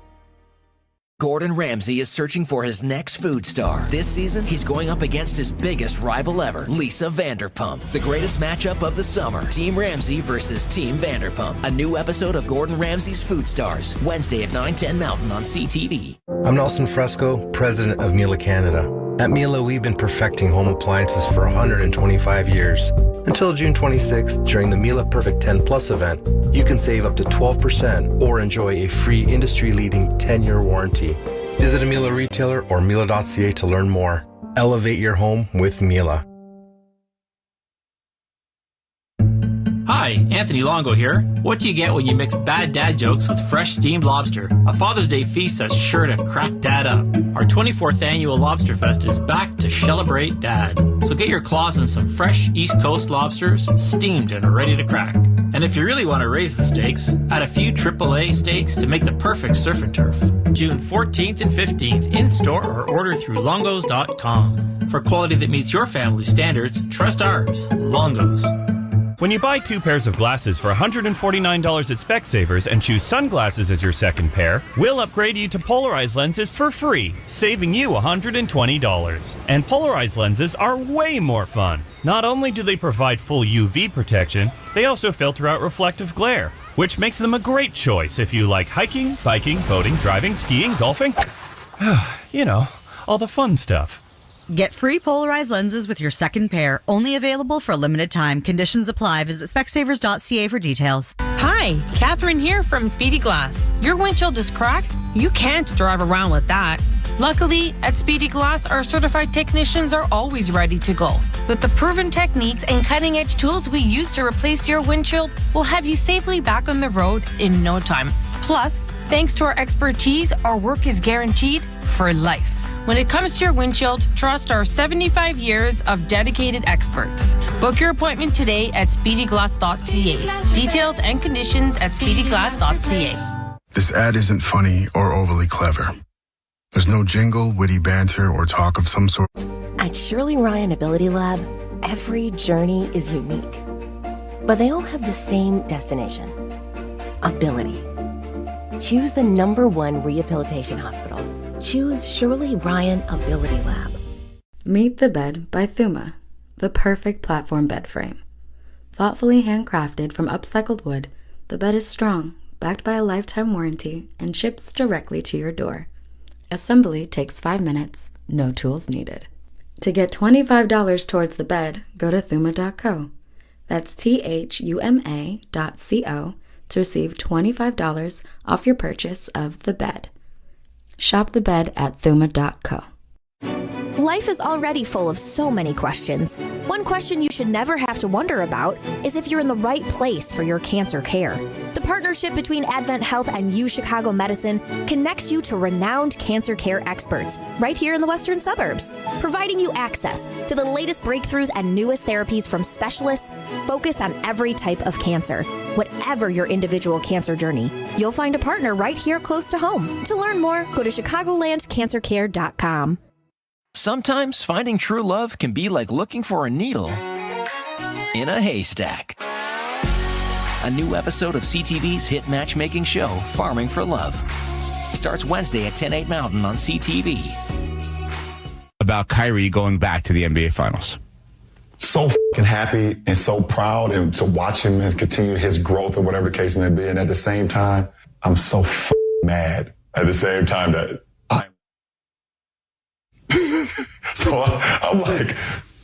Gordon Ramsay is searching for his next food star. This season, he's going up against his biggest rival ever, Lisa Vanderpump. The greatest matchup of the summer, Team Ramsay versus Team Vanderpump. A new episode of Gordon Ramsay's Food Stars, Wednesday at 9/10 Mountain on CTV. I'm Nelson Fresco, president of Miele Canada. At Miele, we've been perfecting home appliances for 125 years. Until June 26th, during the Miele Perfect 10 Plus event, you can save up to 12% or enjoy a free industry-leading 10-year warranty. Visit a Miele retailer or Miele.ca to learn more. Elevate your home with Miele. Hi, Anthony Longo here. What do you get when you mix bad dad jokes with fresh steamed lobster? A Father's Day feast that's sure to crack dad up. Our 24th annual Lobster Fest is back to celebrate dad. So get your claws in some fresh East Coast lobsters, steamed and ready to crack. And if you really want to raise the stakes, add a few AAA steaks to make the perfect surf and turf. June 14th and 15th, in-store or order through longos.com. For quality that meets your family standards, trust ours, Longos. When you buy 2 pairs of glasses for $149 at Specsavers and choose sunglasses as your second pair, we'll upgrade you to polarized lenses for free, saving you $120. And polarized lenses are way more fun. Not only do they provide full UV protection, they also filter out reflective glare, which makes them a great choice if you like hiking, biking, boating, driving, skiing, golfing. You know, all the fun stuff. Get free polarized lenses with your second pair. Only available for a limited time. Conditions apply. Visit Specsavers.ca for details. Hi, Catherine here from Speedy Glass. Your windshield is cracked? You can't drive around with that. Luckily, at Speedy Glass, our certified technicians are always ready to go. With the proven techniques and cutting-edge tools we use to replace your windshield, we'll have you safely back on the road in no time. Plus, thanks to our expertise, our work is guaranteed for life. When it comes to your windshield, trust our 75 years of dedicated experts. Book your appointment today at speedyglass.ca. Details and conditions at speedyglass.ca. This ad isn't funny or overly clever. There's no jingle, witty banter, or talk of some sort. At Shirley Ryan Ability Lab, every journey is unique. But they all have the same destination: ability. Choose the #1 rehabilitation hospital. Choose Shirley Ryan Ability Lab. Meet the Bed by Thuma, the perfect platform bed frame. Thoughtfully handcrafted from upcycled wood, the bed is strong, backed by a lifetime warranty, and ships directly to your door. Assembly takes 5 minutes, no tools needed. To get $25 towards the bed, go to thuma.co. That's THUMA.co to receive $25 off your purchase of the bed. Shop the bed at thuma.co. Life is already full of so many questions. One question you should never have to wonder about is if you're in the right place for your cancer care. The partnership between Advent Health and U Chicago Medicine connects you to renowned cancer care experts right here in the western suburbs, providing you access to the latest breakthroughs and newest therapies from specialists focused on every type of cancer. Whatever your individual cancer journey, you'll find a partner right here close to home. To learn more, go to chicagolandcancercare.com. Sometimes finding true love can be like looking for a needle in a haystack. A new episode of CTV's hit matchmaking show, Farming for Love, starts Wednesday at 10, 8 Mountain on CTV. About Kyrie going back to the NBA Finals. So fucking happy and so proud and to watch him and continue his growth or whatever the case may be. And at the same time, I'm so fucking mad at the same time that So I'm like,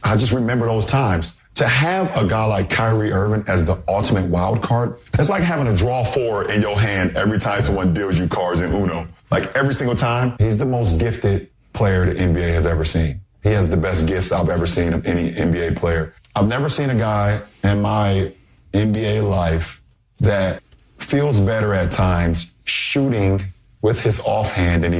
I just remember those times. To have a guy like Kyrie Irving as the ultimate wild card, it's like having a draw four in your hand every time someone deals you cards in Uno. Like every single time, he's the most gifted player the NBA has ever seen. He has the best gifts I've ever seen of any NBA player. I've never seen a guy in my NBA life that feels better at times shooting with his offhand than he does